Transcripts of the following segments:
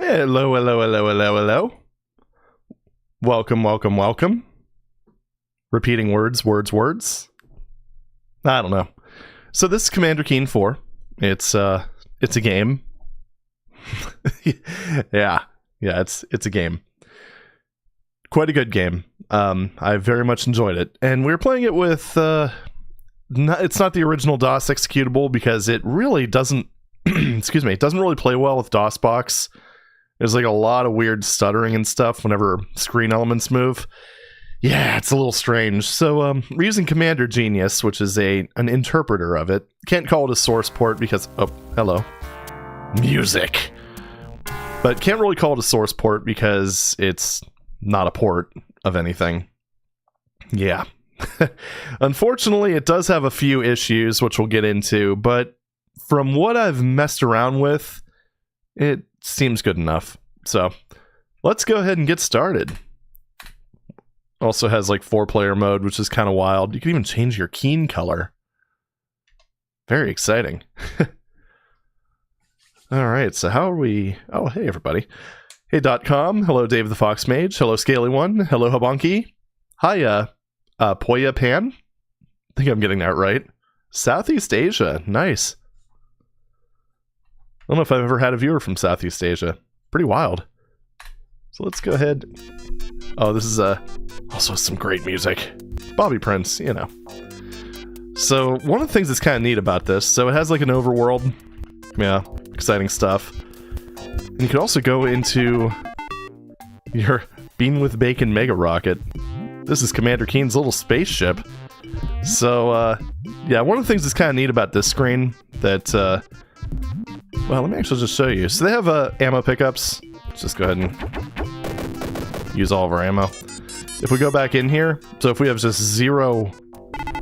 Hello, hello, hello, hello, hello. Welcome, welcome, welcome. Repeating words. I don't know. So this is Commander Keen 4. It's a game. yeah, it's a game. Quite a good game. I very much enjoyed it. And we were playing it with it's not the original DOS executable because it really doesn't excuse me, it doesn't really play well with DOSBox. There's like a lot of weird stuttering and stuff whenever screen elements move. Yeah, it's a little strange. So we're using Commander Genius, which is an interpreter of it. Can't call it a source port because hello. Music. But can't really call it a source port because it's not a port of anything. Yeah. Unfortunately, it does have a few issues, which we'll get into, but from what I've messed around with, it seems good enough. So let's go ahead and get started. Also has like 4-player mode, which is kind of wild. You can even change your keen color. Very exciting. All right, so how are we? Oh, hey everybody. Hey .com. Hello Dave the Fox Mage. Hello Scaly One. Hello Habonki. Hiya Poya Pan. I think I'm getting that right. Southeast Asia. Nice. I don't know if I've ever had a viewer from Southeast Asia. Pretty wild. So let's go ahead. Oh, this is also some great music. Bobby Prince, you know. So one of the things that's kind of neat about this, so it has like an overworld. Yeah, exciting stuff. And you can also go into your Bean with Bacon Mega Rocket. This is Commander Keen's little spaceship. So, yeah, one of the things that's kind of neat about this screen that, well, let me actually just show you. So they have ammo pickups. Let's just go ahead and use all of our ammo. If we go back in here, so if we have just 0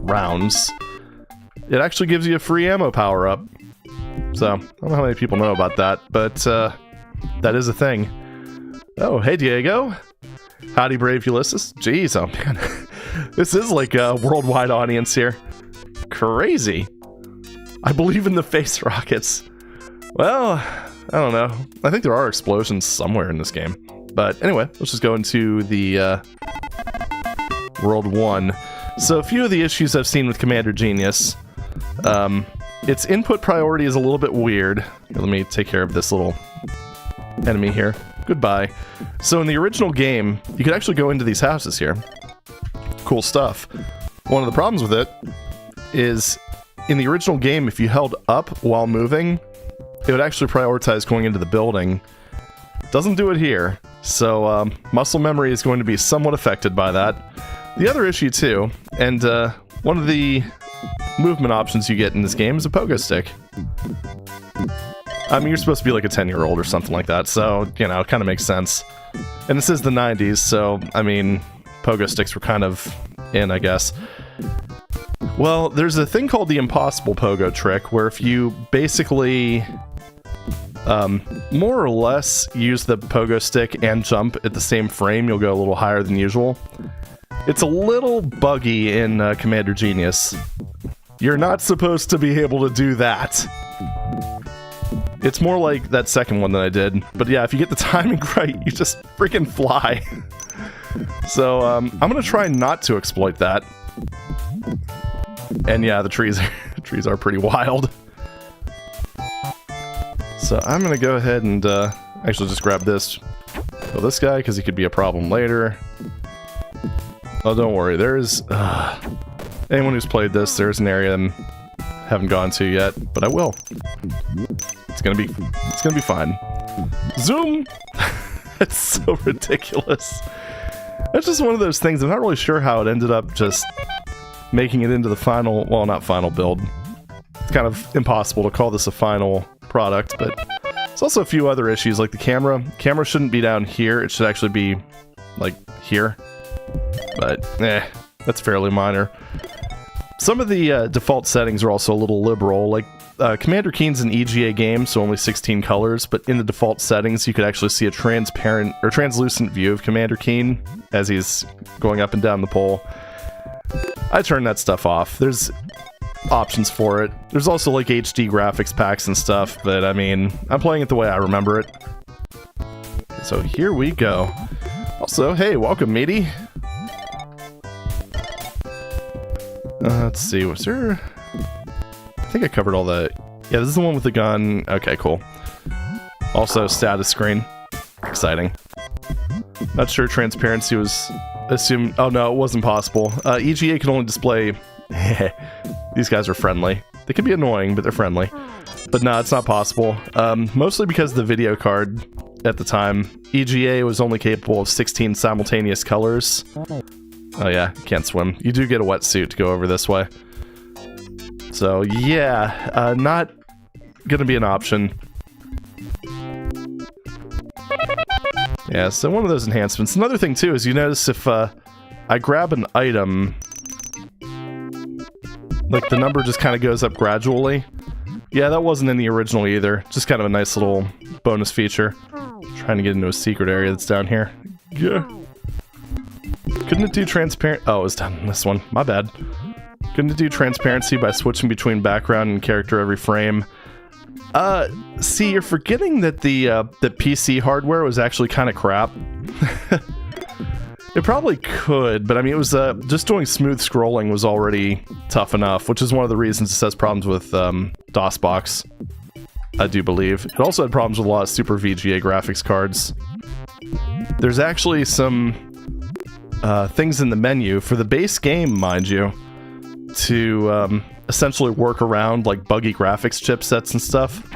rounds, it actually gives you a free ammo power-up. So, I don't know how many people know about that, but that is a thing. Oh, hey Diego. Howdy, Brave Ulysses. Jeez, oh man. This is like a worldwide audience here. Crazy. I believe in the face rockets. Well, I don't know. I think there are explosions somewhere in this game. But anyway, let's just go into the World 1. So a few of the issues I've seen with Commander Genius. Its input priority is a little bit weird. Let me take care of this little enemy here. Goodbye. So in the original game, you could actually go into these houses here. Cool stuff. One of the problems with it is in the original game, if you held up while moving, it would actually prioritize going into the building. Doesn't do it here. So muscle memory is going to be somewhat affected by that. The other issue too, and one of the movement options you get in this game is a pogo stick. I mean, you're supposed to be like a 10-year-old or something like that, so, you know, it kind of makes sense. And this is the 90s, so, I mean, pogo sticks were kind of in, I guess. Well, there's a thing called the impossible pogo trick, where if you basically more or less use the pogo stick and jump at the same frame, you'll go a little higher than usual. It's a little buggy in Commander Genius. You're not supposed to be able to do that. It's more like that second one that I did. But yeah, if you get the timing right, you just freaking fly. So, I'm gonna try not to exploit that. And yeah, the trees are pretty wild. So I'm gonna go ahead and actually just grab this. Kill this guy, because he could be a problem later. Oh, don't worry, there's... anyone who's played this, there's an area I haven't gone to yet, but I will. It's gonna be fine. Zoom! It's so ridiculous. It's just one of those things, I'm not really sure how it ended up just making it into the final, well, not final build. It's kind of impossible to call this a final product, but there's also a few other issues, like the camera. Camera shouldn't be down here, it should actually be, like, here. But, that's fairly minor. Some of the default settings are also a little liberal, like Commander Keen's an EGA game, so only 16 colors, but in the default settings you could actually see a transparent or translucent view of Commander Keen as he's going up and down the pole. I turned that stuff off. There's options for it. There's also like HD graphics packs and stuff, but I mean, I'm playing it the way I remember it. So here we go. Also, hey, welcome, matey. Let's see, was there... I think I covered all the... Yeah, this is the one with the gun. Okay, cool. Also, status screen. Exciting. Not sure transparency was assumed... Oh no, it wasn't possible. EGA can only display... These guys are friendly. They can be annoying, but they're friendly. But no, it's not possible. Mostly because the video card at the time, EGA was only capable of 16 simultaneous colors. Oh yeah, you can't swim. You do get a wetsuit to go over this way. So yeah, not gonna be an option. Yeah, so one of those enhancements. Another thing too is you notice if I grab an item, like the number just kind of goes up gradually. Yeah, that wasn't in the original either. Just kind of a nice little bonus feature. Trying to get into a secret area that's down here. Yeah. Couldn't it do transparent? Oh, it was done in this one. My bad. Couldn't it do transparency by switching between background and character every frame? See, you're forgetting that the PC hardware was actually kind of crap. It probably could, but I mean, it was just doing smooth scrolling was already tough enough, which is one of the reasons it has problems with DOSBox, I do believe. It also had problems with a lot of Super VGA graphics cards. There's actually some things in the menu for the base game, mind you, to essentially work around like buggy graphics chipsets and stuff.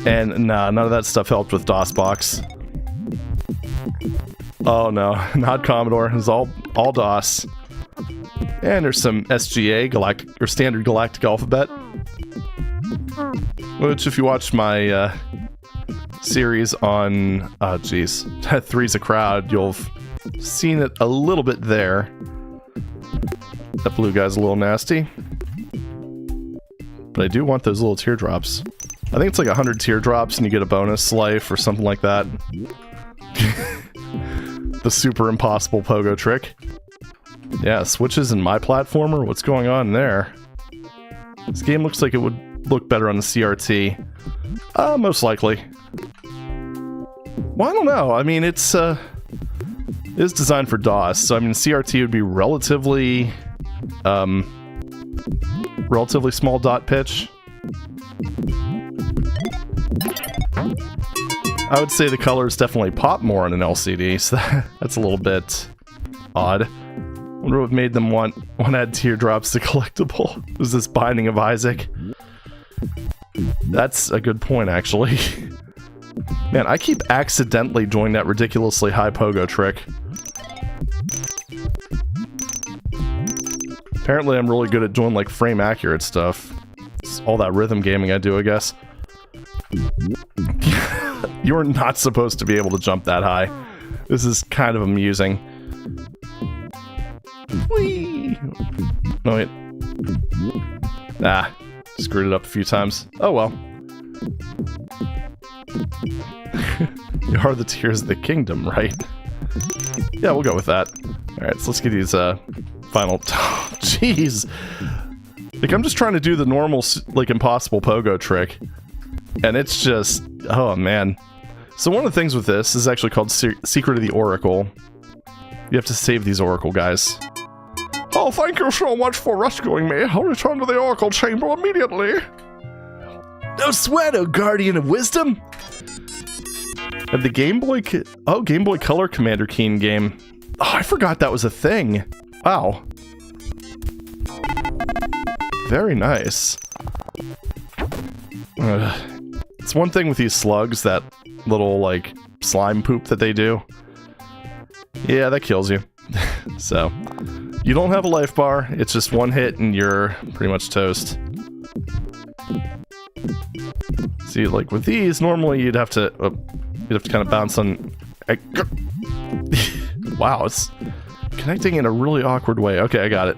And nah, none of that stuff helped with DOSBox. Oh no, not Commodore. It's all DOS. And there's some SGA, Galactic or Standard Galactic Alphabet, which, if you watch my series on, oh geez, Three's a Crowd, you'll have seen it a little bit there. That blue guy's a little nasty, but I do want those little teardrops. I think it's like 100 teardrops and you get a bonus life or something like that. The super impossible pogo trick. Yeah, switches in my platformer? What's going on there? This game looks like it would look better on the CRT. Most likely. Well, I don't know. I mean, it's designed for DOS, so I mean, CRT would be relatively small dot pitch. I would say the colors definitely pop more on an LCD, so that's a little bit odd. Wonder what made them want to add teardrops to collectible. Was this Binding of Isaac? That's a good point, actually. Man, I keep accidentally doing that ridiculously high pogo trick. Apparently I'm really good at doing like frame accurate stuff. It's all that rhythm gaming I do, I guess. You're not supposed to be able to jump that high. This is kind of amusing. Whee! No, wait. Ah, screwed it up a few times. Oh well. You are the tears of the kingdom, right? Yeah, we'll go with that. Alright, so let's get these final... Jeez! Like, I'm just trying to do the normal, like, impossible pogo trick. And it's just... Oh, man. So one of the things with this is actually called Secret of the Oracle. You have to save these Oracle guys. Oh, thank you so much for rescuing me. I'll return to the Oracle Chamber immediately. No sweat, oh Guardian of Wisdom! And the Game Boy... Game Boy Color Commander Keen game. Oh, I forgot that was a thing. Wow. Very nice. It's one thing with these slugs, that little, like, slime poop that they do. Yeah, that kills you. So, you don't have a life bar, it's just one hit and you're pretty much toast. See, like, with these, normally you'd have to kind of bounce on... Wow, it's connecting in a really awkward way. Okay, I got it.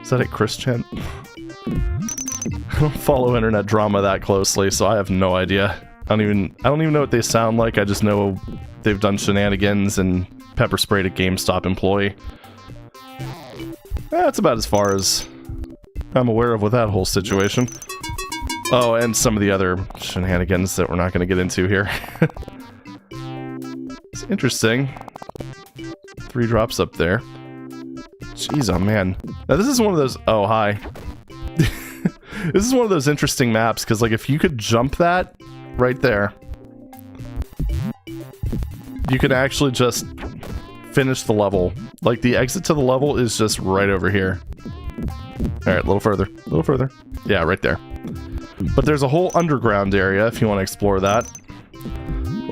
Is that it, Christian? I don't follow internet drama that closely, so I have no idea. I don't even know what they sound like. I just know they've done shenanigans and pepper sprayed a GameStop employee. That's about as far as I'm aware of with that whole situation. Oh, and some of the other shenanigans that we're not going to get into here. Interesting. 3 drops up there. Jeez, oh man. Now this is one of those... Oh, hi. This is one of those interesting maps, because like if you could jump that right there, you could actually just finish the level. Like the exit to the level is just right over here. Alright, a little further. A little further. Yeah, right there. But there's a whole underground area if you want to explore that.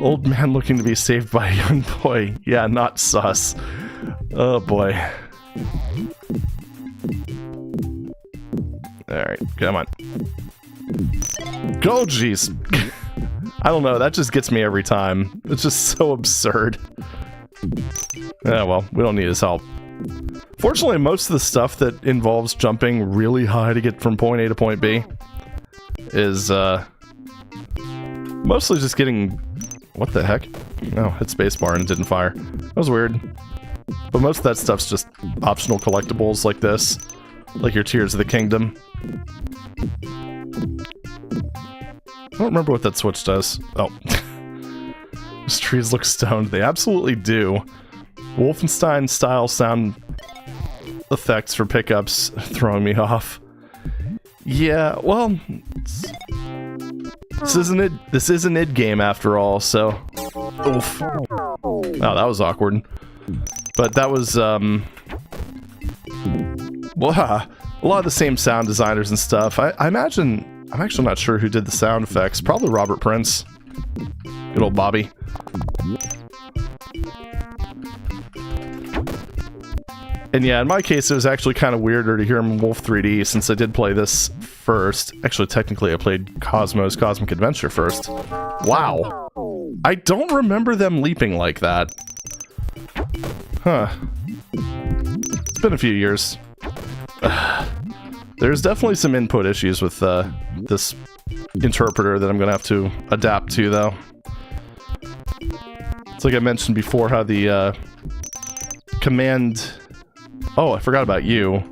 Old man looking to be saved by a young boy. Yeah, not sus. Oh boy. Alright, come on. Go, jeez! I don't know, that just gets me every time. It's just so absurd. Yeah, well, we don't need his help. Fortunately, most of the stuff that involves jumping really high to get from point A to point B is, mostly just getting... What the heck? No, hit spacebar and it didn't fire. That was weird. But most of that stuff's just optional collectibles like this. Like your Tears of the Kingdom. I don't remember what that switch does. Oh. These trees look stoned. They absolutely do. Wolfenstein-style sound effects for pickups throwing me off. Yeah, well... This is an id game after all, so... Oof. Oh, that was awkward. But that was, well, a lot of the same sound designers and stuff. I imagine... I'm actually not sure who did the sound effects. Probably Robert Prince. Good old Bobby. And yeah, in my case, it was actually kind of weirder to hear him in Wolf 3D, since I did play this first. Actually, technically, I played Cosmos Cosmic Adventure first. Wow. I don't remember them leaping like that. Huh. It's been a few years. There's definitely some input issues with this interpreter that I'm going to have to adapt to, though. It's like I mentioned before, how the command... Oh, I forgot about you.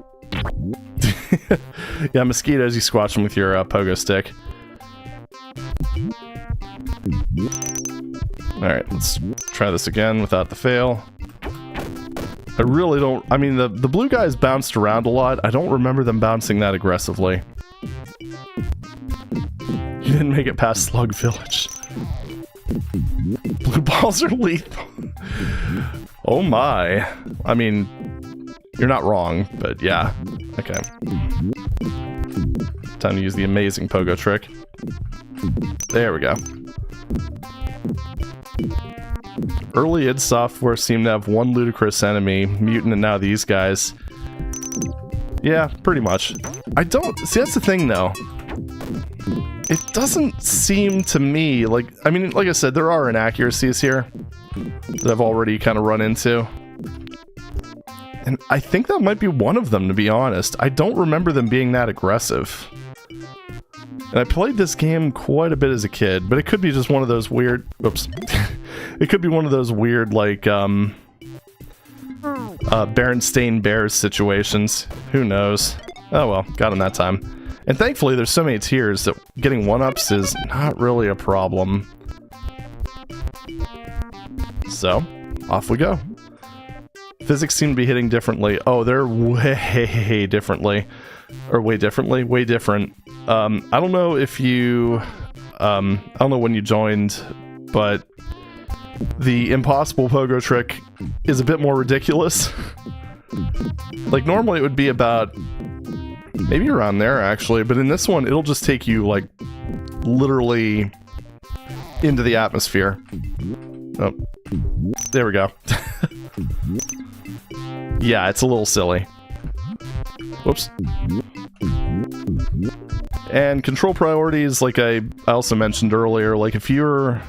Yeah, mosquitoes, you squash them with your pogo stick. Alright, let's try this again without the fail. I really don't... I mean, the blue guys bounced around a lot. I don't remember them bouncing that aggressively. You didn't make it past Slug Village. Blue balls are lethal. Oh my. I mean... You're not wrong, but yeah. Okay. Time to use the amazing pogo trick. There we go. Early id Software seemed to have one ludicrous enemy, Mutant, and now these guys. Yeah, pretty much. I don't... See, that's the thing, though. It doesn't seem to me like... I mean, like I said, there are inaccuracies here that I've already kind of run into. And I think that might be one of them, to be honest. I don't remember them being that aggressive. And I played this game quite a bit as a kid, but it could be just one of those weird... Oops. It could be one of those weird, like, Berenstain Bears situations. Who knows? Oh well, got him that time. And thankfully, there's so many tiers that getting 1-ups is not really a problem. So, off we go. Physics seem to be hitting differently. Oh, they're way differently. Or way differently? Way different. I don't know if you... I don't know when you joined, but the impossible pogo trick is a bit more ridiculous. Like, normally it would be about... Maybe around there, actually, but in this one, it'll just take you, like, literally into the atmosphere. Oh. There we go. Yeah, it's a little silly. Whoops. And control priorities, like I also mentioned earlier, like if you're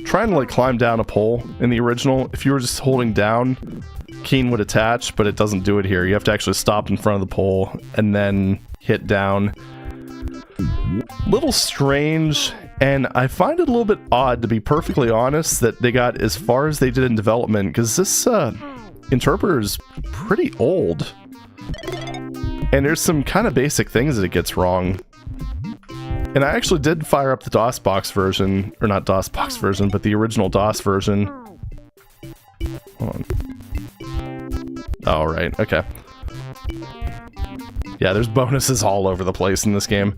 trying to like climb down a pole in the original, if you were just holding down, Keen would attach, but it doesn't do it here. You have to actually stop in front of the pole and then hit down. Little strange, and I find it a little bit odd, to be perfectly honest, that they got as far as they did in development, because this interpreter is pretty old. And there's some kind of basic things that it gets wrong. And I actually did fire up the DOSBox version, or not DOSBox version, but the original DOS version Oh, right. Okay. Yeah, there's bonuses all over the place in this game.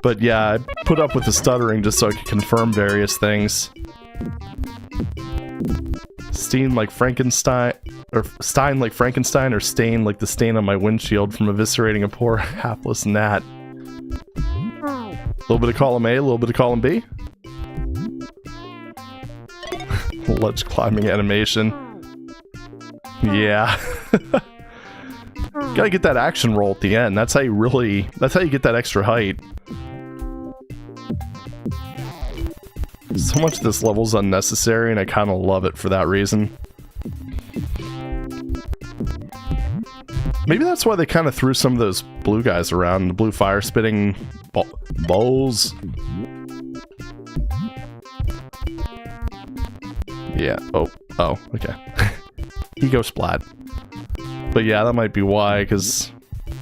But yeah, I put up with the stuttering just so I could confirm various things. Stain like Frankenstein, or Stein like Frankenstein, or stain like the stain on my windshield from eviscerating a poor hapless gnat. A little bit of column A, a little bit of column B. Ledge climbing animation. Yeah. Gotta get that action roll at the end. That's how you get that extra height. So much of this level's unnecessary, and I kind of love it for that reason. Maybe that's why they kind of threw some of those blue guys around, the blue fire spitting bowls. Yeah, oh, okay. Ego splat. But yeah, that might be why, because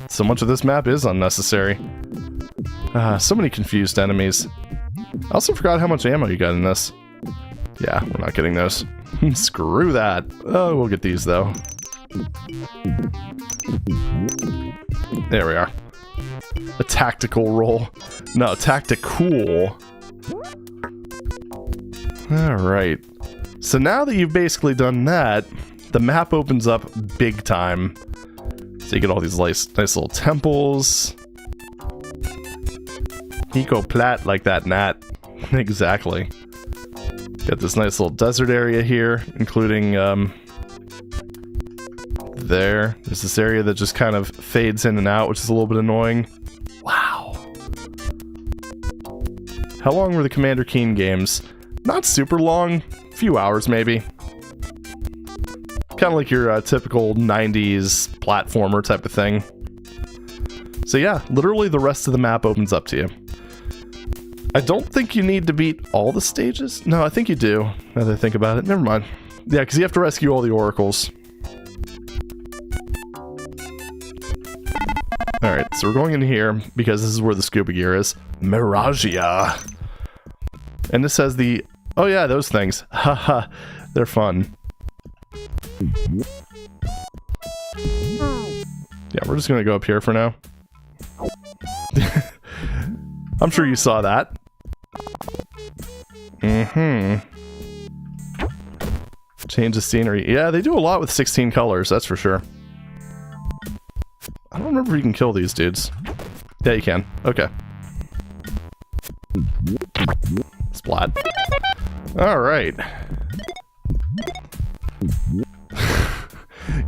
so much of this map is unnecessary. So many confused enemies. I also forgot how much ammo you got in this. Yeah, we're not getting those. Screw that. Oh, we'll get these, though. There we are. A tactical roll. No, tactical. Alright. So now that you've basically done that, the map opens up big time. So you get all these nice little temples. Eco plat like that gnat. Exactly. Got this nice little desert area here, including there's this area that just kind of fades in and out, which is a little bit annoying. Wow. How long were the Commander Keen games? Not super long. A few hours, maybe. Kind of like your typical 90s platformer type of thing. So yeah, literally the rest of the map opens up to you. I don't think you need to beat all the stages. No, I think you do, now that I think about it. Never mind. Yeah, because you have to rescue all the oracles. Alright, so we're going in here because this is where the scuba gear is. Miragia. And this has the... Oh yeah, those things. Haha, they're fun. Yeah, we're just gonna go up here for now. I'm sure you saw that. Change the scenery. Yeah, they do a lot with 16 colors, that's for sure. I don't remember if you can kill these dudes. Yeah, you can. Okay. Splat. Alright.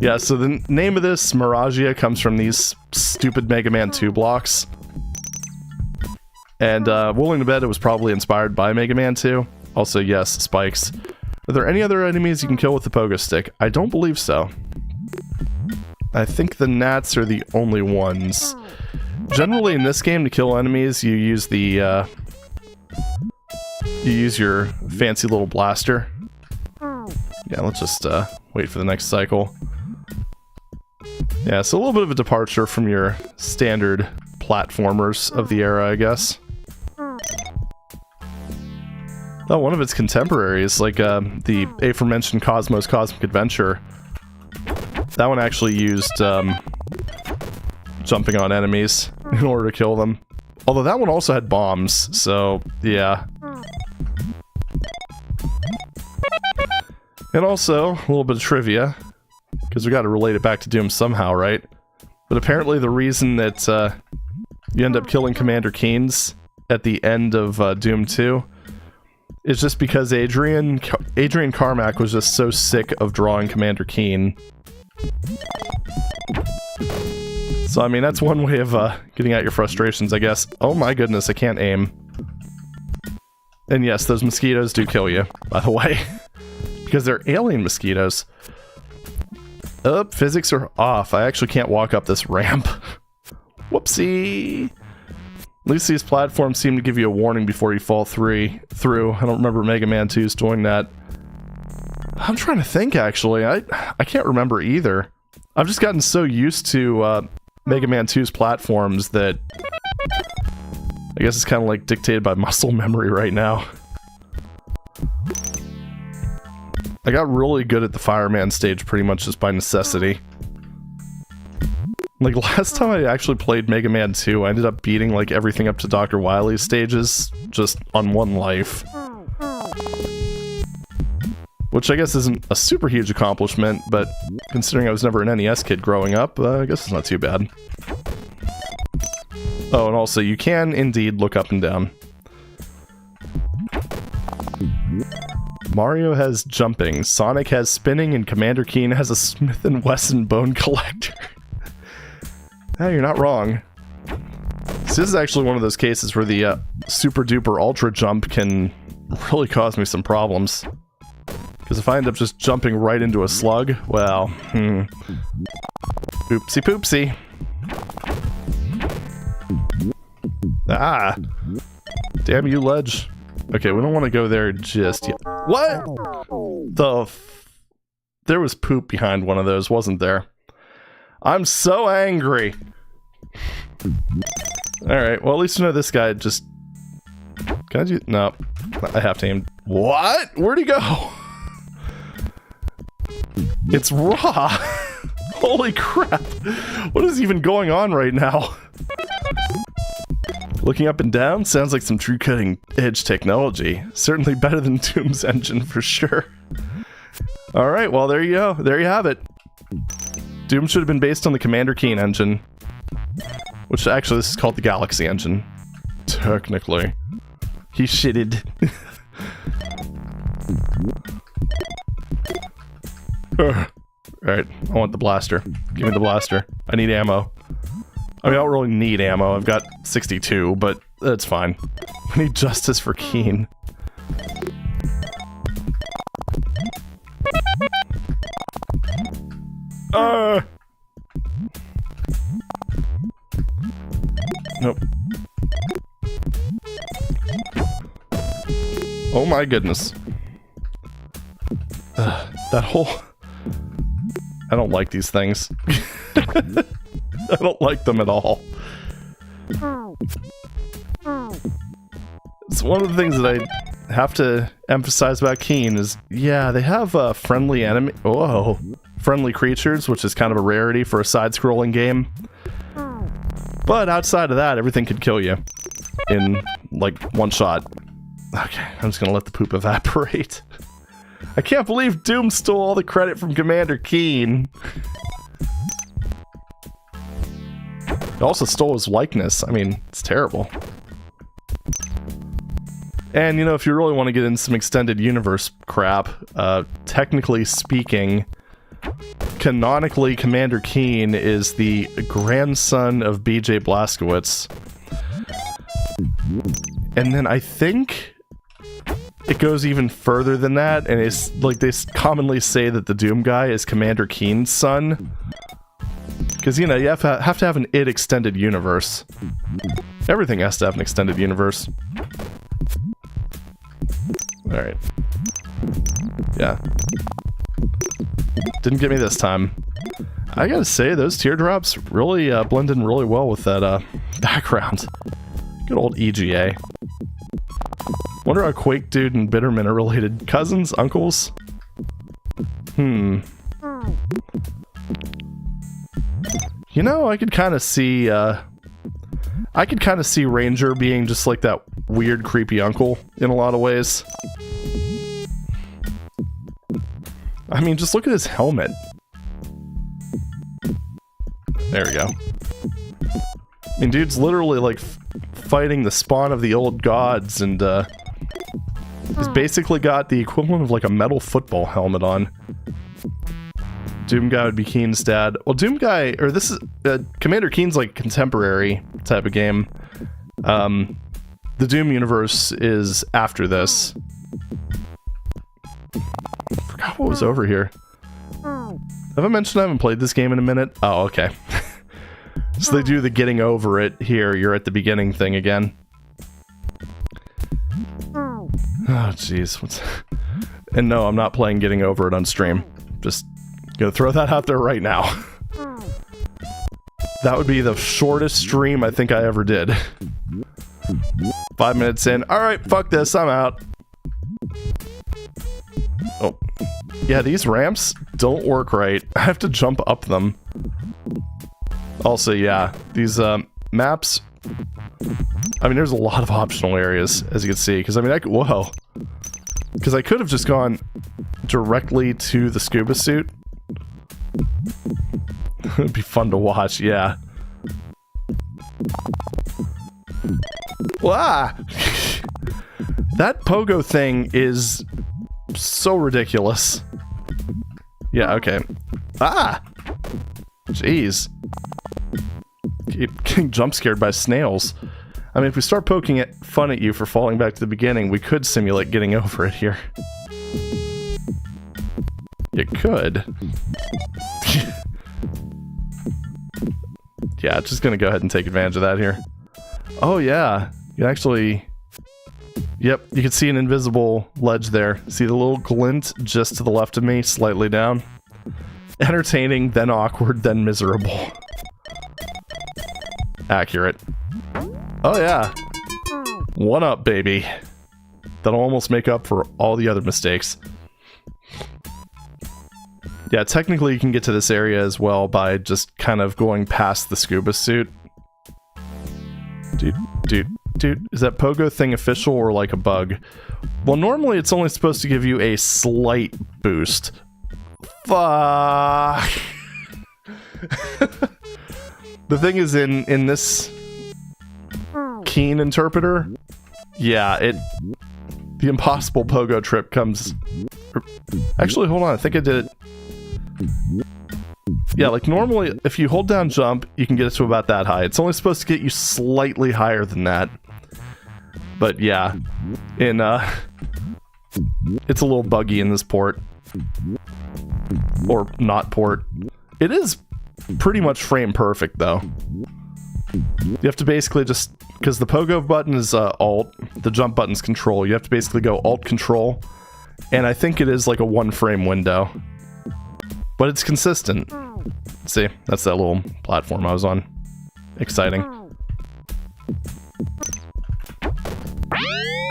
Yeah, so the name of this, Miragia, comes from these stupid Mega Man 2 blocks. And willing to bet it was probably inspired by Mega Man 2. Also, yes, spikes. Are there any other enemies you can kill with the pogo stick? I don't believe so. I think the gnats are the only ones. Generally in this game, to kill enemies, you use the you use your fancy little blaster. Yeah, let's just wait for the next cycle. Yeah, so a little bit of a departure from your standard platformers of the era, I guess. Oh, one of its contemporaries, like the aforementioned Cosmos Cosmic Adventure. That one actually used jumping on enemies in order to kill them. Although that one also had bombs, so yeah. And also, a little bit of trivia, because we got to relate it back to Doom somehow, right? But apparently the reason that you end up killing Commander Keen's at the end of Doom 2 is just because Adrian Carmack was just so sick of drawing Commander Keen. So, I mean, that's one way of getting out your frustrations, I guess. Oh my goodness, I can't aim. And yes, those mosquitoes do kill you, by the way. Because they're alien mosquitoes. Physics are off. I actually can't walk up this ramp. Whoopsie! At least these platforms seem to give you a warning before you fall through. I don't remember Mega Man 2's doing that. I'm trying to think, actually. I can't remember either. I've just gotten so used to Mega Man 2's platforms that I guess it's kind of like dictated by muscle memory right now. I got really good at the fireman stage pretty much just by necessity. Like, last time I actually played Mega Man 2, I ended up beating, like, everything up to Dr. Wily's stages, just on 1 life. Which I guess isn't a super huge accomplishment, but considering I was never an NES kid growing up, I guess it's not too bad. Oh, and also, you can indeed look up and down. Mario has jumping, Sonic has spinning, and Commander Keen has a Smith & Wesson bone collector. Hey, you're not wrong. This is actually one of those cases where the super duper ultra jump can really cause me some problems. Because if I end up just jumping right into a slug, well, oopsie poopsie. Ah! Damn you, ledge. Okay, we don't want to go there just yet. What? There was poop behind one of those, wasn't there? I'm so angry! Alright, well at least you know this guy just... Can I do... No. I have to aim... What? Where'd he go? It's raw! Holy crap! What is even going on right now? Looking up and down sounds like some true cutting edge technology. Certainly better than Doom's engine for sure. Alright, well there you go. There you have it. Doom should have been based on the Commander Keen engine. Which actually this is called the Galaxy engine. Technically. He shitted. Alright, I want the blaster. Give me the blaster. I need ammo. I mean, I don't really need ammo. I've got 62, but that's fine. I need justice for Keen. Nope. Oh my goodness. That whole... I don't like these things. I don't like them at all. It's one of the things that I have to emphasize about Keen is, yeah, they have friendly enemy... Whoa. Friendly creatures, which is kind of a rarity for a side-scrolling game. But outside of that, everything could kill you in, like, one shot. Okay, I'm just gonna let the poop evaporate. I can't believe Doom stole all the credit from Commander Keen. He also stole his likeness. I mean, it's terrible. And, you know, if you really want to get into some extended universe crap, technically speaking, canonically, Commander Keen is the grandson of BJ Blazkowicz. And then I think it goes even further than that, and it's like they commonly say that the Doom guy is Commander Keen's son. Because, you know, you have to have an id extended universe. Everything has to have an extended universe. Alright. Yeah. Didn't get me this time. I gotta say, those teardrops really blend in really well with that background. Good old EGA. Wonder how Quake Dude and Bitterman are related. Cousins? Uncles? You know, I could kind of see, Ranger being just like that weird, creepy uncle in a lot of ways. I mean, just look at his helmet. There we go. I mean, dude's literally, like, fighting the spawn of the old gods, and, he's basically got the equivalent of, like, a metal football helmet on. Doom Guy would be Keen's dad. Well, Doom Guy, or this is, Commander Keen's, like, contemporary type of game. The Doom universe is after this. I forgot what was over here. Have I mentioned I haven't played this game in a minute? Oh, okay. So they do the getting over it here. You're at the beginning thing again. Oh, jeez. And no, I'm not playing Getting Over It on stream. Just gonna throw that out there right now. That would be the shortest stream I think I ever did. 5 minutes in. Alright, fuck this, I'm out. Oh. Yeah, these ramps don't work right. I have to jump up them. Also, yeah, these maps... I mean, there's a lot of optional areas, as you can see, because I mean, whoa. Because I could have just gone directly to the scuba suit. It'd be fun to watch, yeah. Wow! That pogo thing is so ridiculous. Yeah, okay. Ah! Jeez. Keep getting jump scared by snails. I mean, if we start poking fun at you for falling back to the beginning, we could simulate getting over it here. You could. Yeah, just gonna go ahead and take advantage of that here. Oh yeah, you actually... Yep, you can see an invisible ledge there. See the little glint just to the left of me, slightly down? Entertaining, then awkward, then miserable. Accurate. Oh yeah. One up, baby. That'll almost make up for all the other mistakes. Yeah, technically you can get to this area as well by just kind of going past the scuba suit. Dude, is that pogo thing official or like a bug? Well, normally it's only supposed to give you a slight boost. Fuck. The thing is, in this Keen interpreter, yeah, the impossible pogo trip comes... Actually, hold on, I think I did it... Yeah, like normally, if you hold down jump, you can get it to about that high. It's only supposed to get you slightly higher than that. But yeah, it's a little buggy in this port. Or not port. It is pretty much frame perfect, though. You have to basically just... Because the pogo button is Alt, the jump button's Control. You have to basically go Alt Control. And I think it is like a one-frame window. But it's consistent. See, that's that little platform I was on. Exciting.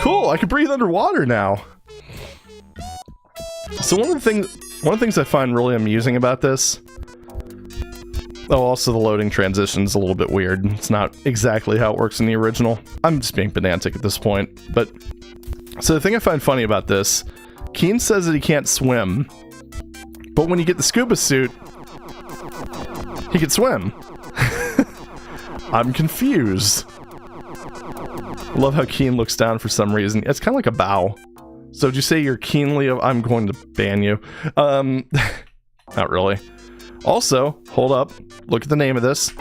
Cool, I can breathe underwater now. So one of the things I find really amusing about this... Oh, also the loading transition's a little bit weird. It's not exactly how it works in the original. I'm just being pedantic at this point. But, so the thing I find funny about this, Keen says that he can't swim. But when you get the scuba suit, he can swim. I'm confused. I love how Keen looks down for some reason. It's kind of like a bow. So did you say you're keenly... I'm going to ban you. Not really. Also, hold up. Look at the name of this.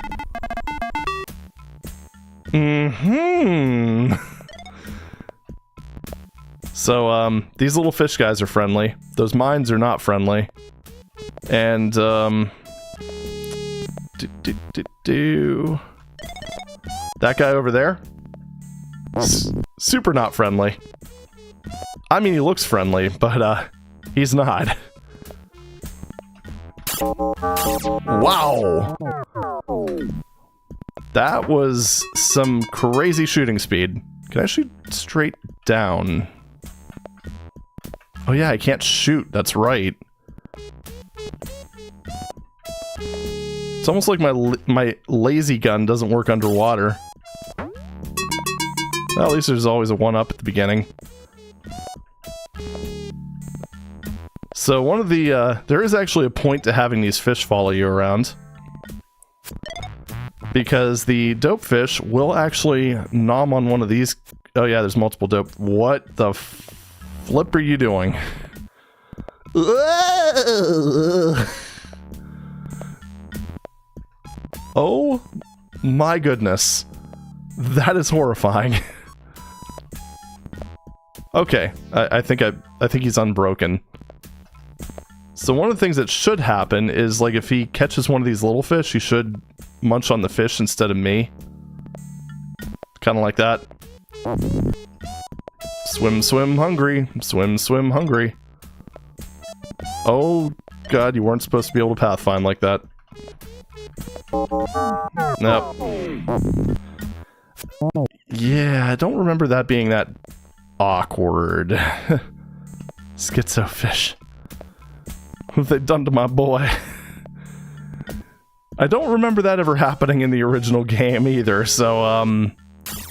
So, these little fish guys are friendly. Those mines are not friendly. And, that guy over there? Super not friendly. I mean, he looks friendly, but, he's not. Wow! That was some crazy shooting speed. Can I shoot straight down? Oh yeah, I can't shoot, that's right. It's almost like my lazy gun doesn't work underwater. Well, at least there's always a 1-up at the beginning. So one of the, there is actually a point to having these fish follow you around. Because the dope fish will actually nom on one of these. Oh yeah, there's multiple dope. What the flip are you doing? Oh my goodness. That is horrifying. Okay, I think he's unbroken. So one of the things that should happen is, like, if he catches one of these little fish, he should munch on the fish instead of me. Kind of like that. Swim, swim, hungry. Swim, swim, hungry. Oh, God, you weren't supposed to be able to pathfind like that. Nope. Yeah, I don't remember that being that awkward. Schizo fish. What have they done to my boy? I don't remember that ever happening in the original game either, so,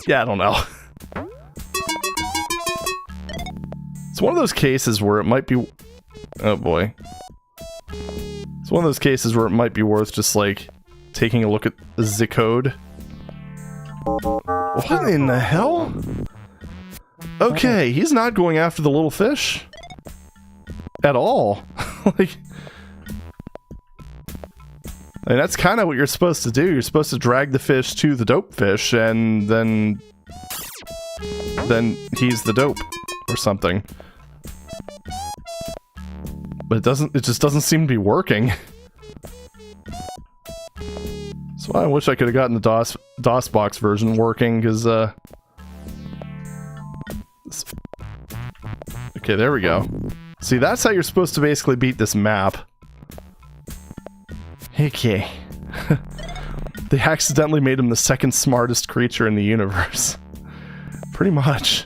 yeah, I don't know. It's one of those cases where it might be... Oh boy. It's one of those cases where it might be worth just, like, taking a look at the code. What in the hell? Okay, he's not going after the little fish. At all. Like... I mean, that's kind of what you're supposed to do. You're supposed to drag the fish to the dope fish, and then he's the dope, or something. But it just doesn't seem to be working. So I wish I could have gotten the DOSBox version working, because, okay, there we go. See, that's how you're supposed to basically beat this map. Okay. They accidentally made him the second smartest creature in the universe. Pretty much.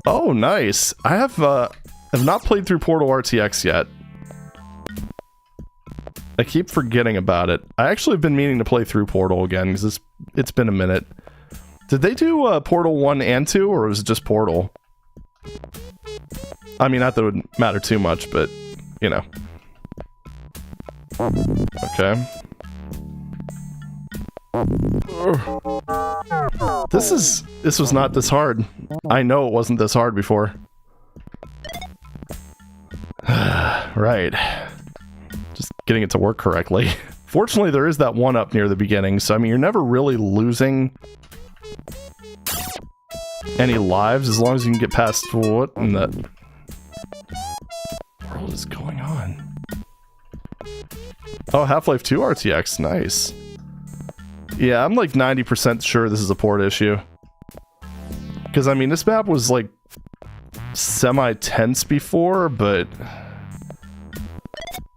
Oh, nice. I have not played through Portal RTX yet. I keep forgetting about it. I actually have been meaning to play through Portal again, because it's been a minute. Did they do Portal 1 and 2, or was it just Portal? I mean, not that it would matter too much, but, you know. Okay. This was not this hard. I know it wasn't this hard before. Right. Just getting it to work correctly. Fortunately, there is that one up near the beginning, so I mean, you're never really losing any lives as long as you can get past what in the world is going on? Oh, Half-Life 2 RTX, nice. Yeah, I'm like 90% sure this is a port issue. Because, I mean, this map was like semi-tense before, but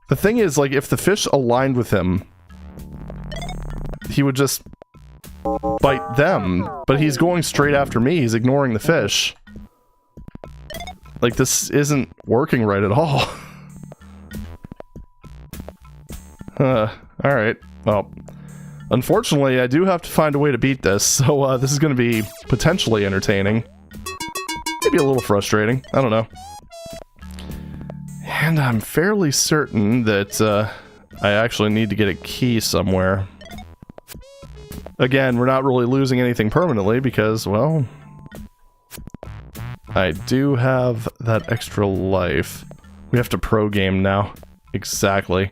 the thing is, like, if the fish aligned with him, he would just bite them, but he's going straight after me, he's ignoring the fish. Like, this isn't working right at all. Alright, well, unfortunately, I do have to find a way to beat this, so this is going to be potentially entertaining. Maybe a little frustrating, I don't know. And I'm fairly certain that I actually need to get a key somewhere. Again, we're not really losing anything permanently because, well, I do have that extra life. We have to pro game now. Exactly.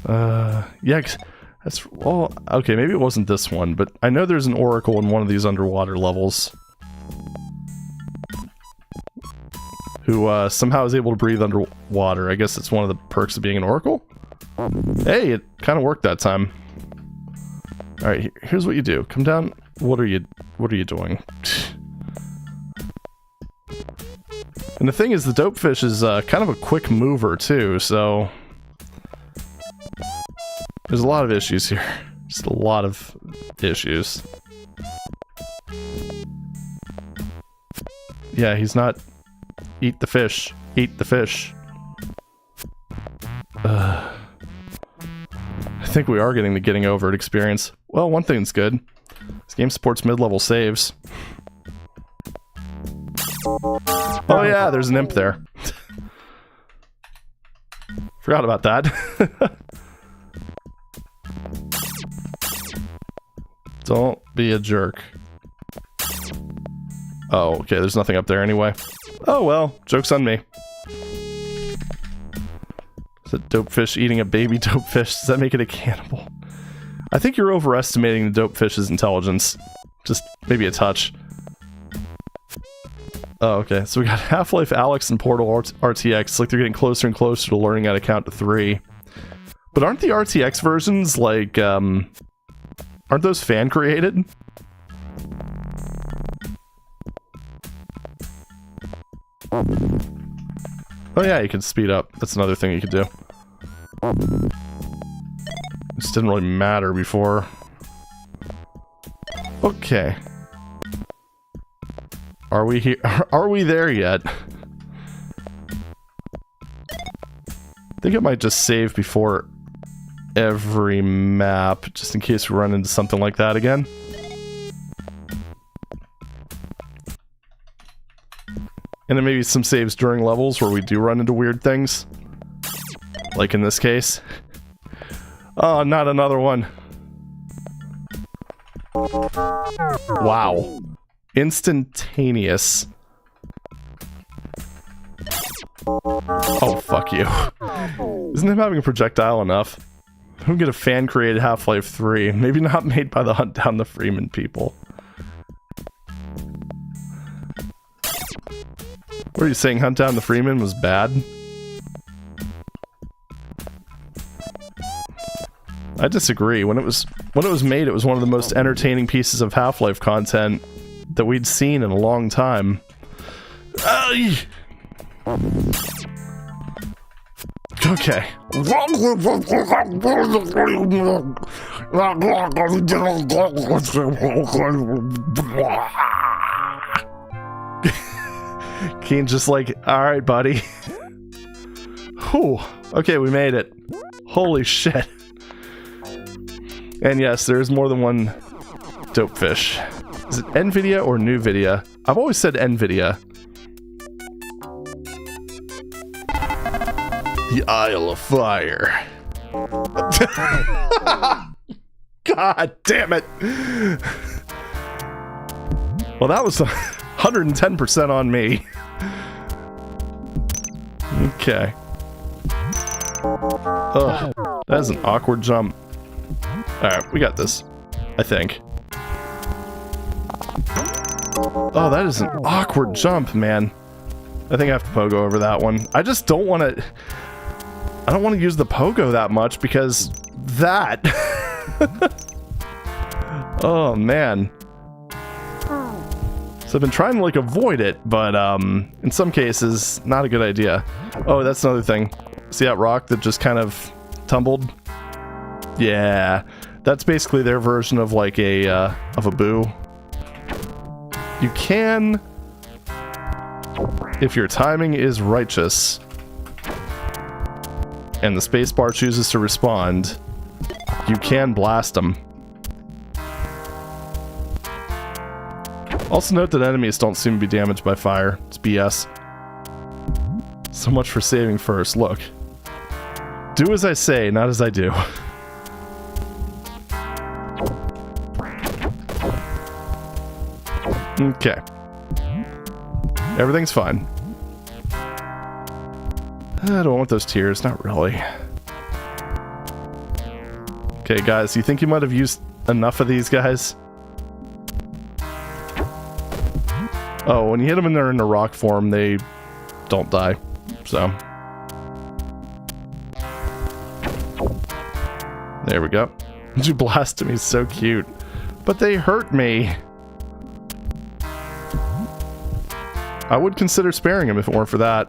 Yeah, that's, well, okay, maybe it wasn't this one, but I know there's an oracle in one of these underwater levels. Who, somehow is able to breathe underwater. I guess it's one of the perks of being an oracle? Hey, it kind of worked that time. Alright, here's what you do. Come down. What are you doing? And the thing is, the dope fish is kind of a quick mover too, so there's a lot of issues here. Just a lot of issues. Yeah, he's not... Eat the fish. Eat the fish. I think we are getting over it experience. Well, one thing's good. This game supports mid-level saves. Oh yeah, there's an imp there. Forgot about that. Don't be a jerk. Oh, okay, there's nothing up there anyway. Oh well, joke's on me. Is a dope fish eating a baby dope fish? Does that make it a cannibal? I think you're overestimating the dope fish's intelligence. Just maybe a touch. Oh, okay, so we got Half-Life Alyx and Portal RTX. It's like they're getting closer and closer to learning how to count to 3. But aren't the RTX versions, like, aren't those fan-created? Oh yeah, you can speed up. That's another thing you could do. This didn't really matter before. Okay. Are we here? Are we there yet? I think I might just save before every map, just in case we run into something like that again. And then maybe some saves during levels where we do run into weird things. Like in this case. Oh, not another one. Wow. Instantaneous. Oh, fuck you. Isn't him having a projectile enough? I'm gonna get a fan-created Half-Life 3. Maybe not made by the Hunt Down the Freeman people. What are you saying, Hunt Down the Freeman was bad? I disagree. When it was made, it was one of the most entertaining pieces of Half-Life content that we'd seen in a long time. Okay. Keen's just like, alright, buddy. Whew. Okay, we made it. Holy shit. And yes, there is more than one dope fish. Is it NVIDIA or NVIDIA? I've always said NVIDIA. The Isle of Fire. God damn it. Well, that was 110% on me. Okay. Ugh, that is an awkward jump. Alright, we got this. I think. Oh, that is an awkward jump, man. I think I have to pogo over that one. I just don't want to... I don't want to use the pogo that much because... that! Oh, man. So I've been trying to, like, avoid it, but, in some cases, not a good idea. Oh, that's another thing. See that rock that just kind of tumbled? Yeah. That's basically their version of, like, a boo. You can... if your timing is righteous, and the spacebar chooses to respond, you can blast them. Also note that enemies don't seem to be damaged by fire. It's BS. So much for saving first. Look. Do as I say, not as I do. Okay. Everything's fine. I don't want those tears, not really. Okay, guys, you think you might have used enough of these guys? Oh, when you hit them and they're in a rock form, they don't die. So. There we go. You blasted me, so cute. But they hurt me. I would consider sparing him if it weren't for that.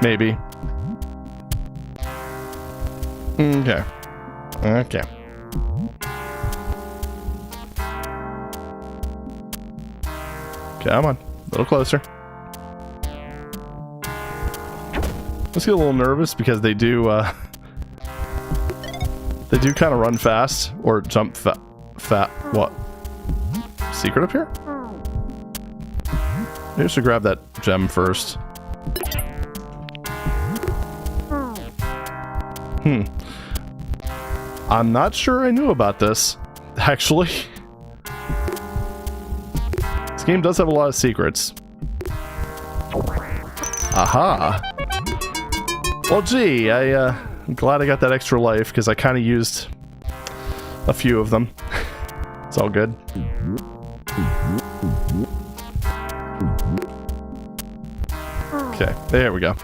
Maybe. Okay. Okay. Come on. A little closer. Let's get a little nervous because they do, they do kind of run fast. Or jump fat. What? Secret up here? Maybe I should grab that gem first. I'm not sure I knew about this, actually. This game does have a lot of secrets. Aha! Well, gee, I'm glad I got that extra life, because I kind of used a few of them. It's all good. Okay, there we go.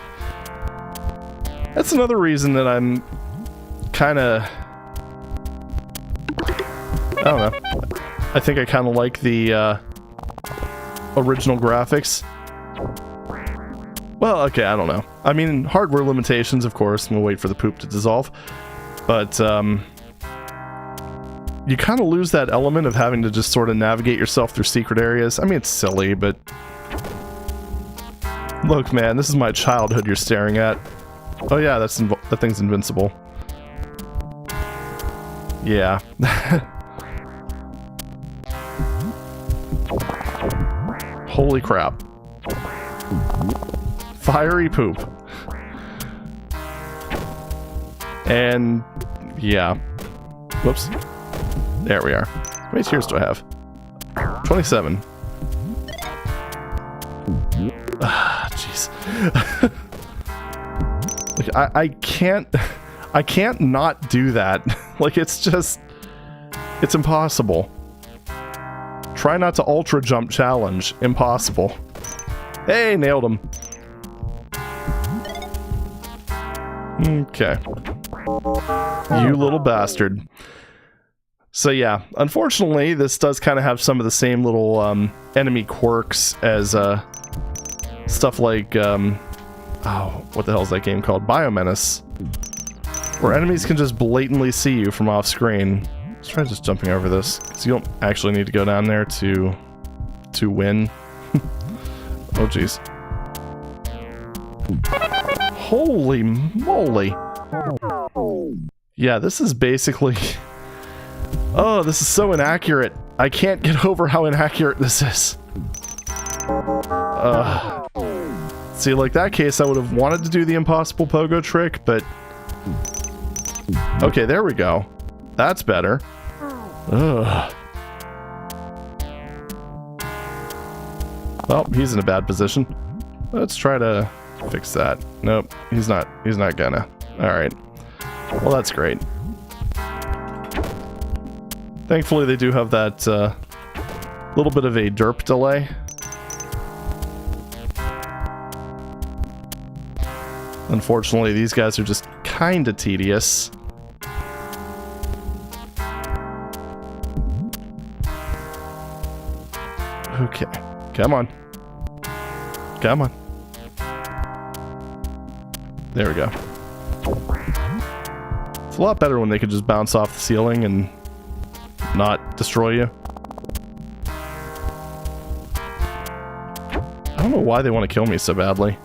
That's another reason that I'm kind of... I don't know. I think I kind of like the original graphics. Well, okay, I don't know. I mean, hardware limitations, of course. We'll wait for the poop to dissolve. But, you kind of lose that element of having to just sort of navigate yourself through secret areas. I mean, it's silly, but... Look, man, this is my childhood you're staring at. Oh yeah, that thing's invincible. Yeah. Holy crap. Fiery poop. And... yeah. Whoops. There we are. How many tears do I have? 27. Ah, jeez. Like, I can't not do that. Like, it's just... it's impossible. Try not to ultra jump challenge. Impossible. Hey, nailed him. Okay. You little bastard. So yeah, unfortunately, this does kind of have some of the same little enemy quirks as stuff like, oh, what the hell is that game called? Biomenace. Where enemies can just blatantly see you from off screen. Let's try just jumping over this, because you don't actually need to go down there to win. Oh jeez. Holy moly. Yeah, this is basically... oh, this is so inaccurate. I can't get over how inaccurate this is. See, like that case, I would have wanted to do the impossible pogo trick, but... okay, there we go. That's better. Ugh. Well, he's in a bad position. Let's try to fix that. Nope, he's not gonna. Alright. Well, that's great. Thankfully, they do have that little bit of a derp delay. Unfortunately, these guys are just kinda tedious. Okay, come on. Come on. There we go. It's a lot better when they could just bounce off the ceiling and not destroy you. I don't know why they want to kill me so badly.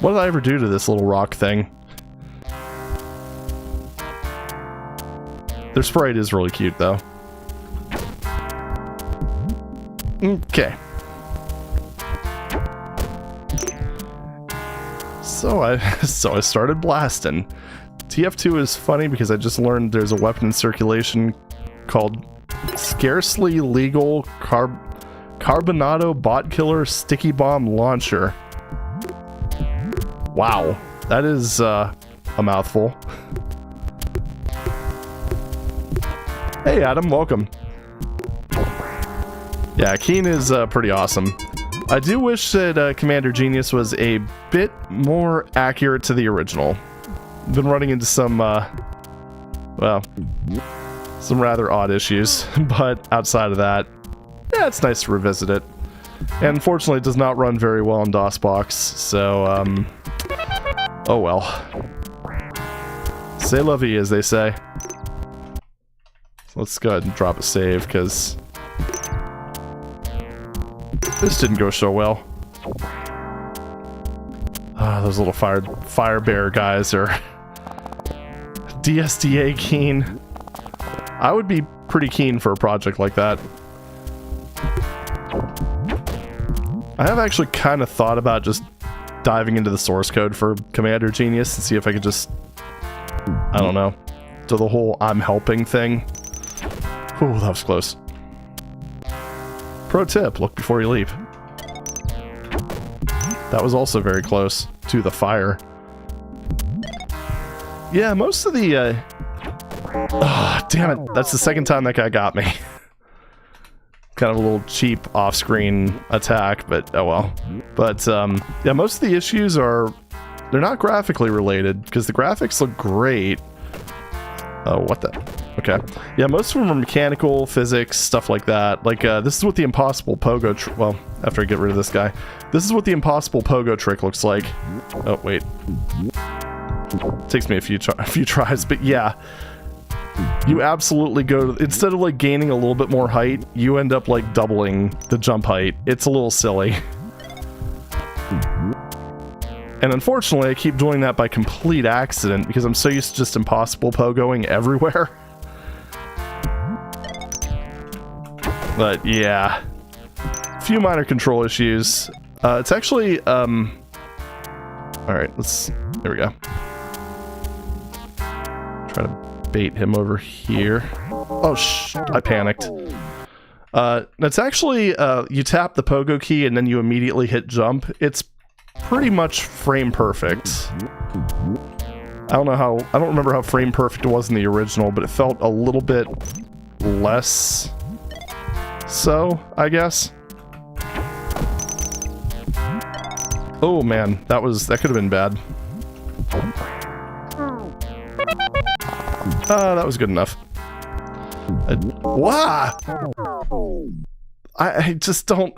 What did I ever do to this little rock thing? Their sprite is really cute, though. Okay. So I started blasting. TF2 is funny because I just learned there's a weapon in circulation called Scarcely Legal Carbonado Bot Killer Sticky Bomb Launcher. Wow, that is a mouthful. Hey Adam, welcome. Yeah, Keen is pretty awesome. I do wish that Commander Genius was a bit more accurate to the original. Been running into some, well, some rather odd issues, but outside of that, yeah, it's nice to revisit it. And unfortunately, it does not run very well in DOSBox, so, oh well. C'est la vie, as they say. So let's go ahead and drop a save, because this didn't go so well. Ah, those little fire bear guys are DSDA keen. I would be pretty keen for a project like that. I have actually kind of thought about just diving into the source code for Commander Genius and see if I could just, I don't know, do the whole I'm helping thing. Ooh, that was close. Pro tip, look before you leap. That was also very close to the fire. Yeah, most of the, damn it, that's the second time that guy got me. Kind of a little cheap off-screen attack, but oh well. But, yeah, most of the issues are, they're not graphically related, because the graphics look great. Oh, what the? Okay. Yeah, most of them are mechanical, physics, stuff like that. Like, this is what the impossible pogo well, after I get rid of this guy. This is what the impossible pogo trick looks like. Oh, wait. Takes me a few tries, but yeah. You absolutely go to, instead of like gaining a little bit more height, you end up like doubling the jump height. It's a little silly. And unfortunately, I keep doing that by complete accident because I'm so used to just impossible pogoing everywhere. But yeah, a few minor control issues. It's actually, all right, there we go. Try to bait him over here. Oh, I panicked. That's actually, you tap the pogo key and then you immediately hit jump. It's pretty much frame perfect. I don't remember how frame perfect it was in the original, but it felt a little bit less so, I guess. Oh man, that could have been bad. That was good enough. Wow! I just don't...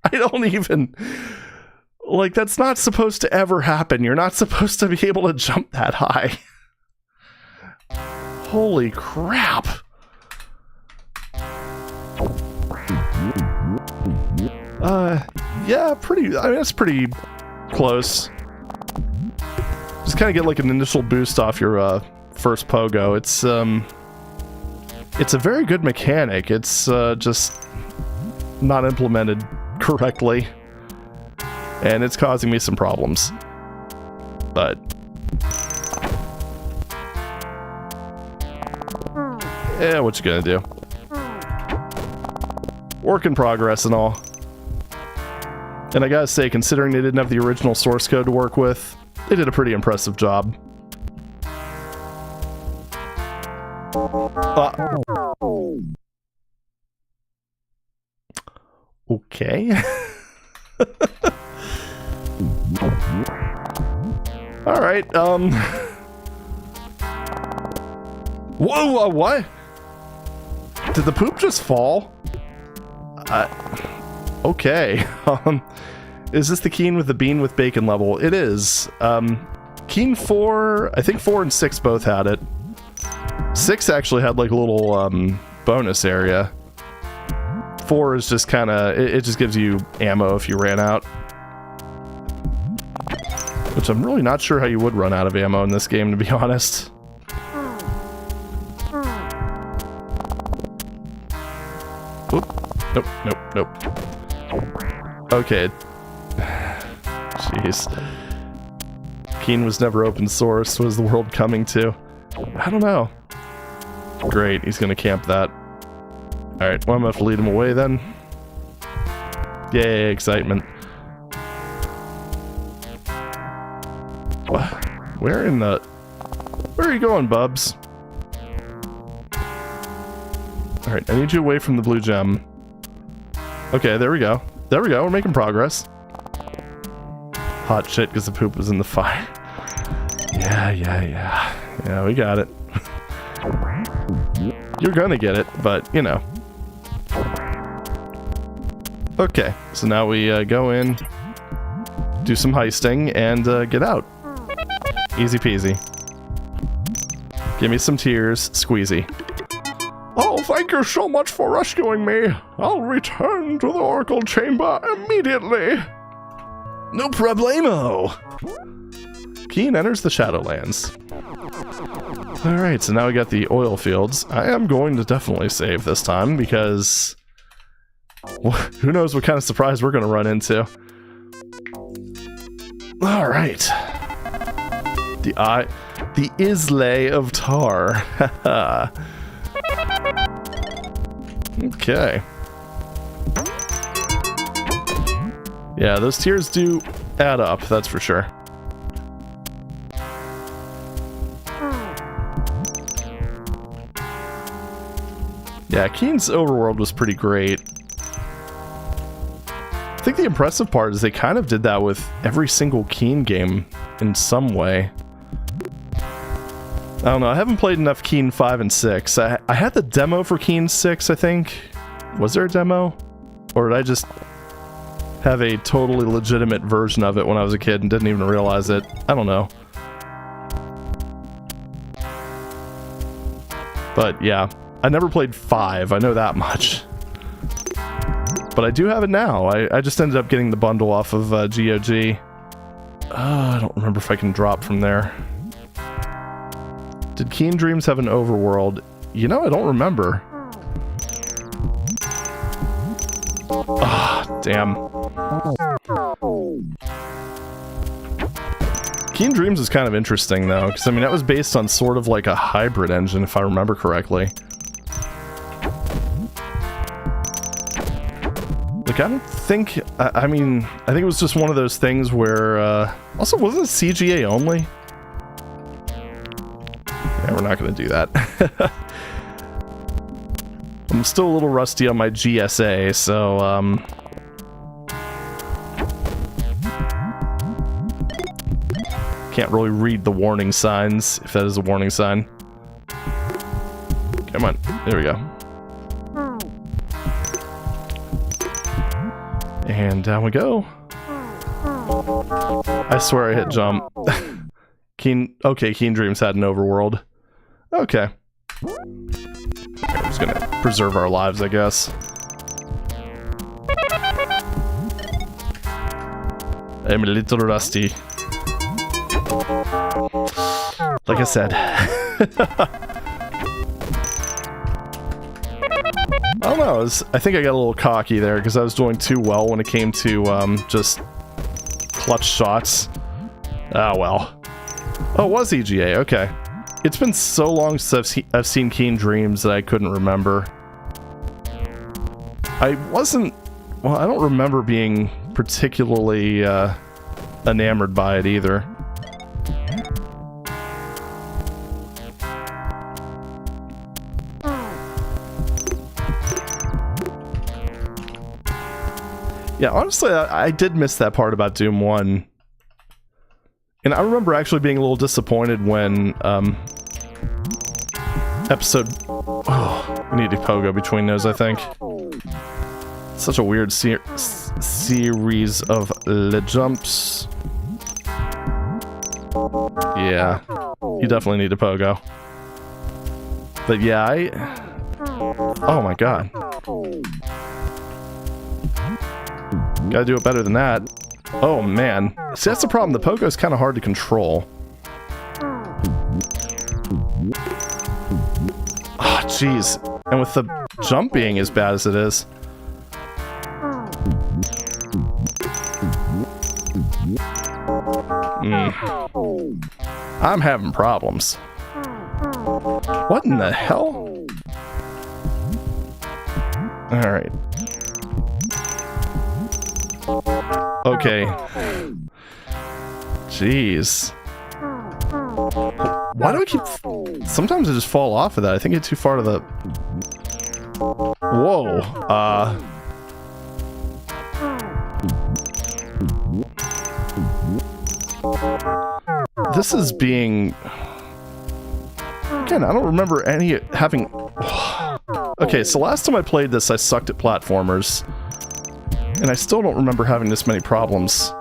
I don't even... Like, that's not supposed to ever happen. You're not supposed to be able to jump that high. Holy crap! Yeah, I mean, that's pretty close. Just kind of get like an initial boost off your first pogo. It's a very good mechanic. It's just not implemented correctly, and it's causing me some problems. But yeah, what you gonna do? Work in progress and all. And I gotta say, considering they didn't have the original source code to work with, they did a pretty impressive job. Okay. Alright, Whoa, what? Did the poop just fall? Okay. Is this the Keen with the bean with bacon level? It is. Keen 4, I think 4 and 6 both had it. 6 actually had like a little bonus area. 4 is just kind of, it just gives you ammo if you ran out. Which I'm really not sure how you would run out of ammo in this game, to be honest. Oop. Nope. Okay. Jeez. Keen was never open source. What is the world coming to? I don't know. Great, he's gonna camp that. Alright, well, I'm gonna have to lead him away then. Yay, excitement. What? Where are you going, Bubs? Alright, I need you away from the blue gem. Okay, there we go. We're making progress. Hot shit, because the poop was in the fire. Yeah. Yeah, we got it. You're gonna get it, but, you know. Okay, so now we go in, do some heisting, and get out. Easy peasy. Give me some tears, squeezy. Oh, thank you so much for rescuing me. I'll return to the Oracle Chamber immediately. No problemo. Keen enters the Shadowlands. Alright, so now we got the oil fields. I am going to definitely save this time because... well, who knows what kind of surprise we're going to run into. Alright. The Islay of Tar. Okay. Yeah, those tiers do add up, that's for sure. Yeah, Keen's overworld was pretty great. I think the impressive part is they kind of did that with every single Keen game in some way. I don't know, I haven't played enough Keen 5 and 6. I had the demo for Keen 6, I think. Was there a demo? Or did I just have a totally legitimate version of it when I was a kid and didn't even realize it? I don't know. But yeah, I never played 5, I know that much. But I do have it now. I just ended up getting the bundle off of GOG. I don't remember if I can drop from there. Did Keen Dreams have an overworld? You know, I don't remember. Ah, damn. Keen Dreams is kind of interesting, though, because, I mean, that was based on sort of like a hybrid engine, if I remember correctly. Like, I don't think... I mean, I think it was just one of those things where... also, wasn't it CGA only? Yeah, we're not going to do that. I'm still a little rusty on my GSA, so, can't really read the warning signs, if that is a warning sign. Come on, there we go. And down we go. I swear I hit jump. Okay, Keen Dreams had an overworld. Okay. I'm just gonna preserve our lives, I guess. I'm a little rusty. Like I said. I don't know, I think I got a little cocky there because I was doing too well when it came to just clutch shots. Ah, well. Oh, it was EGA, okay. It's been so long since I've seen Keen Dreams that I couldn't remember. I wasn't... Well, I don't remember being particularly enamored by it either. Yeah, honestly, I did miss that part about Doom 1. And I remember actually being a little disappointed when, episode... Oh, we need to pogo between those, I think. Such a weird series of le jumps. Yeah, you definitely need to pogo. But yeah, oh my god. Gotta do it better than that. Oh man. See, that's the problem. The pogo is kind of hard to control. Oh, jeez. And with the jump being as bad as it is. I'm having problems. What in the hell? Alright. Okay. Jeez. Why do I keep... Sometimes I just fall off of that. I think it's too far to the... Whoa. This is being... Again, I don't remember any having... Okay, so last time I played this, I sucked at platformers. And I still don't remember having this many problems.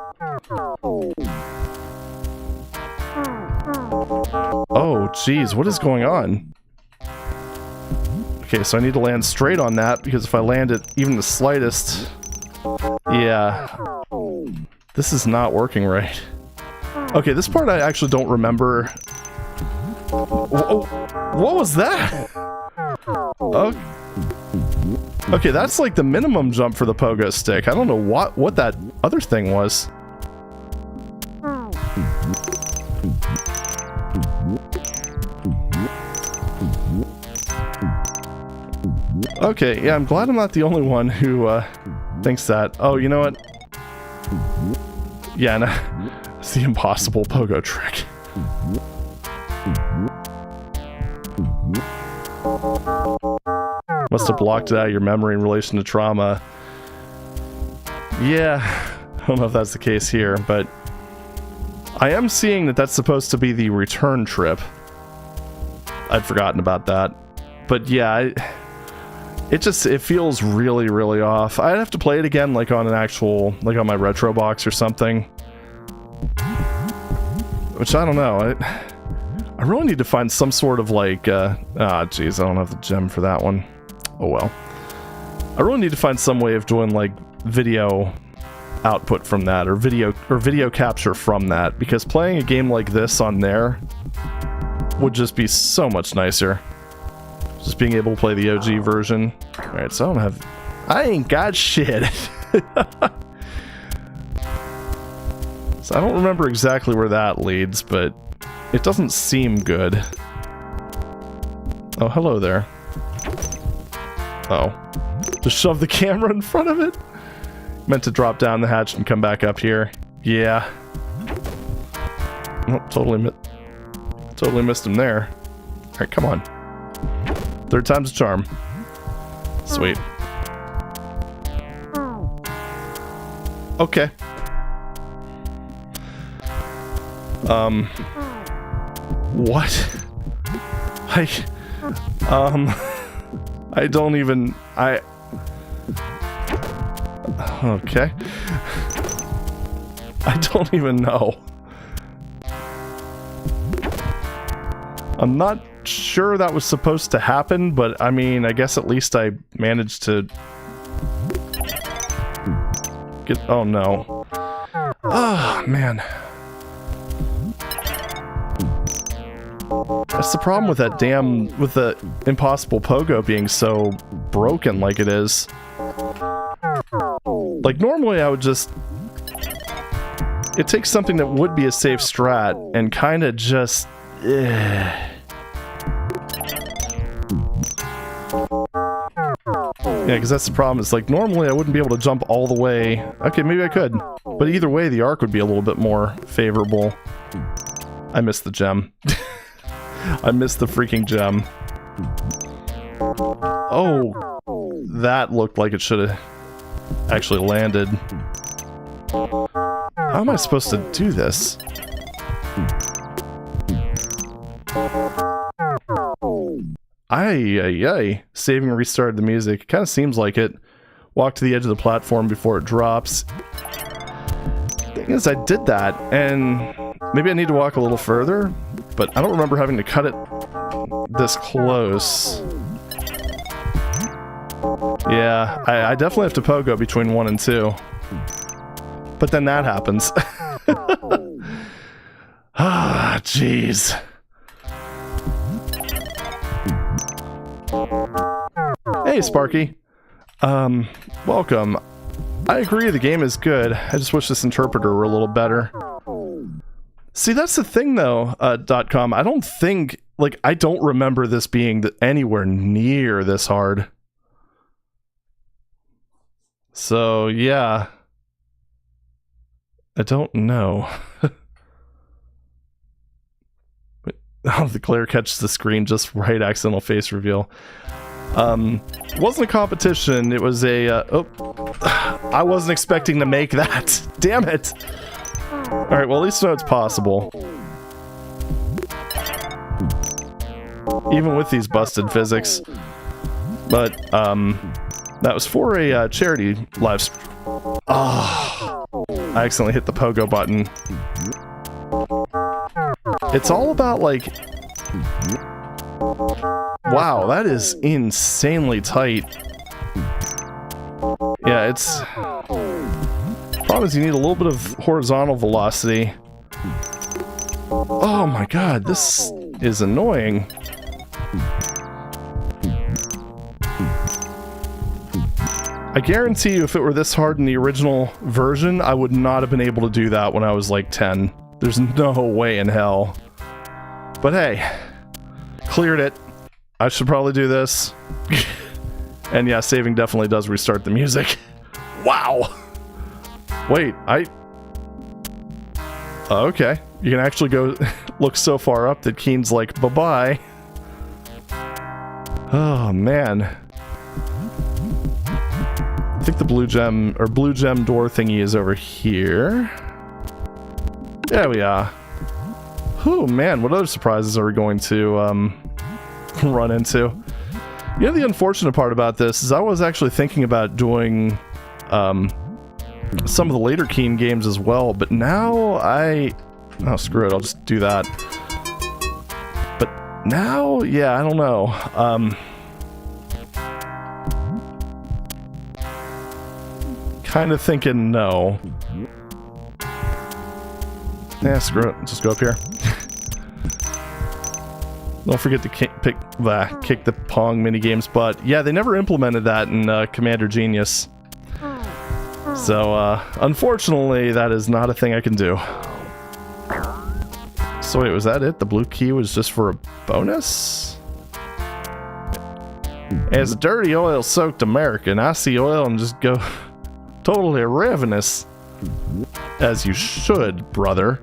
Oh, geez, what is going on? Okay, so I need to land straight on that, because if I land it even the slightest... Yeah. This is not working right. Okay, this part I actually don't remember. What was that? Okay, that's like the minimum jump for the pogo stick. I don't know what that other thing was. Okay, yeah, I'm glad I'm not the only one who thinks that. Oh, you know what? Yeah, no, it's the impossible pogo trick. Must have blocked it out of your memory in relation to trauma. Yeah, I don't know if that's the case here, but I am seeing that that's supposed to be the return trip. I'd forgotten about that. But yeah, it feels really, really off. I'd have to play it again, like on an actual, like on my retro box or something. Which I don't know. I really need to find some sort of like, geez, I don't have the gem for that one. Oh well. I really need to find some way of doing like video output from that, or video capture from that, because playing a game like this on there would just be so much nicer. Just being able to play the OG version. Alright, so I ain't got shit. So I don't remember exactly where that leads, but it doesn't seem good. Oh, hello there. Oh. Just shove the camera in front of it? Meant to drop down the hatch and come back up here. Yeah. Oh, totally missed him there. Alright, come on. Third time's a charm. Sweet. Okay. What? I don't even... Okay. I don't even know. I'm not sure that was supposed to happen, but I mean, I guess at least I managed to get... Oh no. Oh, man. That's the problem with that with the impossible pogo being so broken like it is. Like, normally I would just... It takes something that would be a safe strat and kind of just... Yeah, because that's the problem. It's like, normally I wouldn't be able to jump all the way. Okay, maybe I could. But either way, the arc would be a little bit more favorable. I missed the gem. I missed the freaking gem. Oh, that looked like it should have actually landed. How am I supposed to do this? Ay. Saving and restarted the music. It kind of seems like it. Walk to the edge of the platform before it drops. Thing is, I did that, and maybe I need to walk a little further, but I don't remember having to cut it this close. Yeah, I definitely have to pogo between 1 and 2. But then that happens. Ah, jeez. Hey, Sparky. Welcome. I agree the game is good. I just wish this interpreter were a little better. See, that's the thing, though, .com. I don't think... Like, I don't remember this being anywhere near this hard. So, yeah. I don't know. Oh, the Claire catches the screen just right, accidental face reveal. It wasn't a competition, it was a, oh. I wasn't expecting to make that. Damn it. Alright, well, at least I know it's possible. Even with these busted physics. But, that was for a, charity live stream. Oh, I accidentally hit the pogo button. It's all about, like... Wow, that is insanely tight. Yeah, it's... Problem is you need a little bit of horizontal velocity. Oh my god, this is annoying. I guarantee you if it were this hard in the original version, I would not have been able to do that when I was like 10. There's no way in hell. But hey, cleared it. I should probably do this. And yeah, saving definitely does restart the music. Wow! Wait, okay. You can actually go look so far up that Keen's like, bye-bye. Oh, man. I think the blue gem door thingy is over here. There we are. Oh man, what other surprises are we going to run into? You know, the unfortunate part about this is I was actually thinking about doing some of the later Keen games as well, but now oh screw it, I'll just do that. Now, yeah, I don't know. Kind of thinking no. Yeah, screw it. Just go up here. Don't forget to kick the Pong minigames, but yeah, they never implemented that in Commander Genius. So, unfortunately, that is not a thing I can do. So wait, was that it? The blue key was just for a bonus? As a dirty oil-soaked American, I see oil and just go totally ravenous. As you should, brother.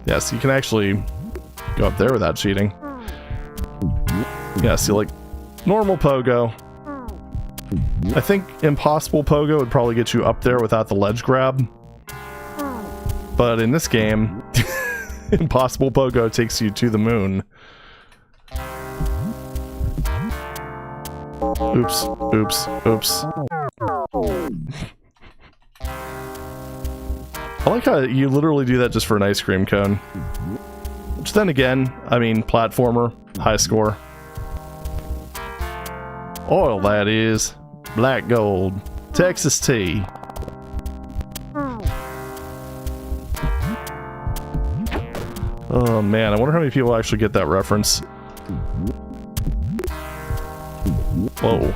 Yes, you can actually go up there without cheating. Yeah, see, like, normal pogo. I think impossible pogo would probably get you up there without the ledge grab. But in this game, impossible pogo takes you to the moon. Oops, oops, oops. I like how you literally do that just for an ice cream cone. Which then again, I mean, platformer, high score. Oil, that is. Black gold. Texas tea. Oh man, I wonder how many people actually get that reference. Whoa.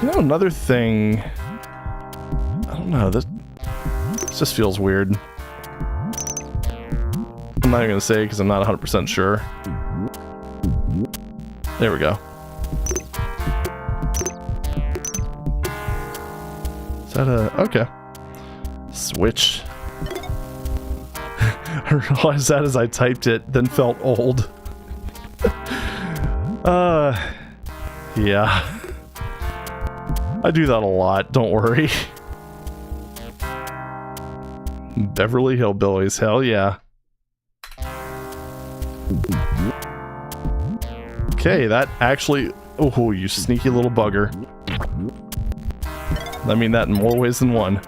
You know, another thing... I don't know, this just feels weird. I'm not even gonna say because I'm not 100% sure. There we go. Is that a... okay. Switch. I realized that as I typed it, then felt old. Yeah. I do that a lot, don't worry. Beverly Hillbillies, hell yeah. Okay, that actually... oh, you sneaky little bugger. I mean that in more ways than one.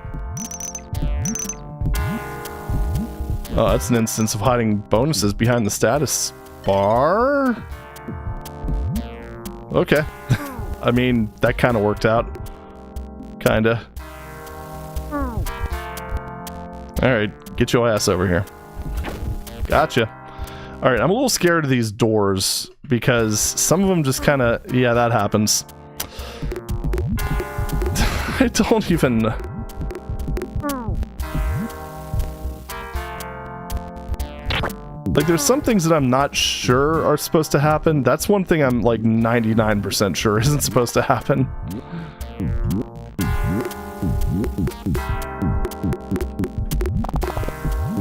Oh, that's an instance of hiding bonuses behind the status bar? Okay. I mean, that kind of worked out. Kinda. Alright, get your ass over here. Gotcha. Alright, I'm a little scared of these doors because some of them just kind of... yeah, that happens. I don't even... like, there's some things that I'm not sure are supposed to happen. That's one thing I'm, like, 99% sure isn't supposed to happen.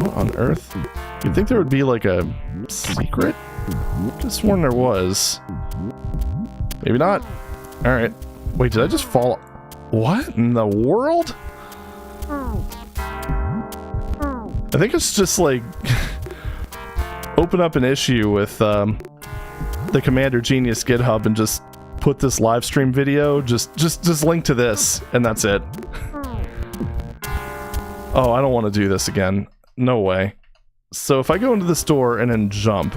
What on earth? You'd think there would be, like, a secret? I could have sworn there was. Maybe not. Alright. Wait, did I just fall... what in the world? I think it's just, like... open up an issue with the Commander Genius GitHub and just put this live stream video, just link to this, and that's it. Oh, I don't want to do this again. No way. So if I go into this door and then jump...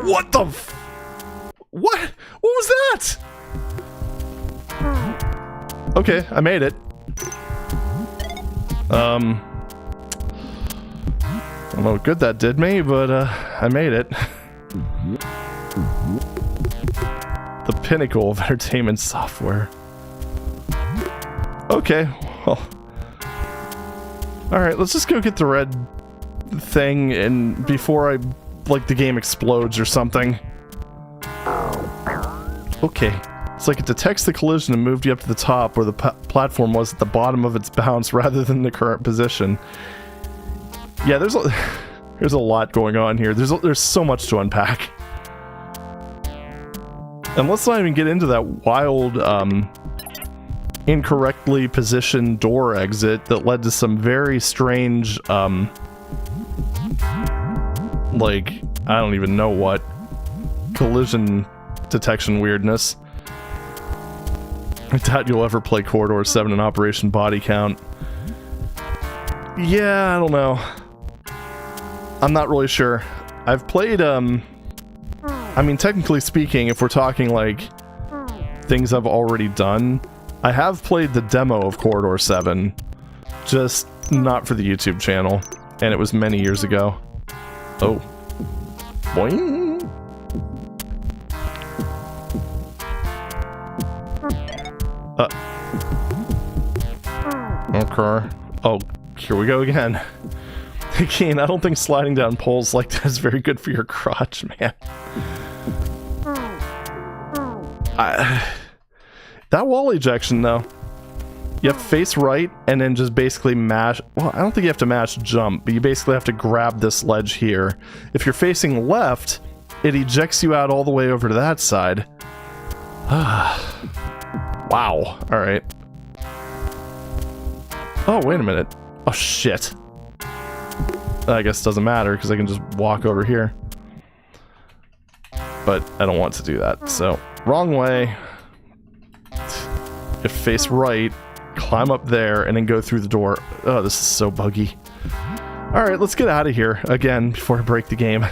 what the f... what? What was that? Okay, I made it. I don't know what good that did me, but I made it. The pinnacle of entertainment software. Okay, well. Alright, let's just go get the red thing and before like the game explodes or something. Okay. It's like it detects the collision and moved you up to the top where the platform was at the bottom of its bounce rather than the current position. Yeah, there's a lot going on here. There's so much to unpack. And let's not even get into that wild, incorrectly positioned door exit that led to some very strange, like, I don't even know what, collision detection weirdness. I doubt you'll ever play Corridor 7 in Operation Body Count. Yeah, I don't know. I'm not really sure. I've played, I mean, technically speaking, if we're talking, like, things I've already done, I have played the demo of Corridor 7, just not for the YouTube channel, and it was many years ago. Oh. Boing! Okay. Oh, here we go again. Again, I don't think sliding down poles like that is very good for your crotch, man. That wall ejection, though. You have to face right and then just basically mash... Well, I don't think you have to mash jump, but you basically have to grab this ledge here. If you're facing left, it ejects you out all the way over to that side. Wow. Alright. Oh, wait a minute. Oh, shit. I guess it doesn't matter, because I can just walk over here. But I don't want to do that, so... Wrong way. If face right, climb up there, and then go through the door. Oh, this is so buggy. Alright, let's get out of here, again, before I break the game.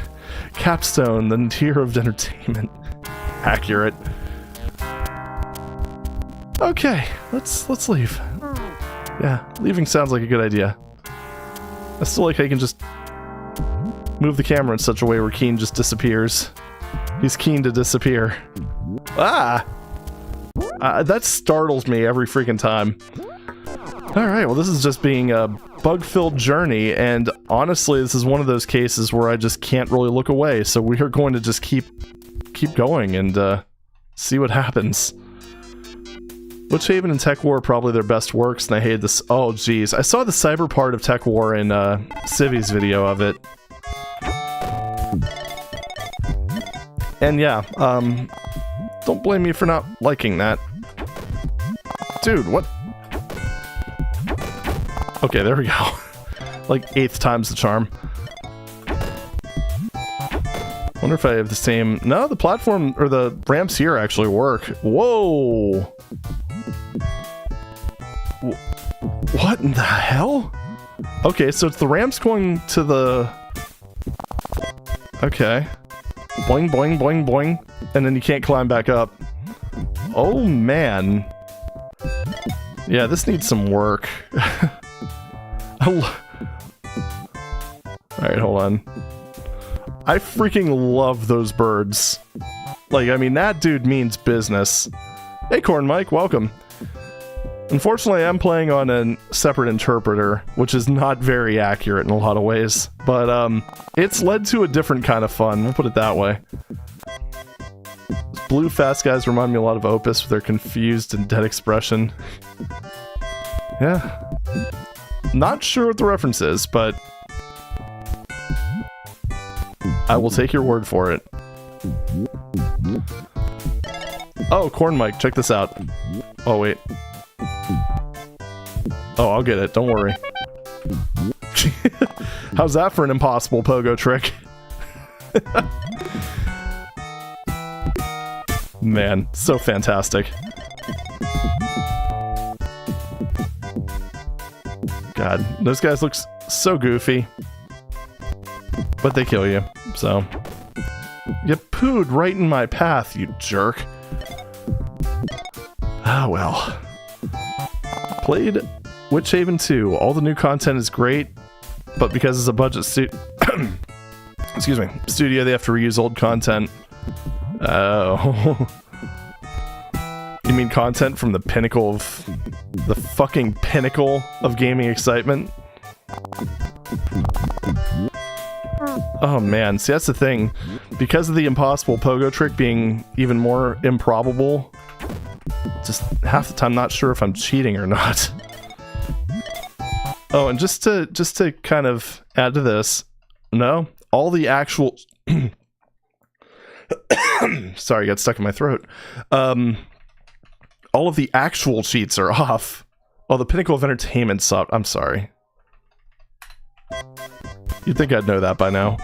Capstone, the tier of entertainment. Accurate. Okay, let's leave. Yeah, leaving sounds like a good idea. I still like how you can just move the camera in such a way where Keen just disappears. He's keen to disappear. Ah! That startles me every freaking time. Alright, well this is just being a bug-filled journey, and honestly this is one of those cases where I just can't really look away, so we are going to just keep going and see what happens. Witchaven and Tech War are probably their best works, and I hated this. Oh, geez. I saw the cyber part of Tech War in Civi's video of it. And yeah, don't blame me for not liking that. Dude, what? Okay, there we go. Like 8th time's the charm. Wonder if I have the same... No, the platform, or the ramps here actually work. Whoa! What in the hell? Okay, so it's the ramps going to the... Okay. Boing, boing, boing, boing. And then you can't climb back up. Oh, man. Yeah, this needs some work. Alright, hold on. I freaking love those birds. Like, I mean, that dude means business. Hey, Corn Mike, welcome. Unfortunately, I'm playing on a separate interpreter, which is not very accurate in a lot of ways, but it's led to a different kind of fun, we'll put it that way. Those blue fast guys remind me a lot of Opus with their confused and dead expression. Yeah. Not sure what the reference is, but I will take your word for it. Oh, Corn Mike, check this out. Oh, wait. Oh, I'll get it, don't worry. How's that for an impossible pogo trick? Man, so fantastic. God, those guys look so goofy. But they kill you, so... You pooed right in my path, you jerk. Ah, well. Played Witchaven 2. All the new content is great, but because it's a budget excuse me, studio, they have to reuse old content. Oh. You mean content from the pinnacle of... the fucking pinnacle of gaming excitement? Oh man, see that's the thing. Because of the impossible pogo trick being even more improbable, just half the time not sure if I'm cheating or not. Oh, and just to kind of add to this, no, all the actual sorry, got stuck in my throat. All of the actual cheats are off. Oh, the Pinnacle of Entertainment sucked. I'm sorry. You'd think I'd know that by now.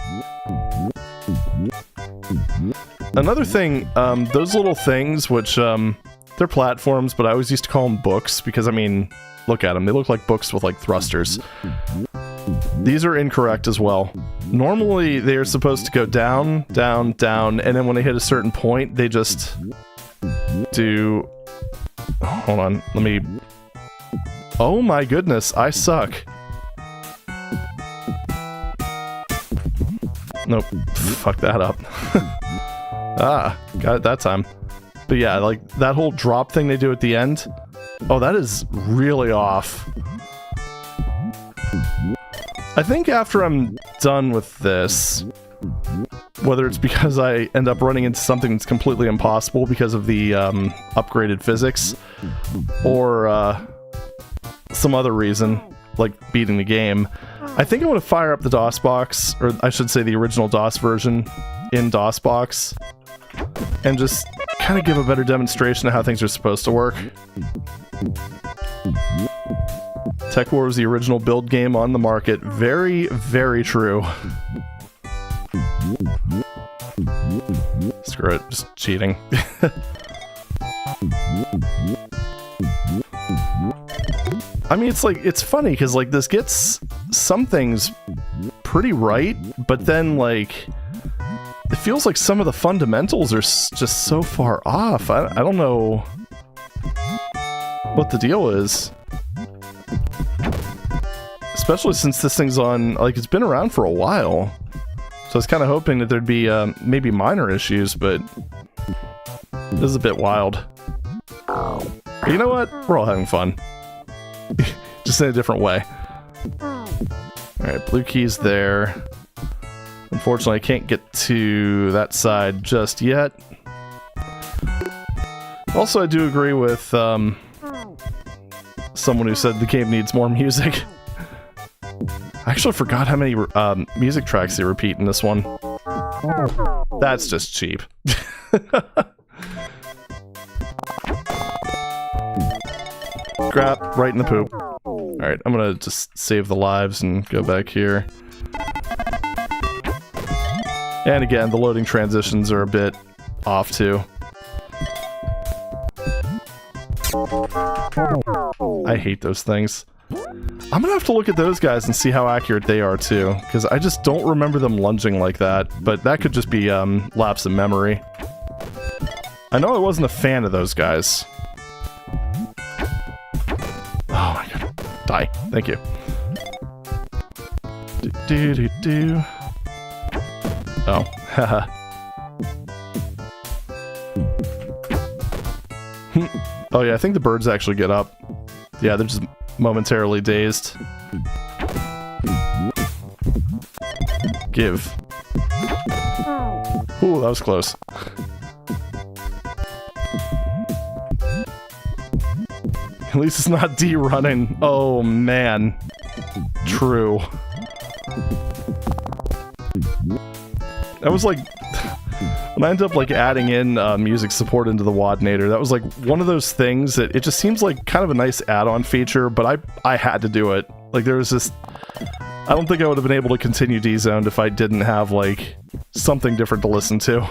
Another thing, those little things, which, they're platforms, but I always used to call them books, because, I mean, look at them. They look like books with, like, thrusters. These are incorrect as well. Normally, they are supposed to go down, down, down, and then when they hit a certain point, they just do... Hold on, let me... Oh my goodness, I suck. Nope, fuck that up. Ah, got it that time. But yeah, like, that whole drop thing they do at the end, oh, that is really off. I think after I'm done with this, whether it's because I end up running into something that's completely impossible because of the upgraded physics, or some other reason, like beating the game, I think I'm going to fire up the DOSBox, or I should say the original DOS version in DOSBox, and just kind of give a better demonstration of how things are supposed to work. TekWar was the original build game on the market. Very, very true. Screw it, just cheating. I mean, it's funny, because, like, this gets some things pretty right, but then, like, it feels like some of the fundamentals are just so far off. I don't know what the deal is. Especially since this thing's on, like, it's been around for a while. So I was kind of hoping that there'd be, maybe minor issues, but this is a bit wild. But you know what? We're all having fun. Just in a different way. Alright, blue key's there. Unfortunately, I can't get to that side just yet. Also, I do agree with, someone who said the game needs more music. I actually forgot how many music tracks they repeat in this one. That's just cheap. Crap, right in the poop. Alright, I'm gonna just save the lives and go back here. And again, the loading transitions are a bit off too. I hate those things. I'm gonna have to look at those guys and see how accurate they are too, because I just don't remember them lunging like that, but that could just be lapse in memory. I know I wasn't a fan of those guys. Oh my god. Die. Thank you. Do. Oh, haha. Oh yeah, I think the birds actually get up. Yeah, they're just momentarily dazed. Give. Ooh, that was close. At least it's not D running. Oh man. True. That was like... when I ended up like adding in music support into the Wadnator, that was like one of those things that it just seems like kind of a nice add-on feature, but I had to do it. Like there was just... I don't think I would have been able to continue D-Zoned if I didn't have like something different to listen to.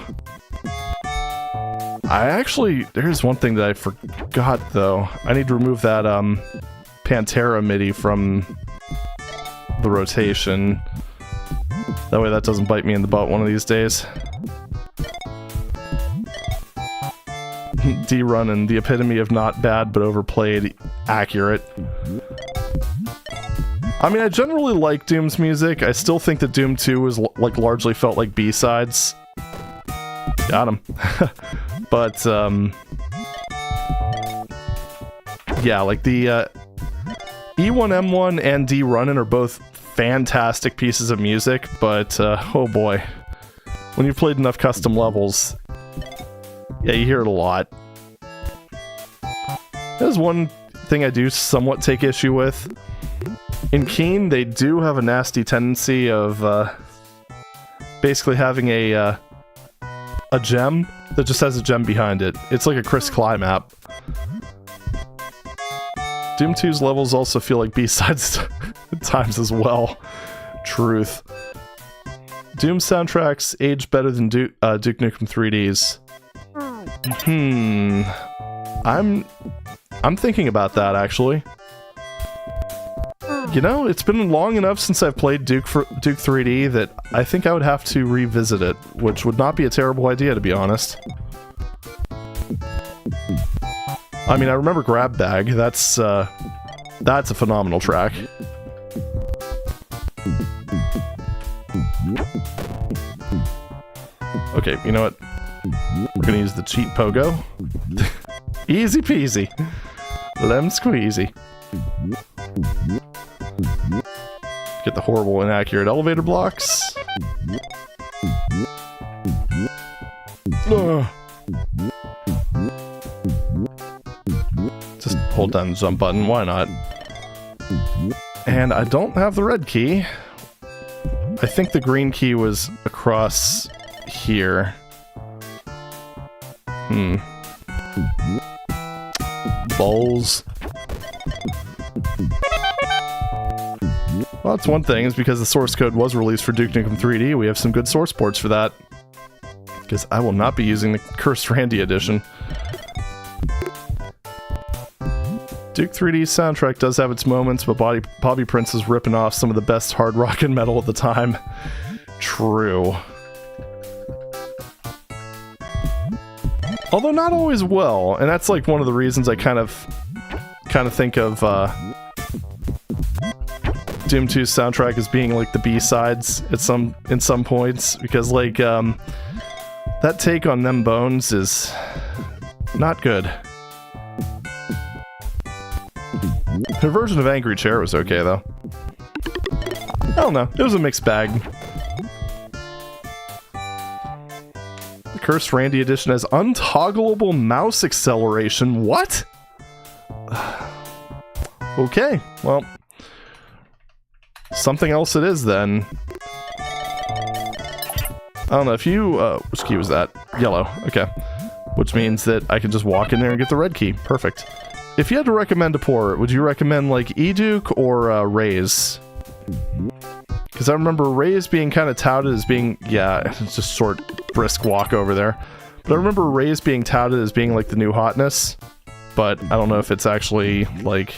I actually... there's one thing that I forgot though. I need to remove that Pantera MIDI from the rotation. That way that doesn't bite me in the butt one of these days. D-Run and the epitome of not bad but overplayed accurate. I mean, I generally like Doom's music. I still think that Doom 2 was like largely felt like B-sides. Got him. But yeah, like the E1M1 and D-Runnin' are both fantastic pieces of music, but oh boy, when you've played enough custom levels, yeah, you hear it a lot. There's one thing I do somewhat take issue with. In Keen, they do have a nasty tendency of basically having a gem that just has a gem behind it. It's like a Chris Cly map. Doom 2's levels also feel like B-sides at times as well. Truth. Doom soundtracks age better than Duke Nukem 3D's. I'm thinking about that, actually. You know, it's been long enough since I've played Duke 3D that I think I would have to revisit it, which would not be a terrible idea, to be honest. I mean, I remember Grab Bag. That's a phenomenal track. Okay, you know what? We're gonna use the cheat pogo. Easy peasy. Lemon squeezy. Get the horrible inaccurate elevator blocks. Ugh. Just hold down the jump button, why not? And I don't have the red key. I think the green key was across here. Balls. Well, that's one thing, is because the source code was released for Duke Nukem 3D, we have some good source ports for that. Because I will not be using the Cursed Randy edition. Duke 3D's soundtrack does have its moments, but Bobby Prince is ripping off some of the best hard rock and metal at the time. True. Although not always well, and that's like one of the reasons I kind of think of Doom 2's soundtrack as being like the B-sides in some points, because like that take on Them Bones is not good. Her version of Angry Chair was okay though. I don't know, it was a mixed bag. The Cursed Randy edition has untoggleable mouse acceleration. What? Okay, well, something else it is then. I don't know if you, which key was that? Yellow, okay. Which means that I can just walk in there and get the red key. Perfect. If you had to recommend a port, would you recommend like eDuke or Raze? Because I remember Raze being kind of touted as being, yeah, it's just short, brisk walk over there. But I remember Raze being touted as being like the new hotness. But I don't know if it's actually like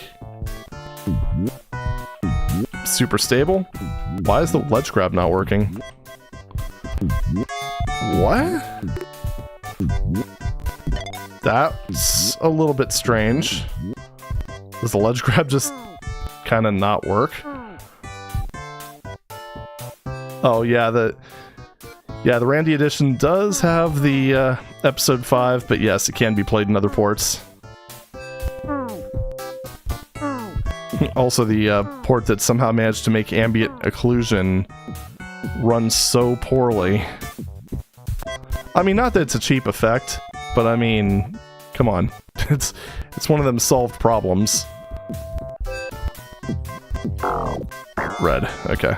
super stable. Why is the ledge grab not working? What? That's a little bit strange. Does the ledge grab just kind of not work? Oh yeah, the Randy edition does have the episode 5, but yes, it can be played in other ports. Also, the port that somehow managed to make ambient occlusion run so poorly. I mean, not that it's a cheap effect, but I mean, come on. It's one of them solved problems. Red, okay.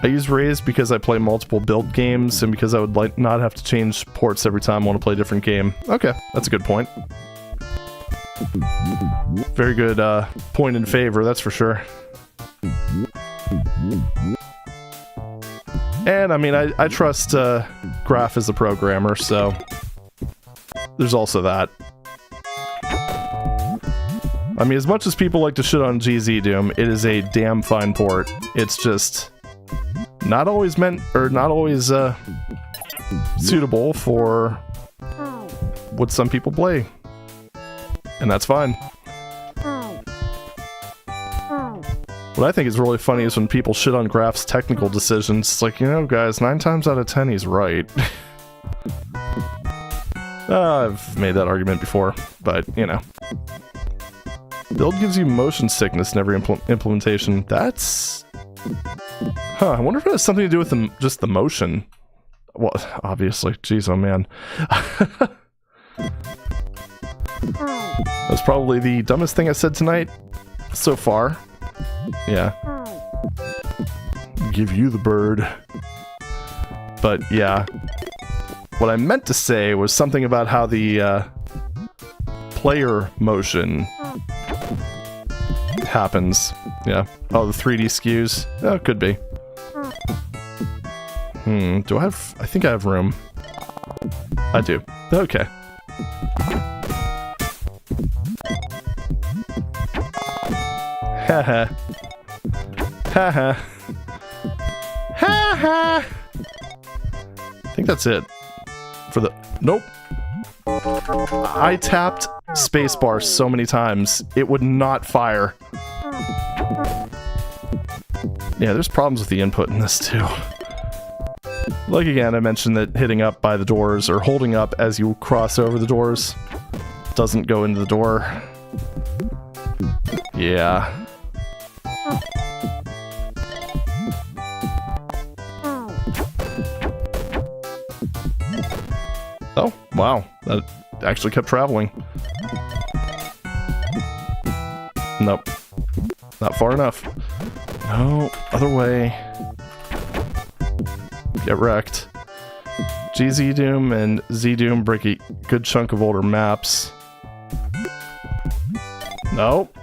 I use Raze because I play multiple build games and because I would like not have to change ports every time I want to play a different game. Okay, that's a good point. Very good point in favor, that's for sure. And I mean, I trust Graf as a programmer, so there's also that. I mean, as much as people like to shit on GZ Doom, it is a damn fine port. It's just not always meant, or not always suitable for what some people play. And that's fine. What I think is really funny is when people shit on Graf's technical decisions. It's like, you know, guys, 9 times out of 10 he's right. I've made that argument before, but, you know. Build gives you motion sickness in every implementation. That's... Huh, I wonder if it has something to do with just the motion. Well, obviously. Jeez, oh man. That's probably the dumbest thing I said tonight so far. Yeah. Give you the bird. But yeah. What I meant to say was something about how the player motion happens. Yeah. Oh, the 3D skews. Oh, it could be. Do I have... I think I have room. I do. Okay. Haha. Haha. Haha. I think that's it. For the... Nope. I tapped spacebar so many times, it would not fire. Yeah, there's problems with the input in this too. Like again, I mentioned that hitting up by the doors or holding up as you cross over the doors doesn't go into the door. Yeah. Oh, wow. That actually kept traveling. Nope. Not far enough. No, other way. Get wrecked. GZ Doom and Z Doom break a good chunk of older maps. Nope.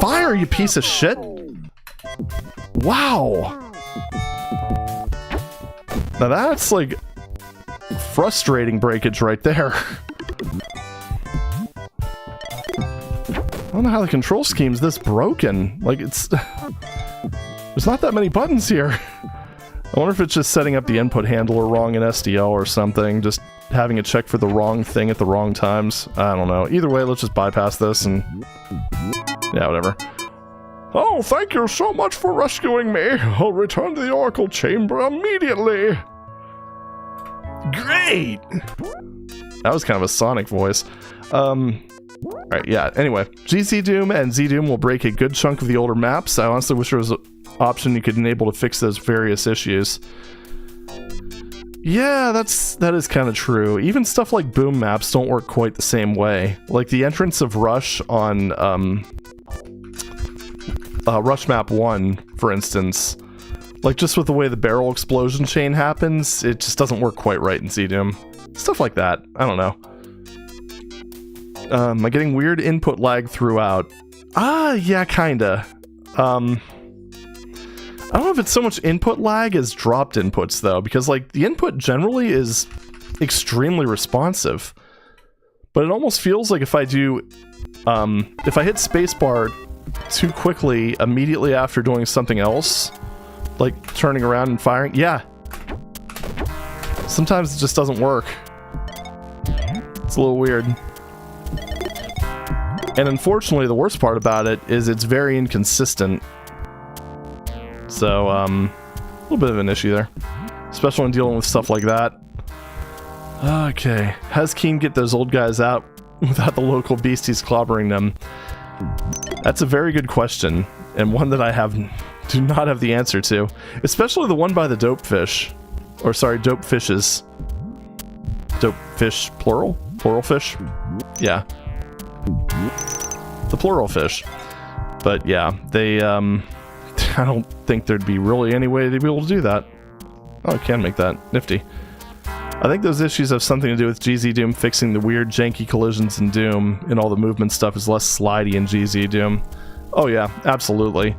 Fire, you piece of shit! Wow! Now that's like frustrating breakage right there. I don't know how the control scheme's this broken. Like, it's... There's not that many buttons here. I wonder if it's just setting up the input handler wrong in SDL or something. Just having it check for the wrong thing at the wrong times. I don't know. Either way, let's just bypass this and... Yeah, whatever. Oh, thank you so much for rescuing me. I'll return to the Oracle Chamber immediately. Great! That was kind of a Sonic voice. Alright, yeah, anyway. GZ Doom and Z Doom will break a good chunk of the older maps. I honestly wish there was an option you could enable to fix those various issues. Yeah, that is kind of true. Even stuff like boom maps don't work quite the same way. Like the entrance of Rush on Rush Map 1, for instance. Like just with the way the barrel explosion chain happens, it just doesn't work quite right in Z Doom. Stuff like that. I don't know. Am I getting weird input lag throughout? Yeah, kinda. I don't know if it's so much input lag as dropped inputs, though, because, like, the input generally is extremely responsive. But it almost feels like if I do, if I hit spacebar too quickly immediately after doing something else, like turning around and firing, yeah. Sometimes it just doesn't work. It's a little weird. And unfortunately, the worst part about it is it's very inconsistent. So, a little bit of an issue there. Especially when dealing with stuff like that. Okay. How does Keen get those old guys out without the local beasties clobbering them? That's a very good question, and one that I do not have the answer to. Especially the one by the dope fish. Or sorry, dope fishes. Dope fish, plural? Plural fish? Yeah. The plural fish. But yeah, they, I don't think there'd be really any way they'd be able to do that. Oh, I can make that. Nifty. I think those issues have something to do with GZ Doom fixing the weird janky collisions in Doom, and all the movement stuff is less slidey in GZ Doom. Oh yeah, absolutely.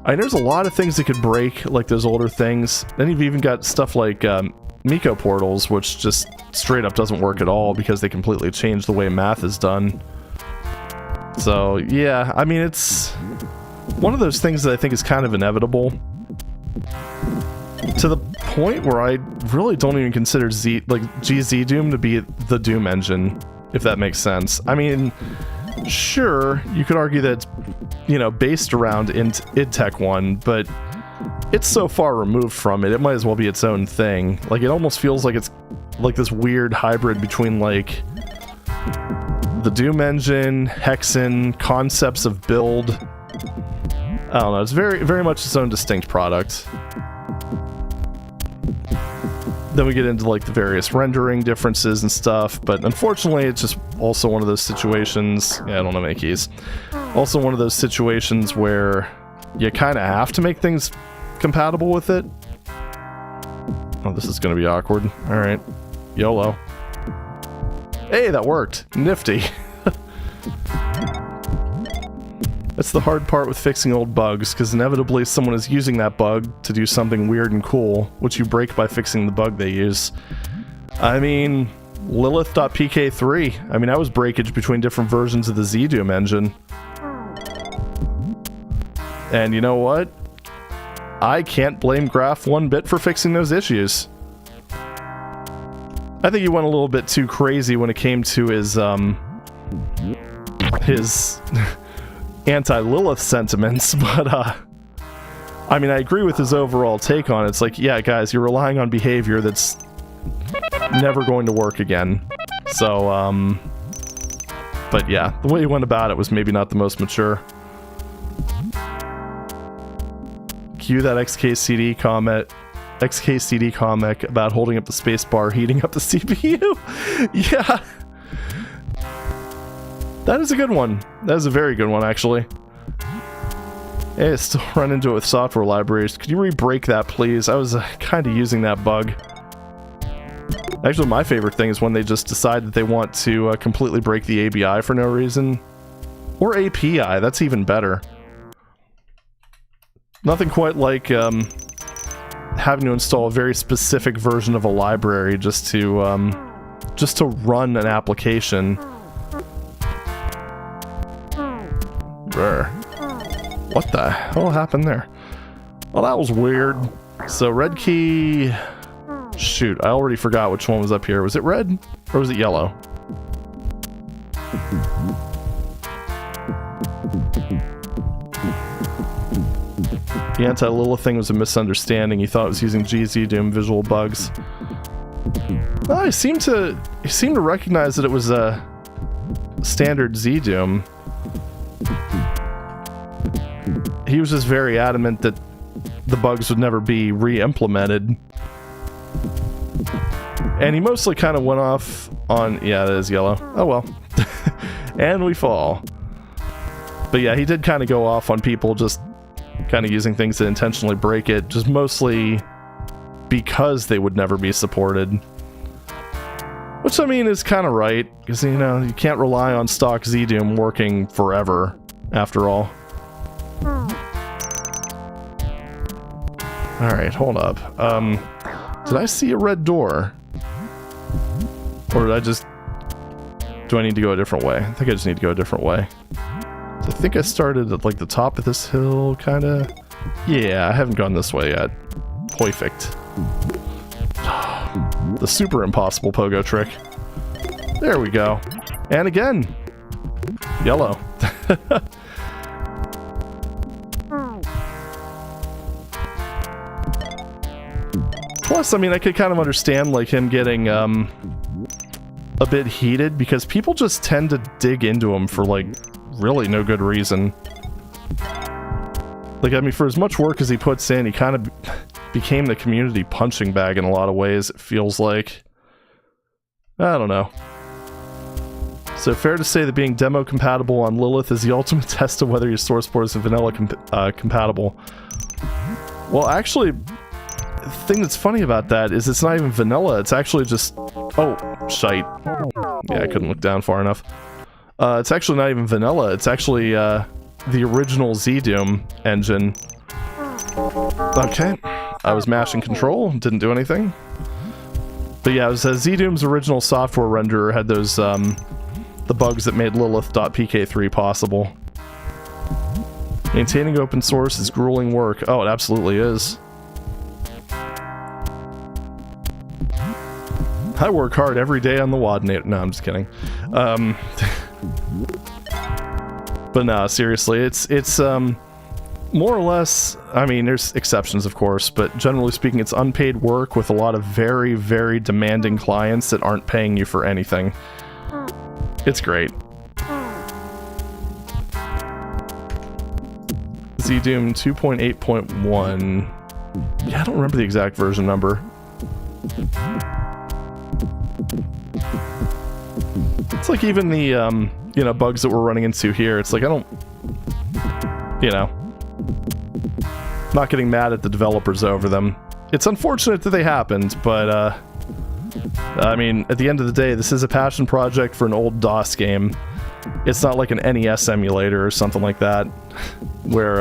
There's a lot of things that could break, like those older things. Then you've even got stuff like Miko portals, which just straight up doesn't work at all because they completely change the way math is done. So, yeah, I mean, it's one of those things that I think is kind of inevitable. To the point where I really don't even consider GZ Doom to be the Doom engine, if that makes sense. I mean, sure, you could argue that it's, you know, based around id Tech 1, but it's so far removed from it, it might as well be its own thing. Like, it almost feels like it's like this weird hybrid between, like, the Doom engine, Hexen, concepts of build. I don't know, it's very, very much its own distinct product. Then we get into like the various rendering differences and stuff, but unfortunately it's just also one of those situations, yeah, I don't know many keys. Also one of those situations where you kind of have to make things compatible with it. Oh, this is going to be awkward. Alright. YOLO. Hey, that worked. Nifty. That's the hard part with fixing old bugs, because inevitably someone is using that bug to do something weird and cool, which you break by fixing the bug they use. I mean, Lilith.pk3. I mean, that was breakage between different versions of the Z Doom engine. And you know what? I can't blame Graph one bit for fixing those issues. I think he went a little bit too crazy when it came to his anti-Lilith sentiments, but I mean, I agree with his overall take on it. It's like, yeah, guys, you're relying on behavior that's never going to work again. So, but yeah, the way he went about it was maybe not the most mature. Cue that XKCD comic about holding up the spacebar, heating up the CPU. Yeah. That is a good one. That is a very good one, actually. Hey, I still run into it with software libraries. Could you re-break that, please? I was kind of using that bug. Actually, my favorite thing is when they just decide that they want to completely break the ABI for no reason. Or API, that's even better. Nothing quite like having to install a very specific version of a library just to run an application. Brr. What the hell happened there? Well, that was weird. So red key... Shoot, I already forgot which one was up here. Was it red? Or was it yellow? The anti-Lilith thing was a misunderstanding. He thought it was using GZDoom visual bugs. Well, he seemed to recognize that it was a standard ZDoom. He was just very adamant that the bugs would never be re-implemented. And he mostly kind of went off on... Yeah, that is yellow. Oh well. And we fall. But yeah, he did kind of go off on people just kind of using things to intentionally break it, just mostly because they would never be supported. Which, I mean, is kind of right, because, you know, you can't rely on stock ZDoom working forever, after all. Alright, hold up. Did I see a red door? Or did I just... Do I need to go a different way? I think I just need to go a different way. I think I started at, like, the top of this hill, kinda. Yeah, I haven't gone this way yet. Perfect. The super impossible pogo trick. There we go. And again. Yellow. Plus, I mean, I could kind of understand, like, him getting, a bit heated, because people just tend to dig into him for, like, really no good reason. Like, I mean, for as much work as he puts in, he kind of became the community punching bag in a lot of ways, it feels like. I don't know. So, fair to say that being demo compatible on Lilith is the ultimate test of whether your source port is vanilla compatible. Well, actually, the thing that's funny about that is it's not even vanilla, it's actually just... Oh, shite. Yeah, I couldn't look down far enough. It's actually not even vanilla, it's actually the original ZDoom engine. Okay, I was mashing control, didn't do anything. But yeah, it was ZDoom's original software renderer had those, the bugs that made Lilith.pk3 possible. Maintaining open source is grueling work. Oh, it absolutely is. I work hard every day on the Wadnator. No, I'm just kidding. But no, seriously, it's more or less, I mean, there's exceptions, of course, but generally speaking, it's unpaid work with a lot of very, very demanding clients that aren't paying you for anything. It's great. ZDoom 2.8.1. Yeah, I don't remember the exact version number. It's like even the, you know, bugs that we're running into here, it's like I don't, you know, not getting mad at the developers over them. It's unfortunate that they happened, but, I mean, at the end of the day, this is a passion project for an old DOS game. It's not like an NES emulator or something like that, where,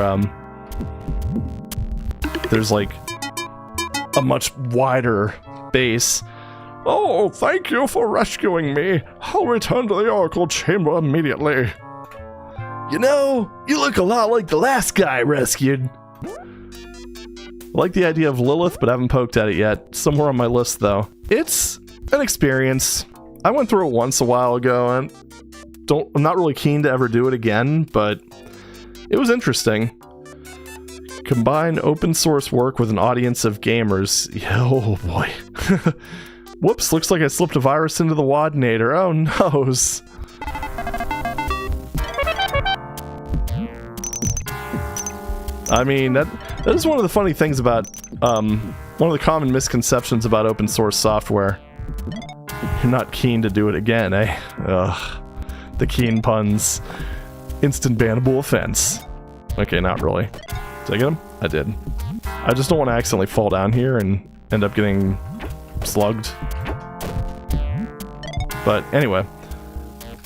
there's like a much wider base. Oh, thank you for rescuing me. I'll return to the Oracle Chamber immediately. You know, you look a lot like the last guy I rescued. I like the idea of Lilith, but I haven't poked at it yet. Somewhere on my list, though. It's an experience. I went through it once a while ago, and I'm not really keen to ever do it again, but it was interesting. Combine open source work with an audience of gamers. Oh boy. Whoops, looks like I slipped a virus into the Wadinator. Oh noes. I mean, that is one of the funny things about, one of the common misconceptions about open source software. You're not keen to do it again, eh? Ugh. The keen puns. Instant bannable offense. Okay, not really. Did I get him? I did. I just don't want to accidentally fall down here and end up getting slugged. But anyway,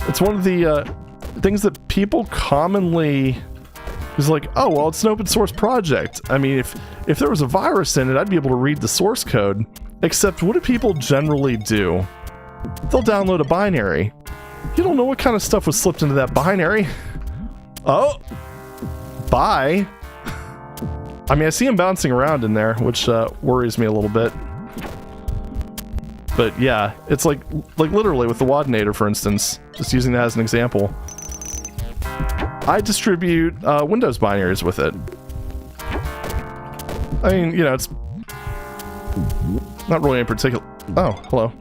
it's one of the things that people commonly is like, oh, well, it's an open source project. I mean, if there was a virus in it, I'd be able to read the source code. Except, what do people generally do? They'll download a binary. You don't know what kind of stuff was slipped into that binary. Oh! Bye! I mean, I see him bouncing around in there, which worries me a little bit. But yeah, it's like literally with the Wadinator, for instance, just using that as an example. I distribute Windows binaries with it. I mean, you know, it's not really in particular. Oh, hello.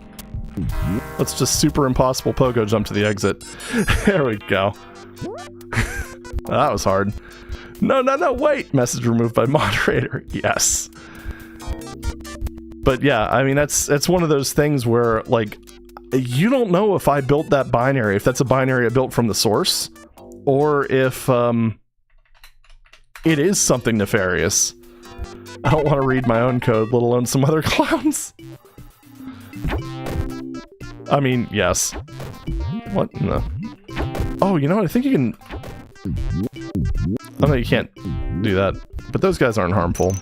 Let's just super impossible pogo jump to the exit. There we go. That was hard. No, wait! Message removed by moderator. Yes. But yeah, I mean, that's one of those things where, like, you don't know if I built that binary, if that's a binary I built from the source, or if it is something nefarious. I don't want to read my own code, let alone some other clowns. I mean, yes. What? No. Oh, you know what? I think you can... Oh, no, you can't do that. But those guys aren't harmful.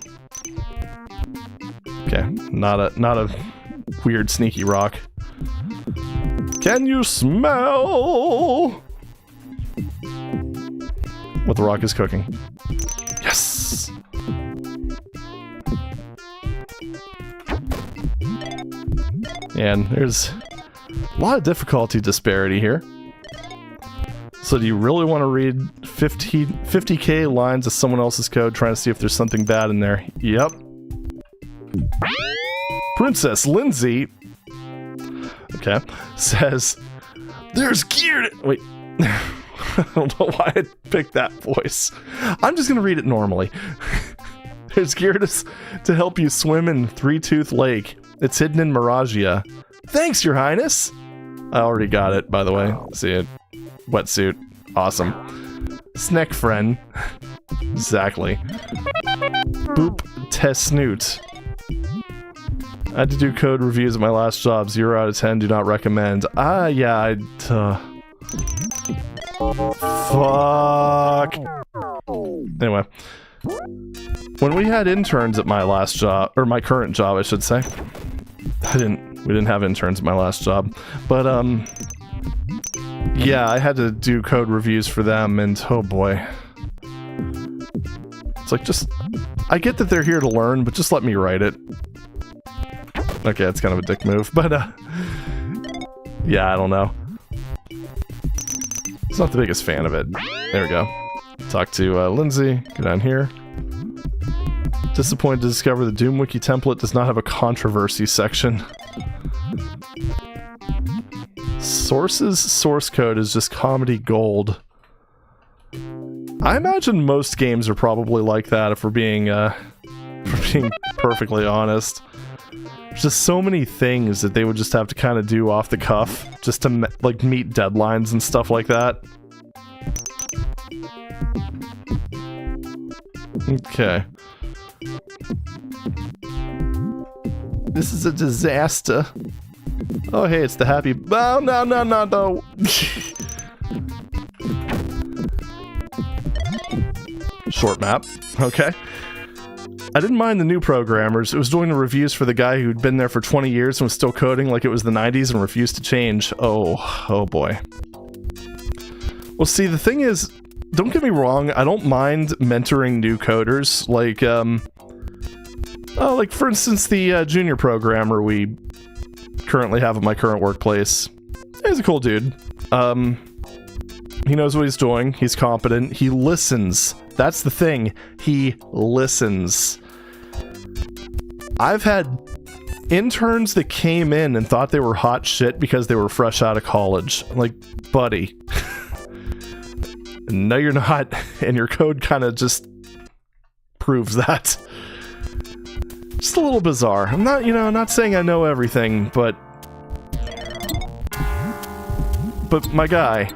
Okay, not a weird sneaky rock. Can you smell what the rock is cooking? Yes! And there's a lot of difficulty disparity here. So do you really want to read 50k lines of someone else's code trying to see if there's something bad in there? Yep. Princess Lindsay, okay, says, there's gear to... Wait. I don't know why I picked that voice. I'm just going to read it normally. There's gear to help you swim in Three Tooth Lake. It's hidden in Miragia. Thanks, Your Highness. I already got it, by the way. See it. Wetsuit. Awesome. Snack friend. Exactly. Boop Tesnoot. I had to do code reviews at my last job. 0 out of 10. Do not recommend. Ah, yeah, fuck. Anyway. When we had interns at my last job, or my current job, I should say. We didn't have interns at my last job. But, yeah, I had to do code reviews for them, and oh boy. It's like, just... I get that they're here to learn, but just let me write it. Okay, it's kind of a dick move, but, yeah, I don't know. He's not the biggest fan of it. There we go. Talk to, Lindsay. Go down here. Disappointed to discover the DoomWiki template does not have a controversy section. Sources source code is just comedy gold. I imagine most games are probably like that, if we're being perfectly honest. There's just so many things that they would just have to kind of do off the cuff, just to, like, meet deadlines and stuff like that. Okay. This is a disaster. Oh, hey, it's the happy... Oh, no. Short map. Okay. I didn't mind the new programmers. It was doing the reviews for the guy who'd been there for 20 years and was still coding like it was the 90s and refused to change. Oh boy. Well, see, the thing is, don't get me wrong, I don't mind mentoring new coders. Like, Like, for instance, the junior programmer we currently have at my current workplace. He's a cool dude. He knows what he's doing. He's competent. He listens. That's the thing. He listens. I've had interns that came in and thought they were hot shit because they were fresh out of college. I'm like, buddy. No, you're not. And your code kind of just proves that. Just a little bizarre. I'm not saying I know everything, but my guy,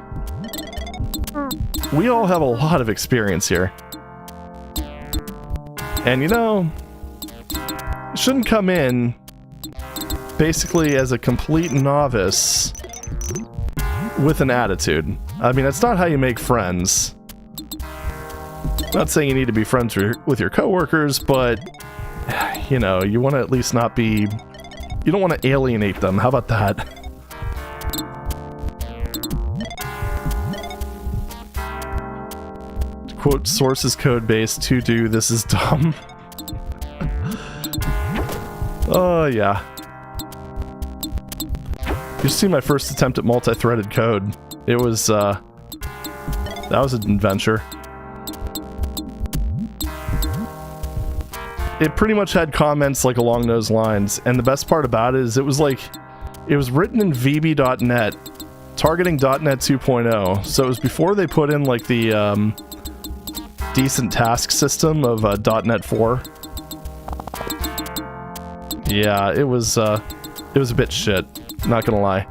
we all have a lot of experience here. And you shouldn't come in basically as a complete novice with an attitude. I mean, that's not how you make friends. I'm not saying you need to be friends with your coworkers, but you want to at least not be... You don't want to alienate them. How about that? To quote sources code base to do, this is dumb. Oh, yeah. You see my first attempt at multi-threaded code. It was, that was an adventure. It pretty much had comments like along those lines, and the best part about it is it was written in VB.NET, targeting .NET 2.0, so it was before they put in like the decent task system of .NET 4. Yeah, it was a bit shit, not gonna lie.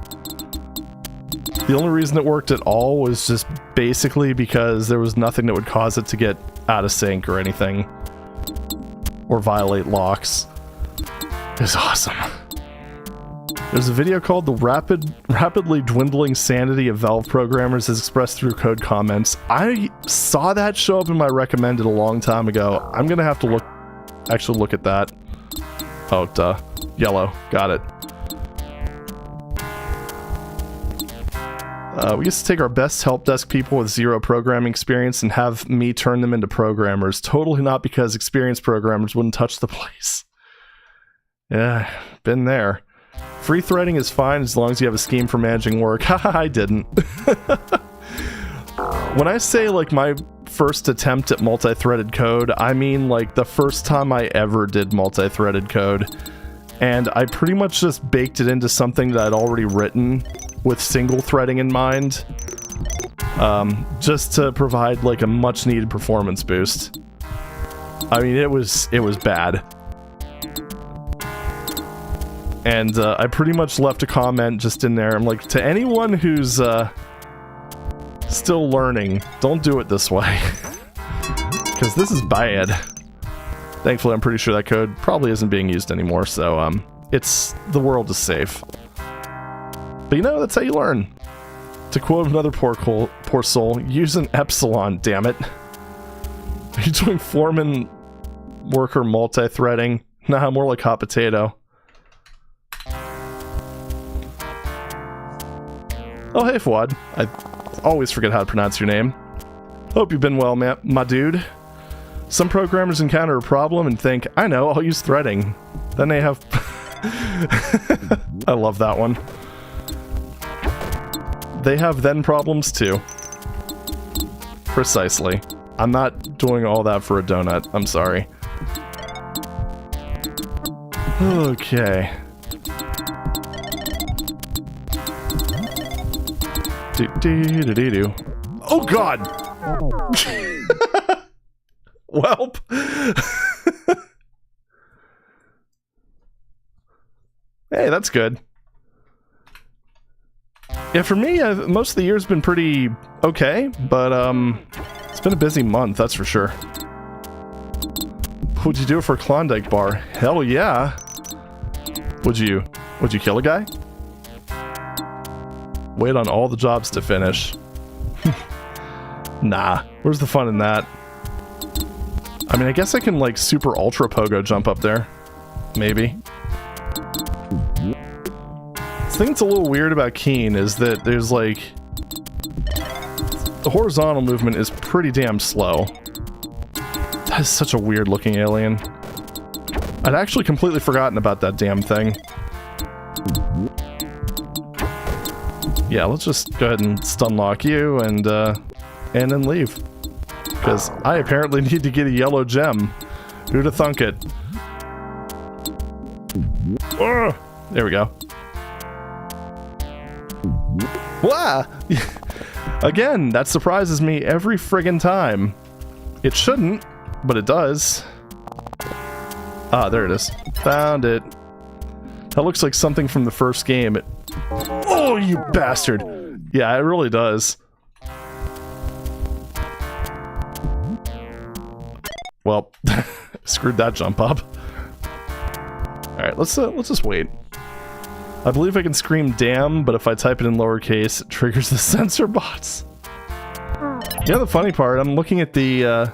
The only reason it worked at all was just basically because there was nothing that would cause it to get out of sync or anything. Or violate locks. It was awesome. There's a video called The Rapidly Dwindling Sanity of Valve Programmers as Expressed Through Code Comments. I saw that show up in my recommended a long time ago. I'm gonna have to actually look at that. Oh, duh. Yellow. Got it. We used to take our best help desk people with zero programming experience and have me turn them into programmers. Totally not because experienced programmers wouldn't touch the place. Yeah, been there. Free threading is fine as long as you have a scheme for managing work. Haha, I didn't. When I say like my first attempt at multi-threaded code, I mean like the first time I ever did multi-threaded code. And I pretty much just baked it into something that I'd already written with single threading in mind, just to provide like a much needed performance boost. I mean, it was bad. And I pretty much left a comment just in there. I'm like, to anyone who's still learning, don't do it this way. Because this is bad. Thankfully, I'm pretty sure that code probably isn't being used anymore, so the world is safe. But that's how you learn. To quote another poor soul, use an epsilon, damn it. Are you doing foreman worker multi-threading? Nah, more like hot potato. Oh, hey, Fouad. I always forget how to pronounce your name. Hope you've been well, my dude. Some programmers encounter a problem and think, I know, I'll use threading. Then they have... I love that one. They have then problems too. Precisely. I'm not doing all that for a donut. I'm sorry. Okay. Do. Oh god! Welp. Hey, that's good. Yeah, for me, most of the year's been pretty okay, but it's been a busy month, that's for sure. What'd you do for a Klondike bar? Hell yeah! Would you kill a guy? Wait on all the jobs to finish. Nah, where's the fun in that? I mean, I guess I can like super ultra pogo jump up there. Maybe. The thing that's a little weird about Keen is that there's like... The horizontal movement is pretty damn slow. That is such a weird looking alien. I'd actually completely forgotten about that damn thing. Yeah, let's just go ahead and stun lock you and then leave. Because I apparently need to get a yellow gem. Who'd have thunk it? Ugh. There we go. Wow! Again, that surprises me every friggin' time. It shouldn't, but it does. Ah, there it is. Found it. That looks like something from the first game. Oh, you bastard! Yeah, it really does. Well, screwed that jump up. Alright, let's just wait. I believe I can scream damn, but if I type it in lowercase, it triggers the censor bots. Yeah, the funny part, I'm looking at the,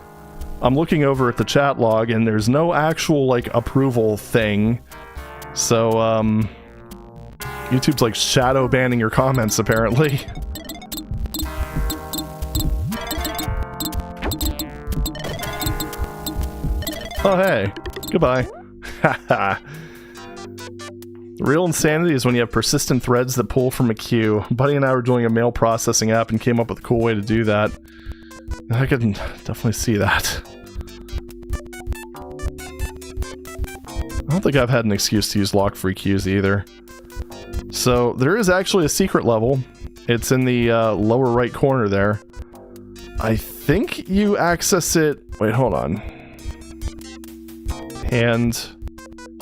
I'm looking over at the chat log, and there's no actual, like, approval thing. So, YouTube's, like, shadow banning your comments, apparently. Oh, hey. Goodbye. Haha. Real insanity is when you have persistent threads that pull from a queue. Buddy and I were doing a mail processing app and came up with a cool way to do that. I can definitely see that. I don't think I've had an excuse to use lock-free queues either. So, there is actually a secret level. It's in the lower right corner there. I think you access it... Wait, hold on. Hand...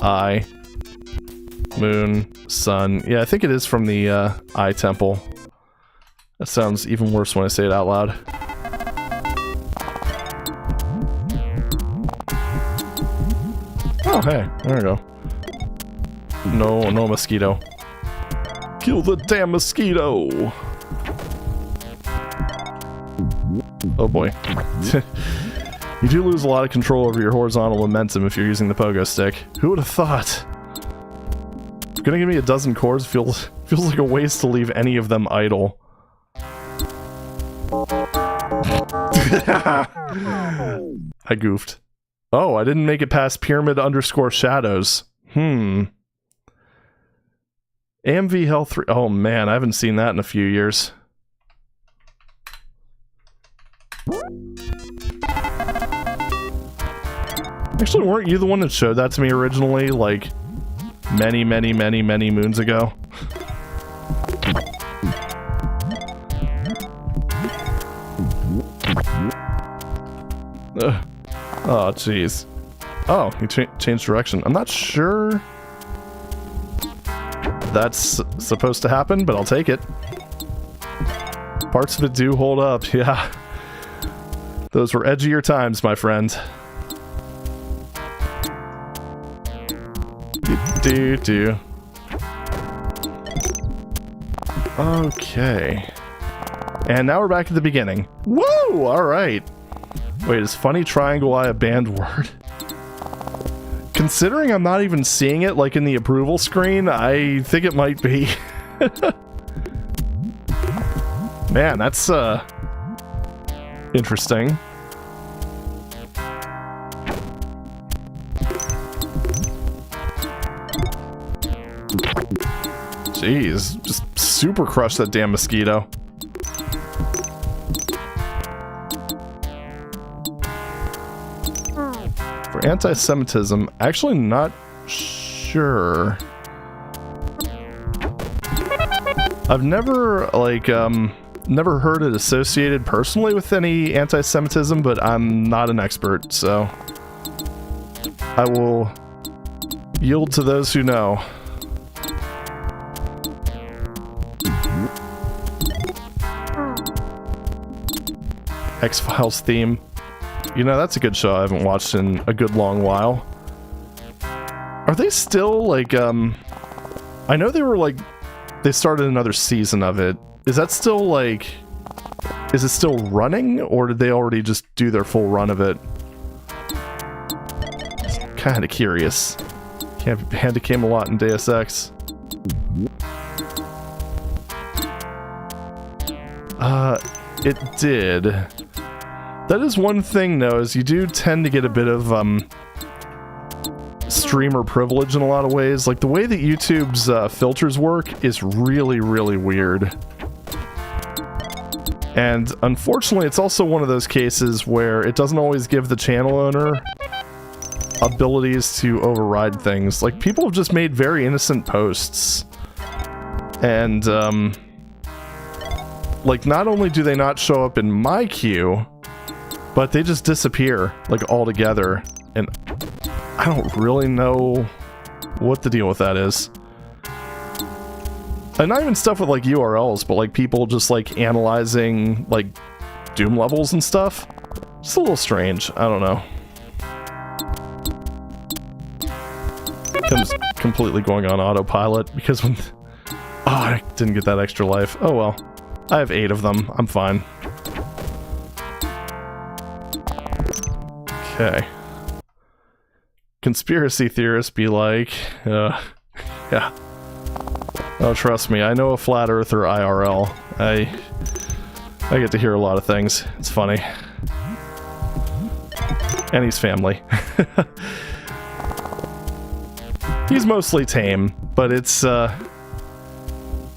Eye... Moon, sun. Yeah, I think it is from the Eye Temple. That sounds even worse when I say it out loud. Oh, hey, there we go. No mosquito. Kill the damn mosquito! Oh boy. You do lose a lot of control over your horizontal momentum if you're using the pogo stick. Who would have thought? Gonna give me a dozen cores feels like a waste to leave any of them idle. I goofed. Oh, I didn't make it past pyramid_shadows. AMV Health 3. Oh man, I haven't seen that in a few years. Actually, weren't you the one that showed that to me originally? Like... many moons ago. Oh, jeez. Oh, you changed direction. I'm not sure that's supposed to happen, but I'll take it. Parts of it do hold up, yeah. Those were edgier times, my friend. Do. Okay. And now we're back at the beginning. Woo! Alright. Wait, is funny triangle eye a banned word? Considering I'm not even seeing it, like, in the approval screen, I think it might be. Man, that's, interesting. Jeez, just super crush that damn mosquito. For anti-Semitism, actually not sure. I've never, like, never heard it associated personally with any anti-Semitism, but I'm not an expert, so I will yield to those who know. X-Files theme. You know, that's a good show I haven't watched in a good long while. Are they still, like, I know they were, like, they started another season of it. Is that still, like, is it still running, or did they already just do their full run of it? Kinda curious. Candy came a lot in Deus Ex. It did. That is one thing, though, is you do tend to get a bit of, streamer privilege in a lot of ways. Like, the way that YouTube's filters work is really, really weird. And unfortunately, it's also one of those cases where it doesn't always give the channel owner abilities to override things. Like, people have just made very innocent posts. And, like, not only do they not show up in my queue, but they just disappear, like, altogether. And I don't really know what the deal with that is. And not even stuff with, like, URLs, but, like, people just, like, analyzing, like, Doom levels and stuff. Just a little strange. I don't know. Comes completely going on autopilot, because when... Oh, I didn't get that extra life. Oh, well. I have 8 of them. I'm fine. Okay. Conspiracy theorists be like, yeah. Oh, trust me, I know a flat earther IRL. I get to hear a lot of things. It's funny. And he's family. He's mostly tame, but it's, the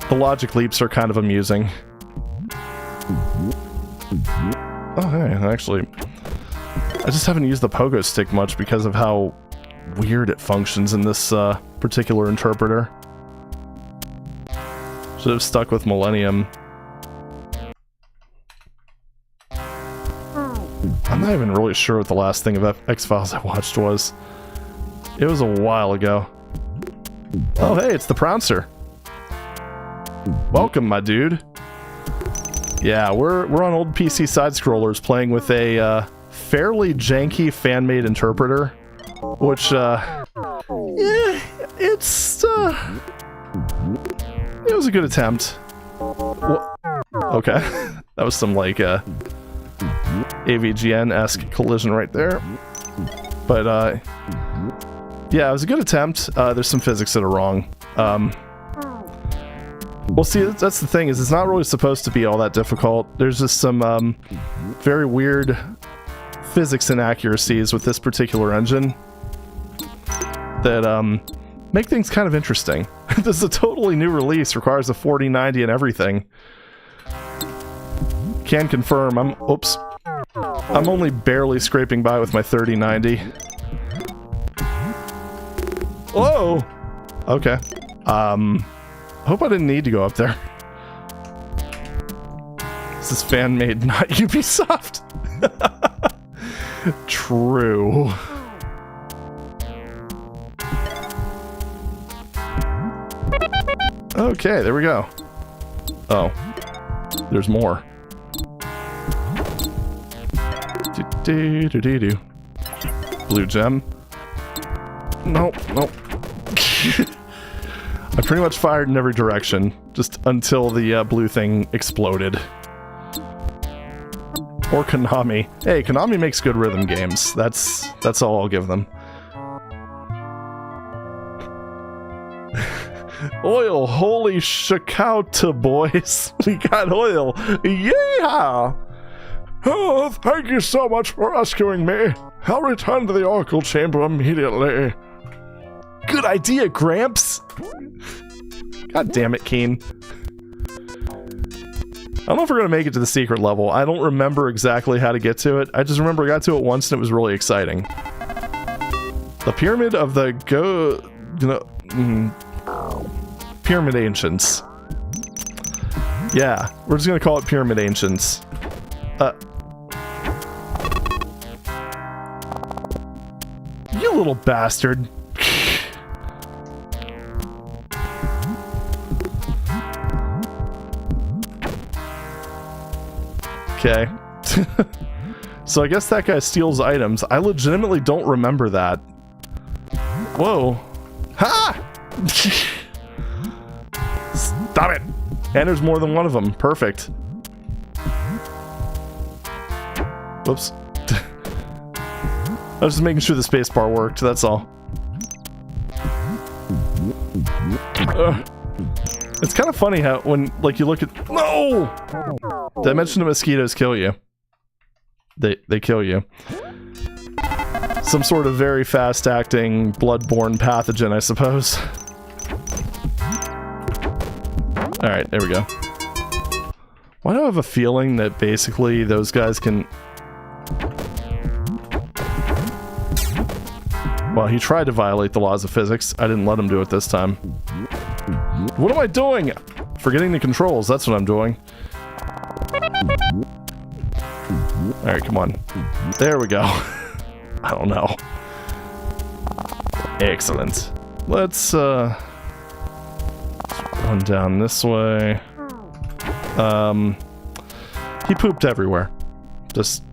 logic leaps are kind of amusing. Oh, hey, actually, I just haven't used the pogo stick much because of how weird it functions in this, particular interpreter. Should have stuck with Millennium. I'm not even really sure what the last thing of X-Files I watched was. It was a while ago. Oh, hey, it's the Prouncer. Welcome, my dude. Yeah, we're on old PC side-scrollers playing with a fairly janky fan-made interpreter, which, yeah, it's, it was a good attempt. Okay. That was some, like, AVGN-esque collision right there. But, yeah, it was a good attempt. There's some physics that are wrong. Well, see, that's the thing, is it's not really supposed to be all that difficult. There's just some, very weird physics inaccuracies with this particular engine that, make things kind of interesting. This is a totally new release, requires a 4090 and everything. Can confirm, I'm only barely scraping by with my 3090. Whoa! Okay. Hope I didn't need to go up there. This is fan-made, not Ubisoft. True. Okay, there we go. Oh. There's more. Do-do-do-do-do. Blue gem. Nope, nope. I pretty much fired in every direction, just until the blue thing exploded. Or Konami. Hey, Konami makes good rhythm games. That's all I'll give them. Oil, holy shakouta, boys. We got oil. Yeah! Oh, thank you so much for rescuing me. I'll return to the Oracle Chamber immediately. Good idea, Gramps! God damn it, Keen. I don't know if we're gonna make it to the secret level. I don't remember exactly how to get to it. I just remember I got to it once and it was really exciting. The Pyramid of the Pyramid Ancients. Yeah, we're just gonna call it Pyramid Ancients. You little bastard. Okay. So I guess that guy steals items. I legitimately don't remember that. Whoa. Ha! Stop it! And there's more than one of them. Perfect. Whoops. I was just making sure the spacebar worked, that's all. It's kind of funny how, when, like, you look at... No! Did I mention the mosquitoes kill you? They kill you. some sort of very fast-acting bloodborne pathogen, I suppose. Alright, there we go. Why do I have a feeling that basically those guys can... Well, he tried to violate the laws of physics. I didn't let him do it this time. What am I doing? Forgetting the controls, that's what I'm doing. Alright, come on. There we go. I don't know. Excellent. Let's run down this way. He pooped everywhere. Just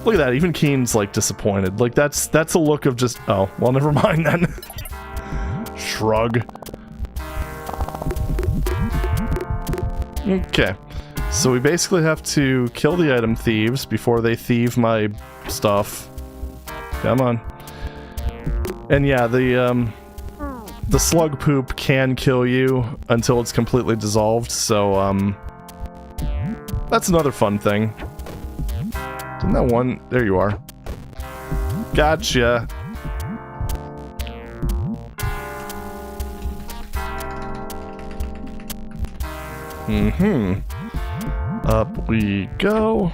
look at that. Even Keen's like disappointed. Like that's a look of just, oh, well, never mind then. Shrug. Okay. So we basically have to kill the item thieves before they thieve my stuff. Come on. And yeah, the slug poop can kill you until it's completely dissolved, so that's another fun thing. Didn't that one? There you are. Gotcha. Up we go.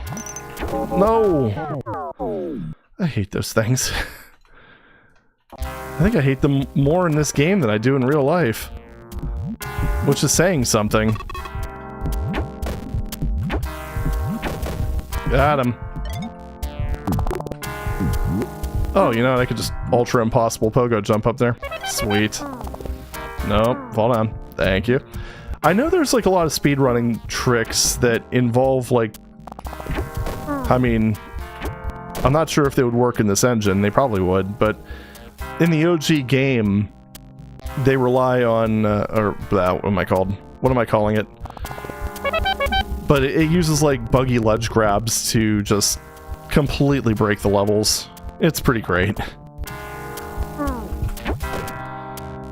No! I hate those things. I think I hate them more in this game than I do in real life. Which is saying something. Got him. Oh, you know, I could just ultra impossible pogo jump up there. Sweet. Nope, fall down. Thank you. I know there's like a lot of speedrunning tricks that involve like... I mean... I'm not sure if they would work in this engine. They probably would, but... In the OG game, they rely on... what am I called? What am I calling it? But it uses like buggy ledge grabs to just completely break the levels. It's pretty great.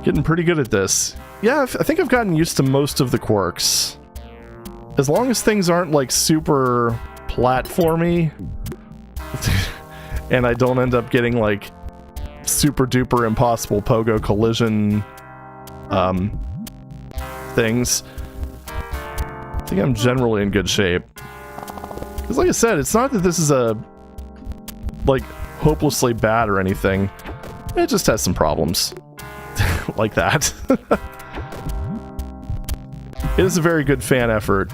Getting pretty good at this. Yeah, I think I've gotten used to most of the quirks. As long as things aren't like super platformy, and I don't end up getting like super duper impossible pogo collision things, I think I'm generally in good shape. Because like I said, it's not that this is a like hopelessly bad or anything. It just has some problems. Like that. It is a very good fan effort,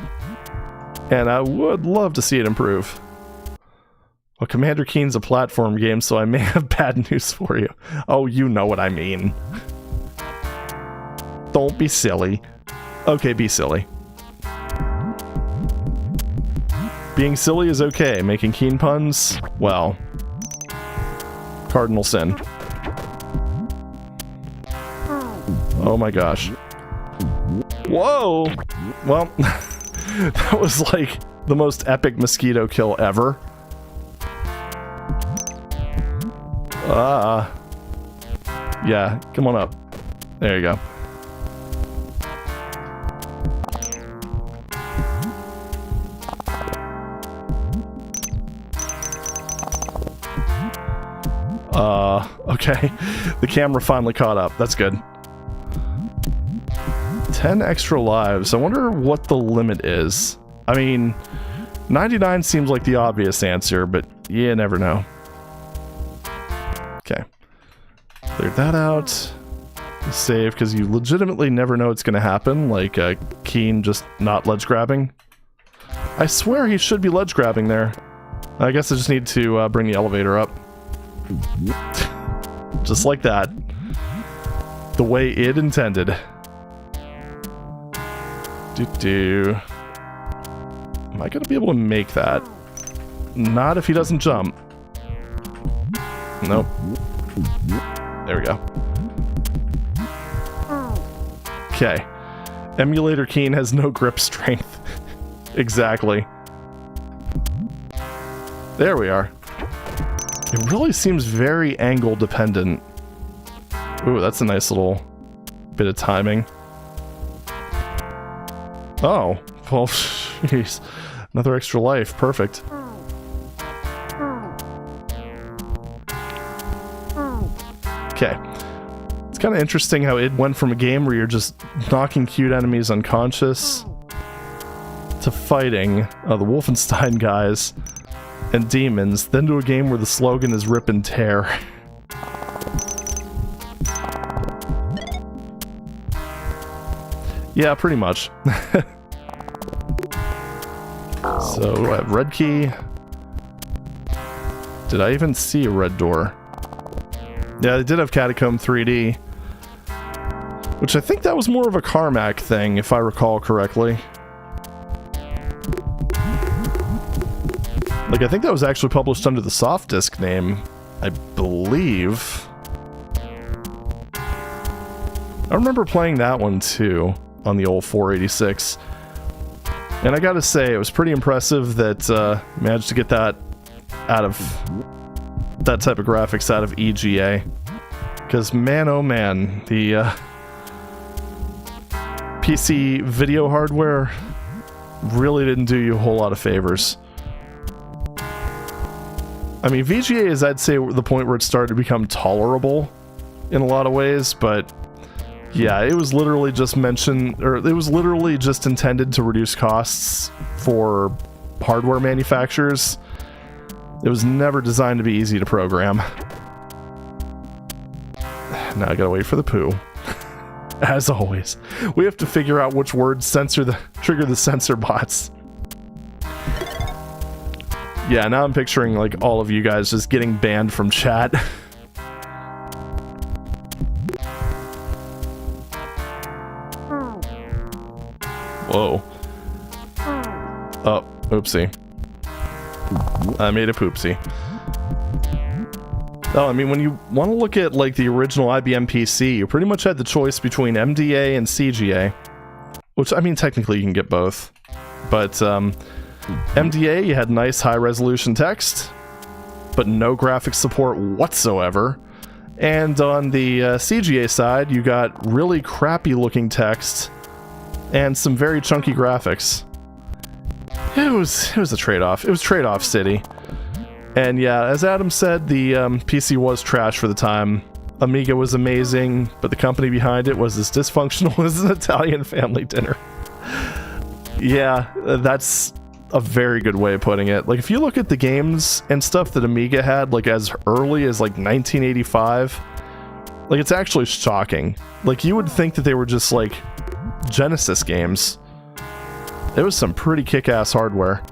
and I would love to see it improve. Well, Commander Keen's a platform game, so I may have bad news for you. Oh, you know what I mean. Don't be silly. Okay, be silly. Being silly is okay. Making Keen puns? Well, cardinal sin. Oh my gosh. Whoa! Well, that was like the most epic mosquito kill ever. Yeah, come on up. There you go. Okay. The camera finally caught up. That's good. 10 extra lives. I wonder what the limit is. I mean, 99 seems like the obvious answer, but you never know. Okay. Cleared that out. Save, because you legitimately never know what's going to happen, like Keen just not ledge grabbing. I swear he should be ledge grabbing there. I guess I just need to bring the elevator up. Just like that. The way it intended. Am I gonna be able to make that? Not if he doesn't jump. Nope. There we go. Okay. Emulator Keen has no grip strength. Exactly. There we are. It really seems very angle dependent. Ooh, that's a nice little bit of timing. Oh, well, jeez. Another extra life. Perfect. Okay. It's kind of interesting how it went from a game where you're just knocking cute enemies unconscious to fighting the Wolfenstein guys and demons, then to a game where the slogan is rip and tear. Yeah, pretty much. So, red key. Did I even see a red door? Yeah, they did have Catacomb 3D. Which I think that was more of a Carmack thing, if I recall correctly. Like, I think that was actually published under the soft disk name, I believe. I remember playing that one too, on the old 486. And I gotta say, it was pretty impressive that managed to get that out of that type of graphics out of EGA. Because man oh man, the PC video hardware really didn't do you a whole lot of favors. I mean, VGA is, I'd say, the point where it started to become tolerable in a lot of ways, but yeah, it was literally just intended to reduce costs for hardware manufacturers. It was never designed to be easy to program. Now I gotta wait for the poo. As always, we have to figure out which words trigger the censor bots. Yeah, now I'm picturing like all of you guys just getting banned from chat. Whoa. Oh, oopsie. I made a poopsie. Oh, I mean, when you want to look at like the original IBM PC, you pretty much had the choice between MDA and CGA. Which, I mean, technically you can get both. But, MDA, you had nice high-resolution text, but no graphics support whatsoever. And on the CGA side, you got really crappy-looking text and some very chunky graphics. It was a trade-off. It was trade-off city. And yeah, as Adam said, the PC was trash for the time. Amiga was amazing, but the company behind it was as dysfunctional as an Italian family dinner. Yeah, that's a very good way of putting it. Like, if you look at the games and stuff that Amiga had, like, as early as, like, 1985, like, it's actually shocking. Like, you would think that they were just, like, Genesis games. It was some pretty kick-ass hardware.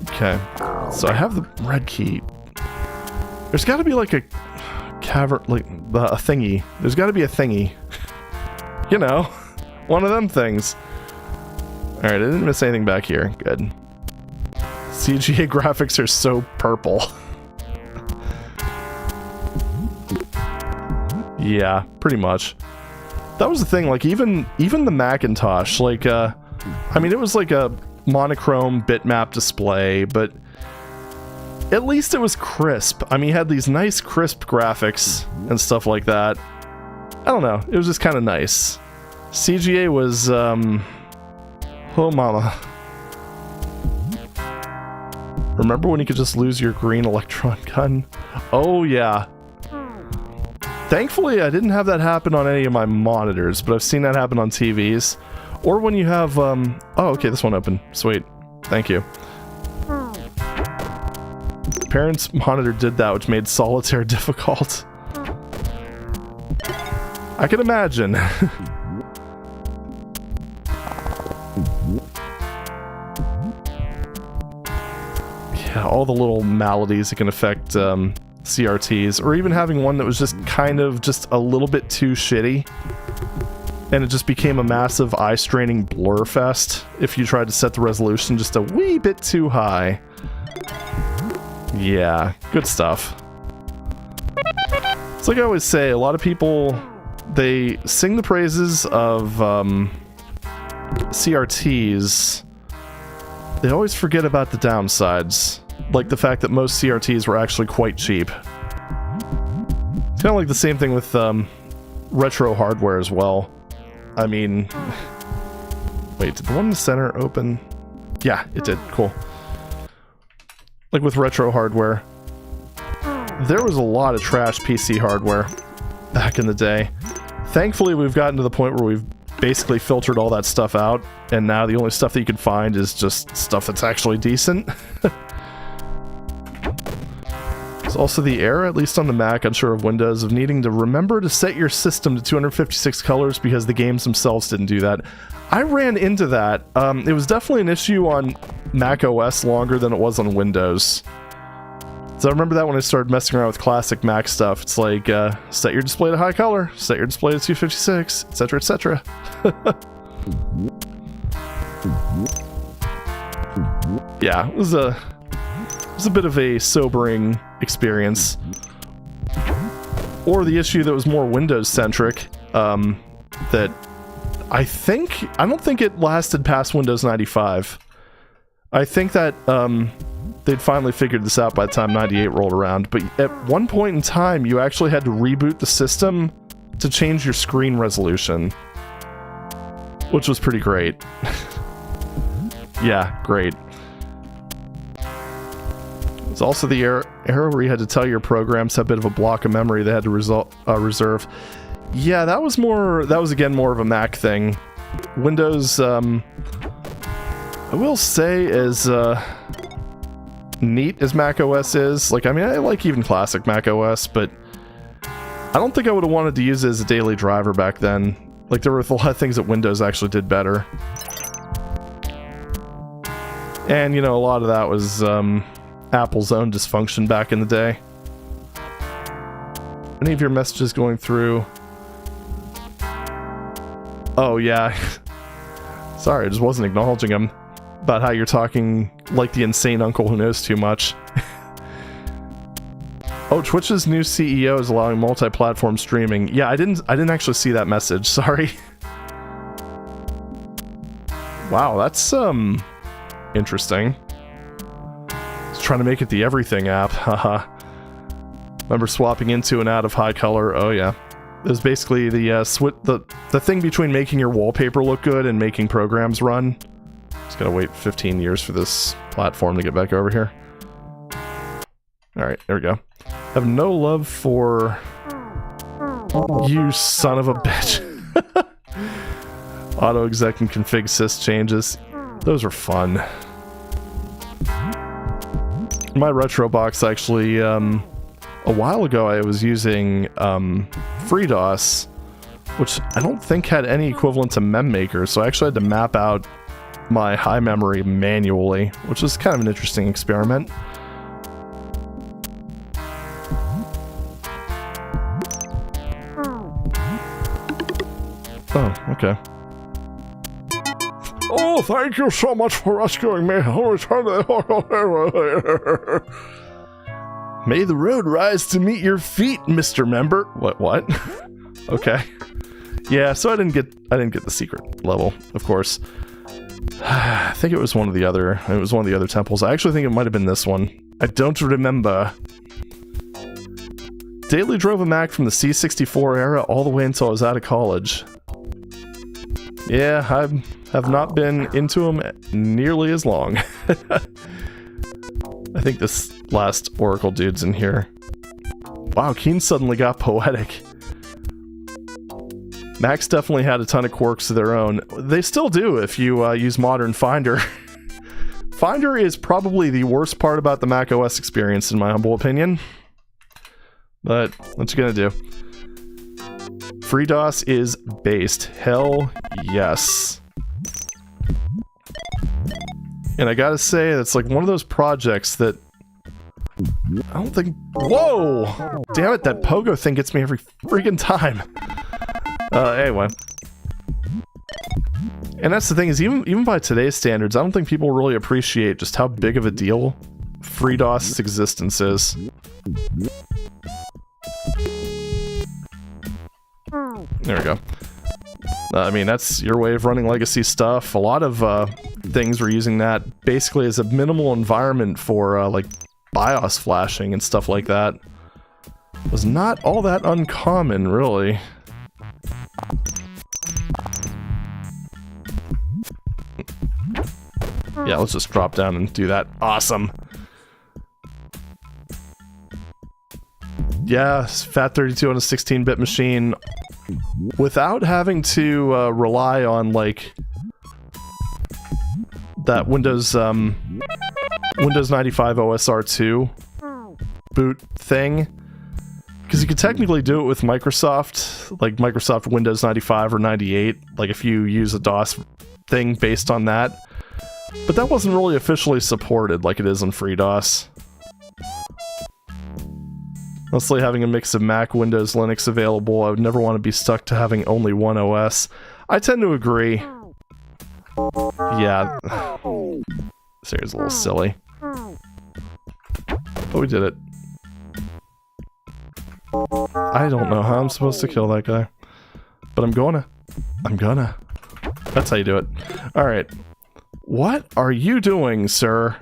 Okay, so I have the red key. There's gotta be, like, a cavern, like, a thingy. There's gotta be a thingy. You know, one of them things. Alright, I didn't miss anything back here. Good. CGA graphics are so purple. Yeah, pretty much. That was the thing, like, even the Macintosh, like, I mean, it was like a monochrome bitmap display, but at least it was crisp. I mean, it had these nice crisp graphics and stuff like that. I don't know, it was just kind of nice. CGA was, oh mama. Remember when you could just lose your green electron gun? Oh yeah. Thankfully, I didn't have that happen on any of my monitors, but I've seen that happen on TVs. Or when you have, oh, okay, this one opened. Sweet. Thank you. Parents' monitor did that, which made solitaire difficult. I can imagine. Yeah, all the little maladies that can affect CRTs, or even having one that was just kind of just a little bit too shitty, and it just became a massive eye-straining blur fest if you tried to set the resolution just a wee bit too high. Yeah, good stuff. It's like I always say, a lot of people, they sing the praises of CRTs. They always forget about the downsides, like the fact that most CRTs were actually quite cheap. It's kind of like the same thing with retro hardware as well. I mean, wait, did the one in the center open? Yeah, it did. Cool. Like with retro hardware, there was a lot of trash PC hardware back in the day. Thankfully, we've gotten to the point where we've basically filtered all that stuff out, and now the only stuff that you can find is just stuff that's actually decent. There's also the error, at least on the Mac, unsure of Windows, of needing to remember to set your system to 256 colors because the games themselves didn't do that. I ran into that. It was definitely an issue on Mac OS longer than it was on Windows. So I remember that when I started messing around with classic Mac stuff. It's like, set your display to high color, set your display to 256, etc., etc. Yeah, it was a bit of a sobering experience. Or the issue that was more Windows-centric, that I don't think it lasted past Windows 95. I think that, they'd finally figured this out by the time 98 rolled around, but at one point in time, you actually had to reboot the system to change your screen resolution, which was pretty great. Yeah, great. It's also the error where you had to tell your programs had a bit of a block of memory they had to reserve. Yeah, that was again more of a Mac thing. Windows, I will say, as neat as Mac OS is, like, I mean, I like even classic Mac OS, but I don't think I would have wanted to use it as a daily driver back then. Like, there were a lot of things that Windows actually did better. And, you know, a lot of that was Apple's own dysfunction back in the day. Any of your messages going through? Oh, yeah. Sorry, I just wasn't acknowledging them. About how you're talking like the insane uncle who knows too much. Oh, Twitch's new CEO is allowing multi-platform streaming. Yeah, I didn't actually see that message. Sorry. Wow, that's interesting. It's trying to make it the everything app. Haha. Remember swapping into and out of high color? Oh yeah. It was basically the thing between making your wallpaper look good and making programs run. Just gotta wait 15 years for this platform to get back over here. Alright, there we go. Have no love for you, son of a bitch. Auto exec and config sys changes. Those are fun. My retro box actually, a while ago I was using FreeDOS, which I don't think had any equivalent to MemMaker, so I actually had to map out my high memory manually, which was kind of an interesting experiment. Oh, okay. Oh, thank you so much for rescuing me. I'll return the... May the road rise to meet your feet, Mr. Member. What? Okay. Yeah, so I didn't get the secret level, of course. I think it was one of the other temples. I actually think it might have been this one. I don't remember. Daily drove a Mac from the C64 era all the way until I was out of college. Yeah, I have not been into them nearly as long. I think this last Oracle dude's in here. Wow, Keen suddenly got poetic. Macs definitely had a ton of quirks of their own. They still do if you use modern Finder. Finder is probably the worst part about the Mac OS experience, in my humble opinion. But what you gonna do? FreeDOS is based. Hell yes. And I gotta say, that's like one of those projects that I don't think... Whoa! Damn it, that pogo thing gets me every freaking time. Anyway. And that's the thing, is even by today's standards, I don't think people really appreciate just how big of a deal FreeDOS's existence is. There we go. I mean, that's your way of running legacy stuff. A lot of things were using that basically as a minimal environment for like BIOS flashing and stuff like that. It was not all that uncommon, really. Yeah, let's just drop down and do that. Awesome. Yeah, FAT32 on a 16-bit machine without having to rely on like that Windows 95 OSR2 boot thing, because you could technically do it with Microsoft, like Microsoft Windows 95 or 98, like if you use a DOS thing based on that, but that wasn't really officially supported like it is on FreeDOS. Mostly having a mix of Mac, Windows, Linux available, I would never want to be stuck to having only one OS. I tend to agree. Yeah. This area's a little silly. But we did it. I don't know how I'm supposed to kill that guy. But I'm gonna. That's how you do it. Alright. What are you doing, sir?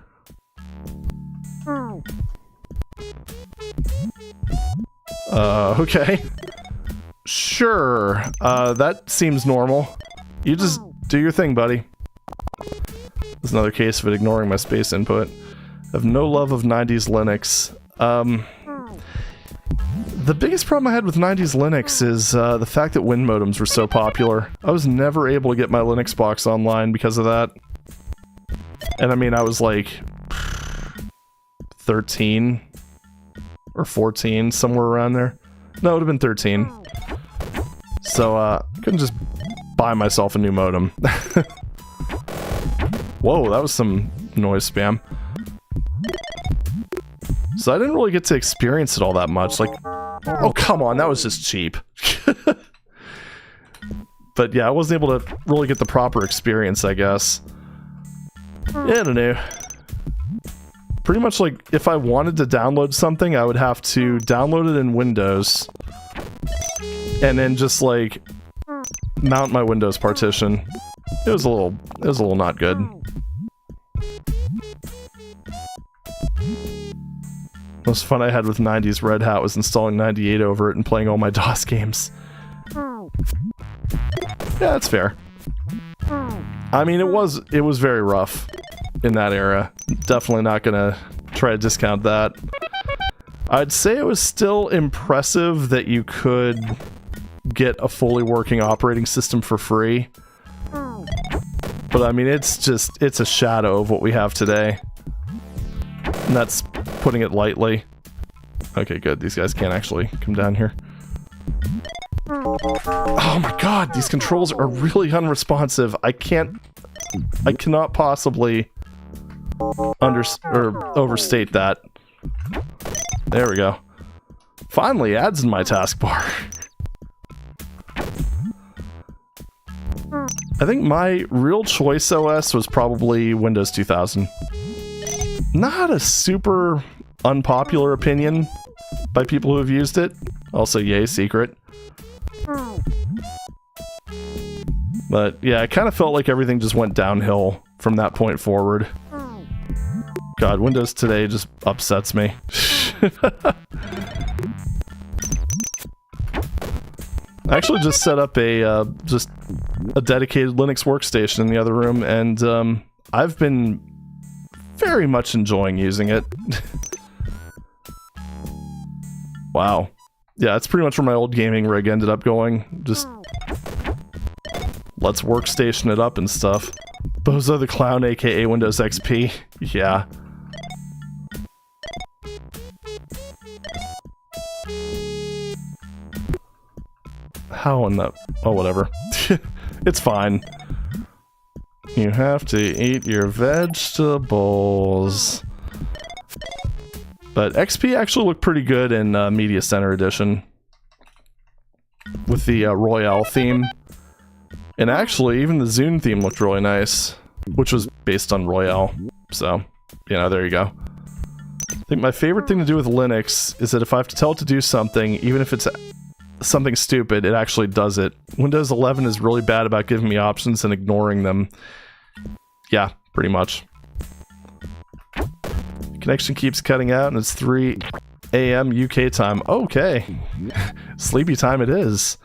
Okay. Sure. That seems normal. You just do your thing, buddy. There's another case of it ignoring my space input. I have no love of 90s Linux. The biggest problem I had with 90s Linux is the fact that Win modems were so popular. I was never able to get my Linux box online because of that. And I mean, I was like 13 or 14, somewhere around there. No, it would have been 13. So, I couldn't just buy myself a new modem. Whoa, that was some noise spam. So I didn't really get to experience it all that much. Like, oh, come on, that was just cheap. But yeah, I wasn't able to really get the proper experience, I guess. Yeah, I don't know. Pretty much like, if I wanted to download something, I would have to download it in Windows. And then just like, mount my Windows partition. It was a little not good. Most fun I had with 90s Red Hat was installing 98 over it and playing all my DOS games. Yeah, that's fair. I mean, it was very rough in that era. Definitely not gonna try to discount that. I'd say it was still impressive that you could get a fully working operating system for free. But I mean, it's a shadow of what we have today. And that's putting it lightly. Okay, good. These guys can't actually come down here. Oh my god, these controls are really unresponsive. I cannot possibly overstate that. There we go. Finally, ads in my taskbar. I think my real choice OS was probably Windows 2000. Not a super unpopular opinion by people who have used it. Also, yay, secret. But yeah, I kind of felt like everything just went downhill from that point forward. God, Windows today just upsets me. I actually just set up a dedicated Linux workstation in the other room, and I've been very much enjoying using it. Wow. Yeah, that's pretty much where my old gaming rig ended up going. Just let's workstation it up and stuff. Bozo the Clown, aka Windows XP. Yeah. How in the... oh, whatever. It's fine. You have to eat your vegetables. But XP actually looked pretty good in Media Center Edition. With the Royale theme. And actually, even the Zune theme looked really nice. Which was based on Royale. So, you know, there you go. I think my favorite thing to do with Linux is that if I have to tell it to do something, even if it's something stupid, it actually does it. Windows 11 is really bad about giving me options and ignoring them. Yeah, pretty much. Connection keeps cutting out and it's 3 a.m. UK time. Okay. Sleepy time it is.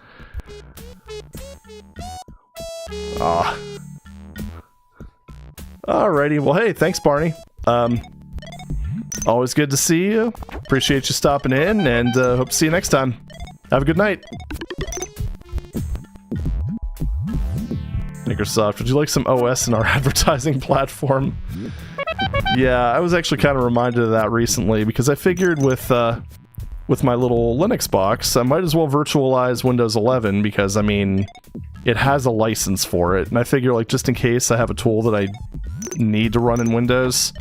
Ah. Alrighty, well hey, thanks Barney. Always good to see you. Appreciate you stopping in, and hope to see you next time. Have a good night. Microsoft, would you like some OS in our advertising platform? Yeah, I was actually kind of reminded of that recently because I figured with my little Linux box, I might as well virtualize Windows 11 because, I mean, it has a license for it. And I figure, like, just in case I have a tool that I need to run in Windows,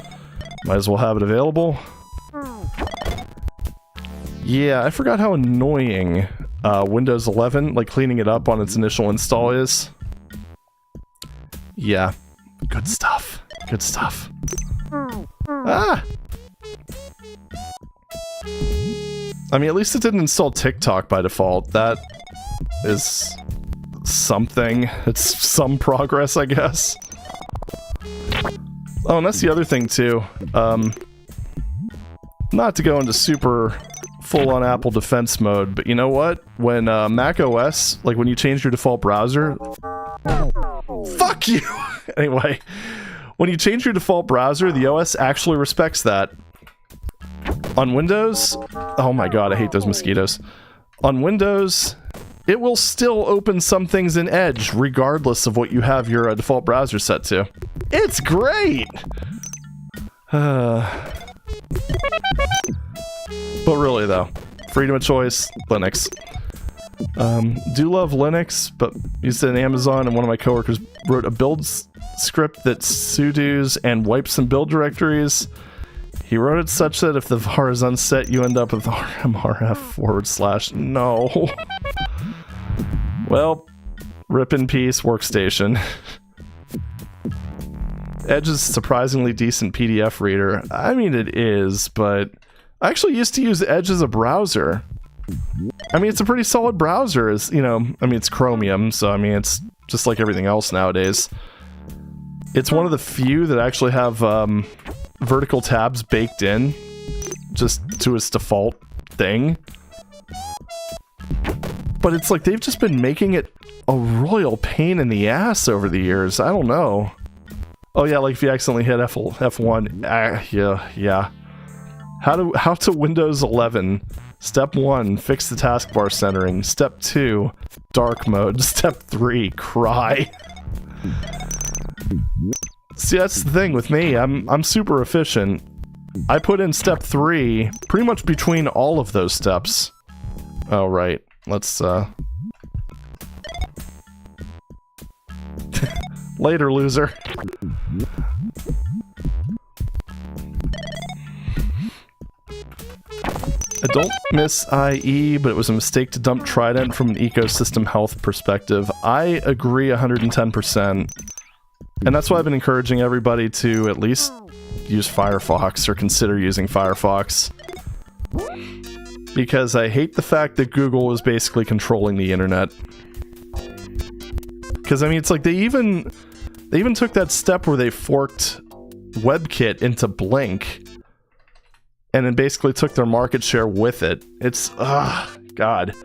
might as well have it available. Yeah, I forgot how annoying Windows 11, like, cleaning it up on its initial install is. Yeah, good stuff. Good stuff. Ah! I mean, at least it didn't install TikTok by default. That is something. It's some progress, I guess. Oh, and that's the other thing, too. Not to go into super full-on Apple defense mode, but you know what? When Mac OS, like when you change your default browser... Fuck you! Anyway, when you change your default browser, the OS actually respects that. On Windows... Oh my god, I hate those mosquitoes. On Windows, it will still open some things in Edge, regardless of what you have your default browser set to. It's great! But really, though, freedom of choice, Linux. Do love Linux, but used it in Amazon, and one of my coworkers wrote a build script that sudo's and wipes some build directories. He wrote it such that if the var is unset, you end up with rmrf / no. Well, rip in peace, workstation. Edge is a surprisingly decent PDF reader. I mean, it is, but I actually used to use Edge as a browser. I mean, it's a pretty solid browser. It's, you know, I mean, it's Chromium, so I mean, it's just like everything else nowadays. It's one of the few that actually have vertical tabs baked in, just to its default thing. But it's like they've just been making it a royal pain in the ass over the years. I don't know. Oh yeah, like if you accidentally hit F1, yeah. How to Windows 11. Step 1, fix the taskbar centering. Step 2, dark mode. Step 3, cry. See, that's the thing with me. I'm super efficient. I put in step 3 pretty much between all of those steps. Oh, right. Let's, Later, loser. I don't miss IE, but it was a mistake to dump Trident from an ecosystem health perspective. I agree 110%. And that's why I've been encouraging everybody to at least use Firefox or consider using Firefox. Because I hate the fact that Google is basically controlling the internet. Because, I mean, it's like they even took that step where they forked WebKit into Blink. And then basically took their market share with it. It's, God.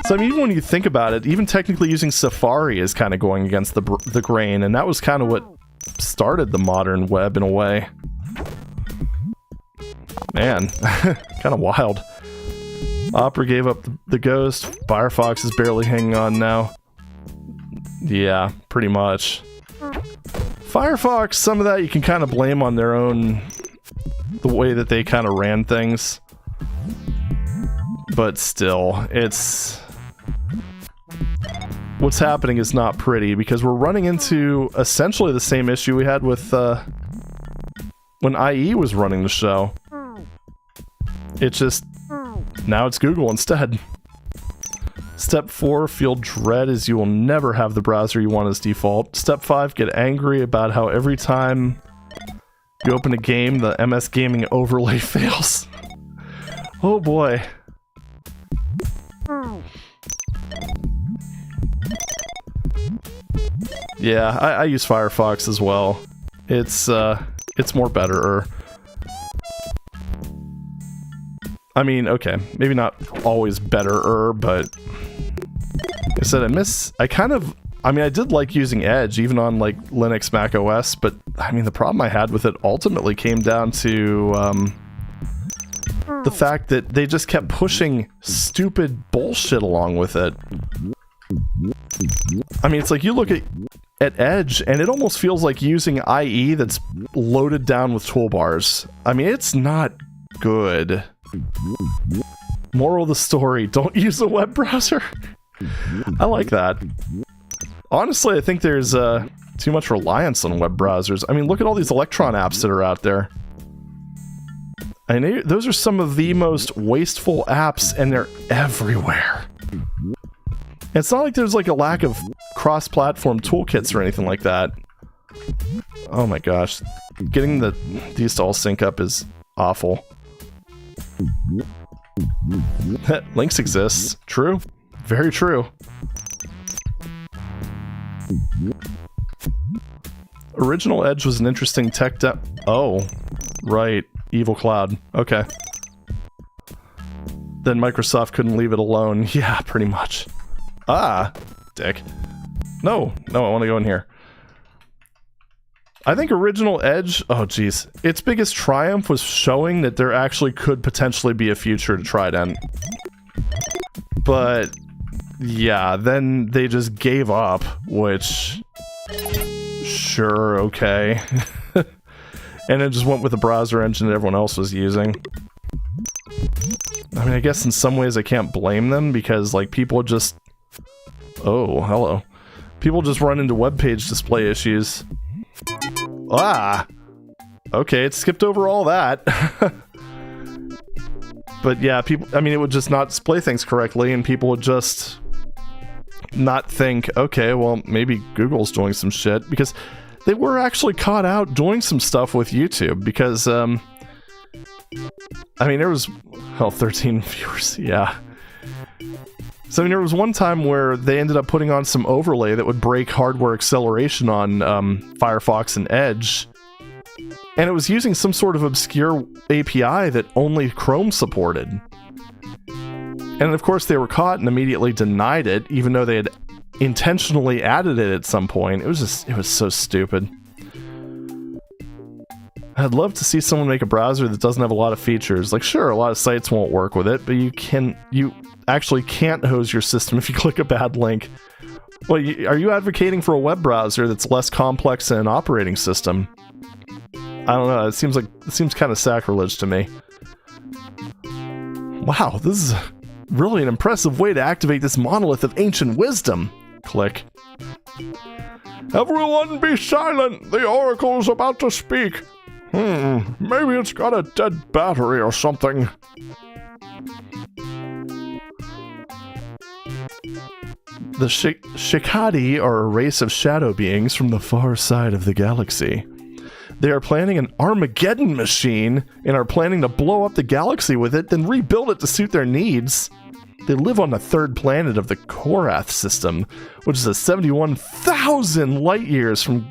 So, I mean, even when you think about it, even technically using Safari is kind of going against the grain, and that was kind of what started the modern web in a way. Man, kind of wild. Opera gave up the ghost. Firefox is barely hanging on now. Yeah, pretty much. Firefox, some of that you can kind of blame on their own... the way that they kind of ran things. But still, it's... what's happening is not pretty, because we're running into essentially the same issue we had with, when IE was running the show. It's just... now it's Google instead. Step 4, feel dread as you will never have the browser you want as default. Step 5, get angry about how every time you open a game, the MS Gaming overlay fails. Oh boy. Yeah, I use Firefox as well. It's more better. I mean, okay, maybe not always better, but like I said, I kind of I mean, I did like using Edge, even on, like, Linux, Mac OS, but, I mean, the problem I had with it ultimately came down to, the fact that they just kept pushing stupid bullshit along with it. I mean, it's like, you look at Edge, and it almost feels like using IE that's loaded down with toolbars. I mean, it's not good. Moral of the story, don't use a web browser. I like that. Honestly, I think there's too much reliance on web browsers. I mean, look at all these Electron apps that are out there. I know those are some of the most wasteful apps, and they're everywhere. It's not like there's like a lack of cross-platform toolkits or anything like that. Oh my gosh. Getting these to all sync up is awful. Links exists. True. Very true. Original Edge was an interesting tech oh, right. Evil Cloud. Okay. Then Microsoft couldn't leave it alone. Yeah, pretty much. Ah, dick. No, I want to go in here. I think Original Edge, oh geez, its biggest triumph was showing that there actually could potentially be a future to Trident. But, yeah, then they just gave up, which... Sure, okay. And it just went with the browser engine that everyone else was using. I mean, I guess in some ways I can't blame them, because, like, people just... Oh, hello. People just run into web page display issues. Ah! Okay, it skipped over all that. But yeah, people, I mean, it would just not display things correctly, and people would just not think, okay, well, maybe Google's doing some shit, because they were actually caught out doing some stuff with YouTube, because, I mean, there was, hell, 13 viewers, yeah. So, I mean, there was one time where they ended up putting on some overlay that would break hardware acceleration on Firefox and Edge, and it was using some sort of obscure API that only Chrome supported. And of course they were caught and immediately denied it, even though they had intentionally added it at some point. It was so stupid. I'd love to see someone make a browser that doesn't have a lot of features. Like, sure, a lot of sites won't work with it, but you actually can't hose your system if you click a bad link. Well, are you advocating for a web browser that's less complex than an operating system? I don't know, it seems kind of sacrilege to me. Wow, this is really an impressive way to activate this monolith of ancient wisdom. Click. Everyone be silent! The oracle's about to speak! Maybe it's got a dead battery or something. The Shikadi are a race of shadow beings from the far side of the galaxy. They are planning an Armageddon machine and are planning to blow up the galaxy with it, then rebuild it to suit their needs. They live on the third planet of the Korath system, which is 71,000 light years from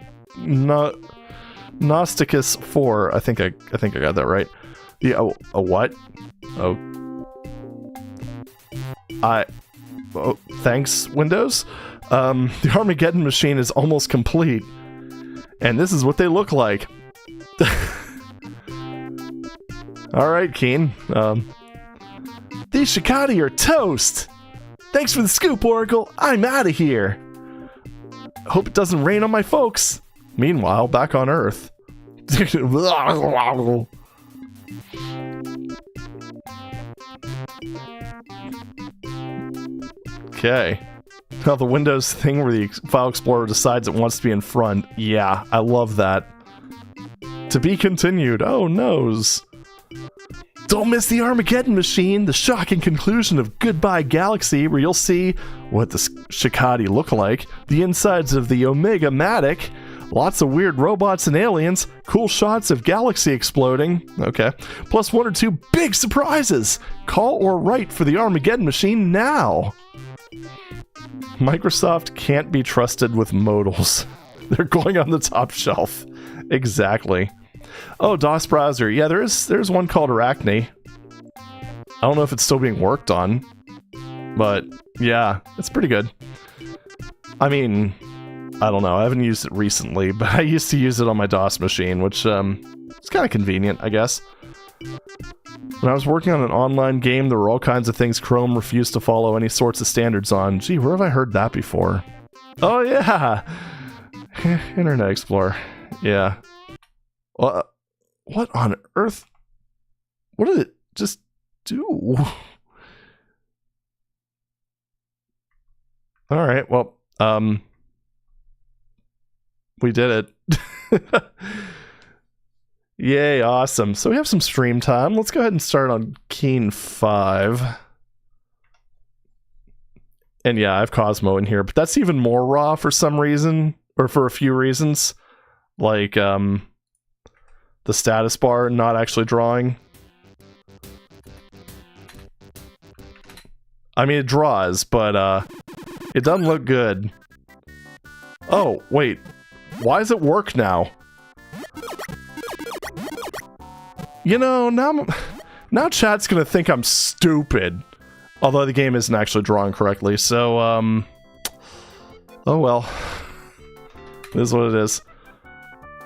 Gnosticus 4. I think I got that right. Yeah, a what? Thanks, Windows. The Armageddon machine is almost complete, and this is what they look like. Alright, Keen. These Shikadi are toast! Thanks for the scoop, Oracle! I'm out of here! Hope it doesn't rain on my folks! Meanwhile, back on Earth. Okay. Now the Windows thing where the File Explorer decides it wants to be in front. Yeah, I love that. To be continued. Oh, noes. Don't miss the Armageddon machine, the shocking conclusion of Goodbye Galaxy, where you'll see what the Shikadi look like, the insides of the Omega Matic, lots of weird robots and aliens, cool shots of galaxy exploding, okay, plus one or two big surprises. Call or write for the Armageddon machine now. Microsoft can't be trusted with modals. They're going on the top shelf. Exactly. Oh, DOS browser. Yeah, there's one called Arachne. I don't know if it's still being worked on, but yeah, it's pretty good. I mean, I don't know. I haven't used it recently, but I used to use it on my DOS machine, which it's kind of convenient, I guess. When I was working on an online game, there were all kinds of things Chrome refused to follow any sorts of standards on. Gee, where have I heard that before? Oh, yeah! Internet Explorer. Yeah. What on earth? What did it just do? Alright, well, we did it. Yay, awesome. So we have some stream time. Let's go ahead and start on Keen 5. And yeah, I have Cosmo in here, but that's even more raw for some reason, or for a few reasons. Like, the status bar not actually drawing. I mean, it draws, but, it doesn't look good. Oh, wait. Why does it work now? You know, now chat's gonna think I'm stupid. Although the game isn't actually drawing correctly, so, oh well. It is what it is.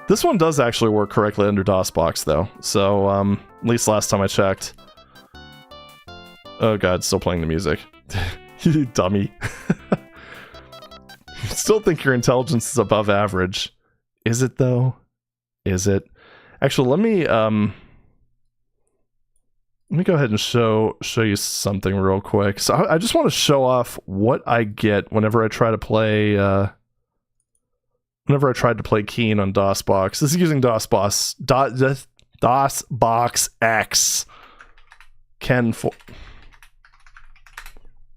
This one does actually work correctly under DOSBox, though. So, at least last time I checked. Oh god, still playing the music. You dummy. Still think your intelligence is above average. Is it, though? Is it? Actually, let me go ahead and show you something real quick. So I just want to show off what I get whenever I try to play, whenever I tried to play Keen on DOSBox. This is using DOSBox X.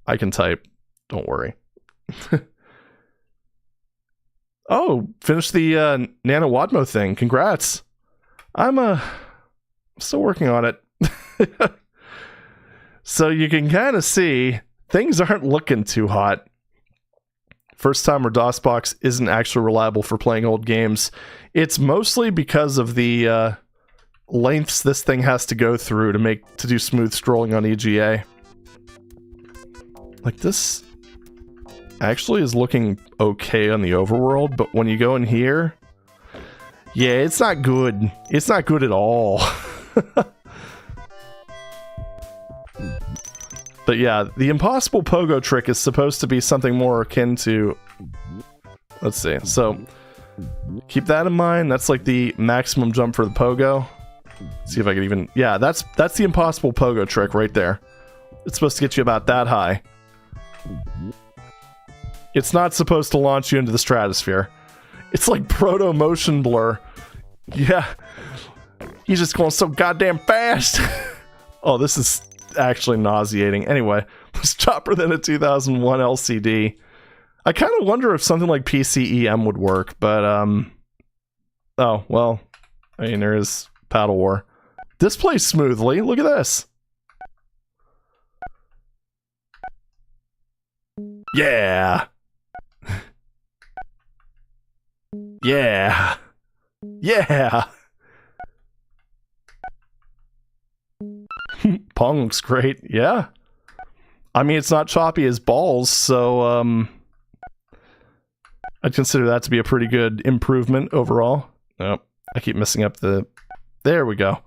I can type. Don't worry. Oh, finished the Nano Wadmo thing. Congrats. I'm still working on it. So you can kind of see things aren't looking too hot. First timer DOSBox isn't actually reliable for playing old games. It's mostly because of the lengths this thing has to go through to do smooth scrolling on EGA. Like, this actually is looking okay on the overworld, but when you go in here, yeah, it's not good. It's not good at all. But yeah, the impossible pogo trick is supposed to be something more akin to... Let's see. So, keep that in mind. That's like the maximum jump for the pogo. See if I can even... Yeah, that's the impossible pogo trick right there. It's supposed to get you about that high. It's not supposed to launch you into the stratosphere. It's like proto motion blur. Yeah. He's just going so goddamn fast. Oh, this is actually nauseating. Anyway, it's chopper than a 2001 LCD. I kind of wonder if something like PCEM would work, but, oh, well, I mean, there is Paddle War. This plays smoothly. Look at this. Yeah. Yeah. Yeah. Pong looks great. Yeah. I mean, it's not choppy as balls, so, I'd consider that to be a pretty good improvement overall. Oh, I keep messing up the... There we go.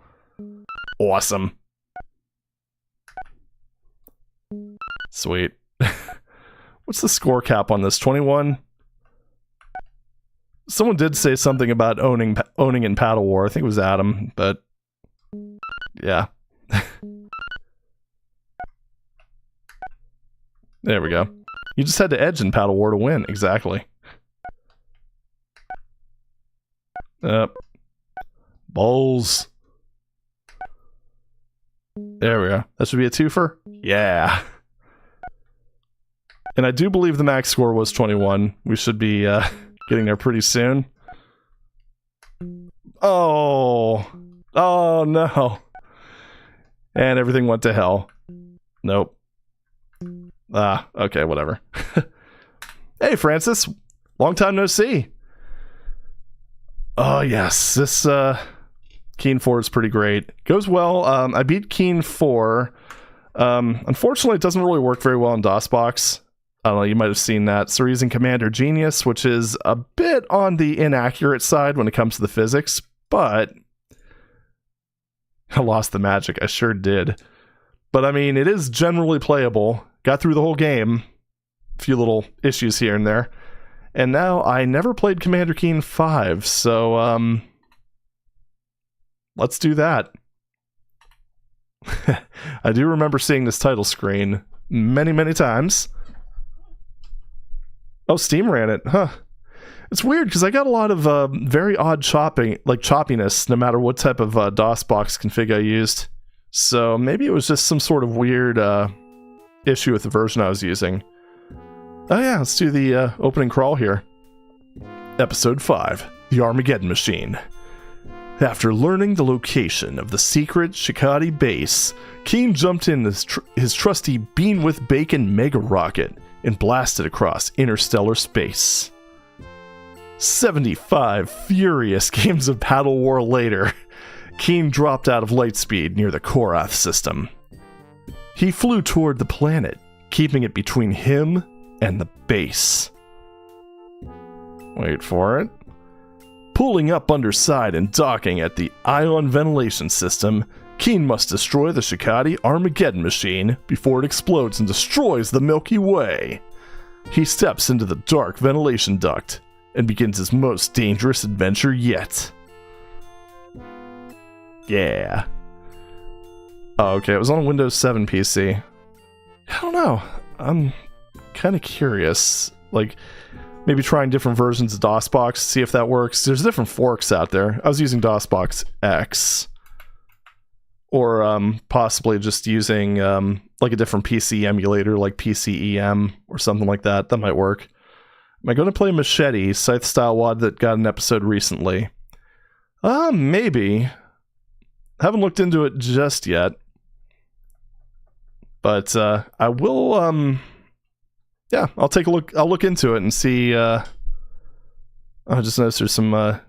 Awesome. Sweet. What's the score cap on this? 21? Someone did say something about owning in Paddle War. I think it was Adam, but... Yeah. There we go. You just had to edge in Paddle War to win. Exactly. Bowls. There we go. That should be a twofer? Yeah. And I do believe the max score was 21. We should be getting there pretty soon. Oh. Oh no. And everything went to hell. Nope. Ah, okay, whatever. Hey, Francis. Long time no see. Oh, yes. This Keen 4 is pretty great. Goes well. I beat Keen 4. Unfortunately, it doesn't really work very well in DOSBox. I don't know, you might have seen that. So we're using Commander Genius, which is a bit on the inaccurate side when it comes to the physics, but I lost the magic. I sure did. But I mean, it is generally playable. Got through the whole game. A few little issues here and there. And now I never played Commander Keen 5, so let's do that. I do remember seeing this title screen many, many times. Oh, Steam ran it, huh? It's weird because I got a lot of very odd choppiness, no matter what type of DOSBox config I used. So maybe it was just some sort of weird issue with the version I was using. Oh yeah, let's do the opening crawl here. Episode 5, The Armageddon Machine. After learning the location of the secret Shikati base, Keen jumped in his trusty Bean with Bacon mega rocket and blasted across interstellar space. 75 furious games of Battle War later, Keen dropped out of lightspeed near the Korath system. He flew toward the planet, keeping it between him and the base. Wait for it. Pulling up underside and docking at the ion ventilation system, Keen must destroy the Shikati Armageddon machine before it explodes and destroys the Milky Way. He steps into the dark ventilation duct and begins his most dangerous adventure yet. Yeah. Oh, okay, it was on a Windows 7 PC. I don't know. I'm kind of curious. Like, maybe trying different versions of DOSBox, see if that works. There's different forks out there. I was using DOSBox X. Or possibly just using like a different PC emulator, like PCEM or something like that. That might work. Am I going to play Machete, Scythe Style WAD that got an episode recently? Maybe. Haven't looked into it just yet. But I will, yeah, I'll take a look. I'll look into it and see. I just noticed there's some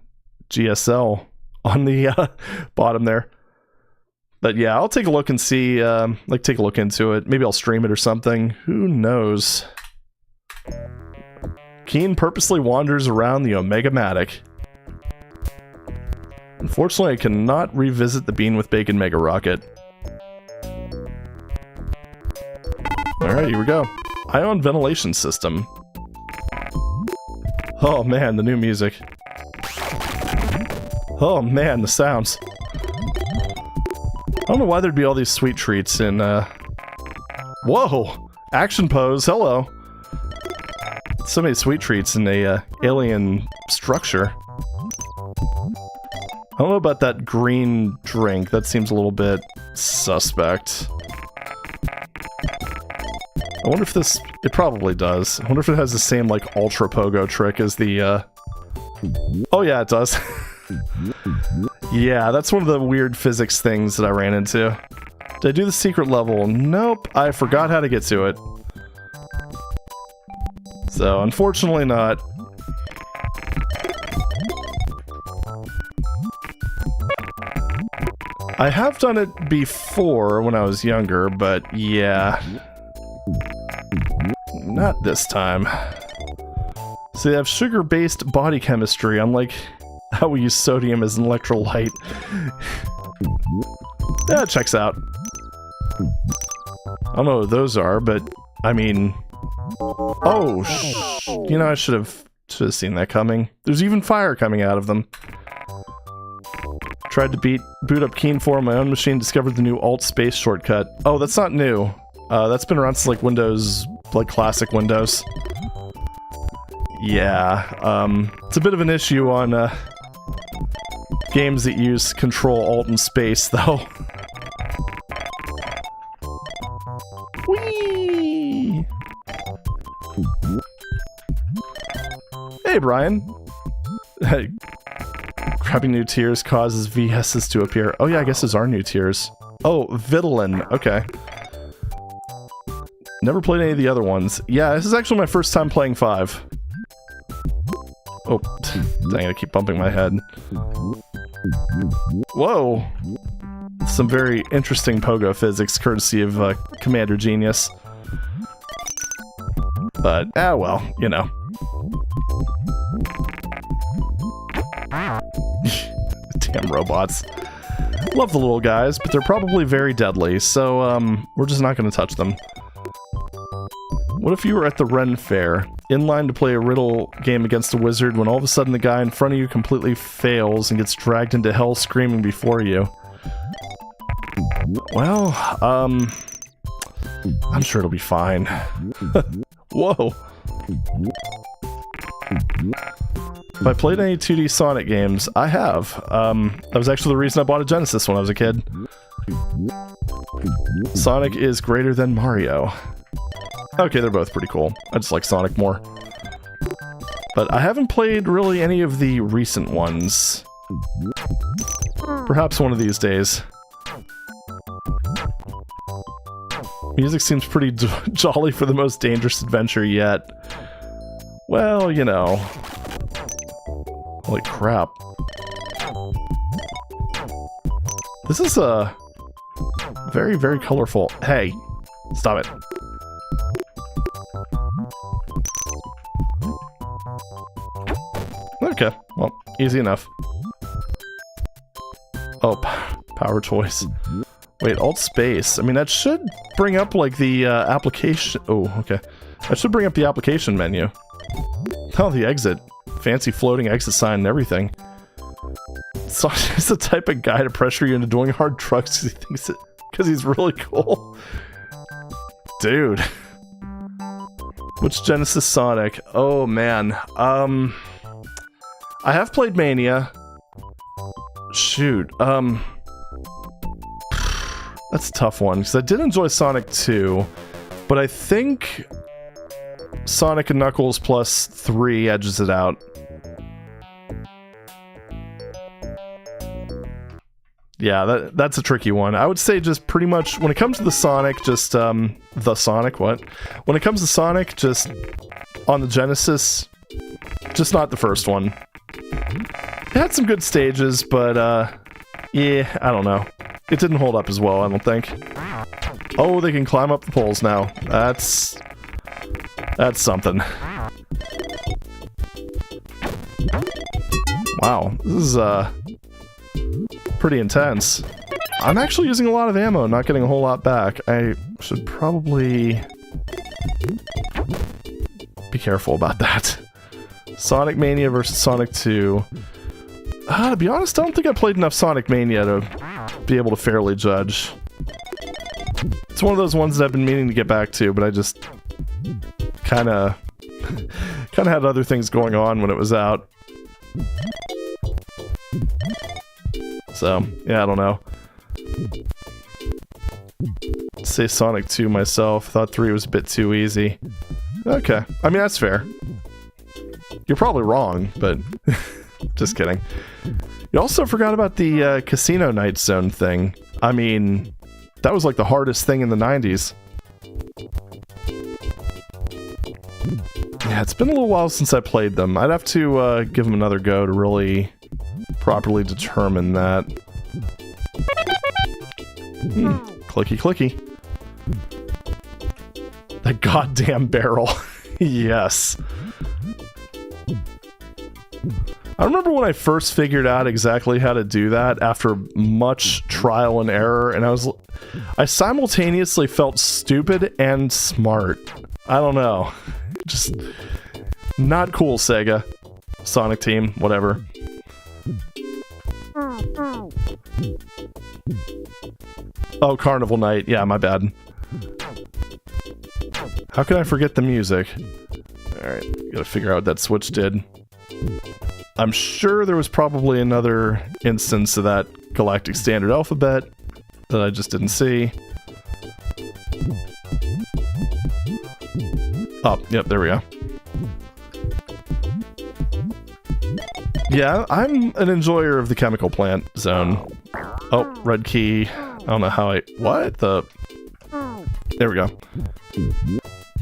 GSL on the bottom there. But yeah, I'll take a look and see, take a look into it. Maybe I'll stream it or something. Who knows? Keen purposely wanders around the Omega-Matic. Unfortunately, I cannot revisit the Bean with Bacon Mega Rocket. Alright, here we go. Ion ventilation system. Oh man, the new music. Oh man, the sounds. I don't know why there'd be all these sweet treats in, Whoa! Action pose, hello! So many sweet treats in a, alien structure. I don't know about that green drink, that seems a little bit suspect. I wonder if this... It probably does. I wonder if it has the same, like, Ultra Pogo trick as the, Oh yeah, it does. Yeah, that's one of the weird physics things that I ran into. Did I do the secret level? Nope, I forgot how to get to it. So, unfortunately not. I have done it before when I was younger, but yeah. Not this time. So they have sugar-based body chemistry, unlike how we use sodium as an electrolyte. Yeah, it checks out. I don't know what those are, but I mean... Oh, you know, I should have seen that coming. There's even fire coming out of them. Tried to boot up Keen 4 on my own machine, discovered the new alt space shortcut. Oh, that's not new. That's been around since like Windows, like classic Windows. Yeah, it's a bit of an issue on games that use Control, Alt, and Space, though. Whee! Hey, Brian. Grabbing new tiers causes VSs to appear. Oh yeah, I guess those are new tiers. Oh, Vitamin. Okay. Never played any of the other ones. Yeah, this is actually my first time playing 5. Oh, dang it, I keep bumping my head. Whoa! Some very interesting pogo physics, courtesy of Commander Genius. But, well, you know. Damn robots. Love the little guys, but they're probably very deadly, so, we're just not gonna touch them. What if you were at the Ren Fair, in line to play a riddle game against a wizard, when all of a sudden the guy in front of you completely fails and gets dragged into hell screaming before you? Well, I'm sure it'll be fine. Whoa. Have I played any 2D Sonic games? I have. That was actually the reason I bought a Genesis when I was a kid. Sonic is greater than Mario. Okay, they're both pretty cool. I just like Sonic more. But I haven't played really any of the recent ones. Perhaps one of these days. Music seems pretty jolly for the most dangerous adventure yet. Well, you know. Holy crap. This is very, very colorful. Hey, stop it. Okay, well, easy enough. Oh, power choice. Wait, alt space. I mean, that should bring up, like, the application... Oh, okay. That should bring up the application menu. Oh, the exit. Fancy floating exit sign and everything. Sonic's the type of guy to pressure you into doing hard trucks because he thinks it... because he's really cool. Dude. Which Genesis Sonic? Oh, man. I have played Mania. Shoot, that's a tough one, because I did enjoy Sonic 2, but I think Sonic and Knuckles plus 3 edges it out. Yeah, that's a tricky one. I would say just pretty much, when it comes to the Sonic, just, the Sonic, what? When it comes to Sonic, just on the Genesis, just not the first one. It had some good stages, but, yeah, I don't know. It didn't hold up as well, I don't think. Oh, they can climb up the poles now. That's something. Wow, this is, pretty intense. I'm actually using a lot of ammo, not getting a whole lot back. I should probably be careful about that. Sonic Mania versus Sonic 2. To be honest, I don't think I played enough Sonic Mania to be able to fairly judge. It's one of those ones that I've been meaning to get back to, but I just kinda had other things going on when it was out. So, yeah, I don't know. I'd say Sonic 2 myself. Thought 3 was a bit too easy. Okay. I mean, that's fair. You're probably wrong, but... just kidding. You also forgot about the Casino Night Zone thing. I mean, that was like the hardest thing in the 90s. Yeah, it's been a little while since I played them. I'd have to give them another go to really properly determine that. Clicky clicky. That goddamn barrel. Yes. I remember when I first figured out exactly how to do that after much trial and error, and I simultaneously felt stupid and smart. I don't know. Just not cool, Sega. Sonic Team, whatever. Oh, Carnival Night. Yeah, my bad. How can I forget the music? Alright, gotta figure out what that switch did. I'm sure there was probably another instance of that Galactic Standard Alphabet that I just didn't see. Oh, yep, there we go. Yeah, I'm an enjoyer of the Chemical Plant Zone. Oh, red key. I don't know how I... What? There we go.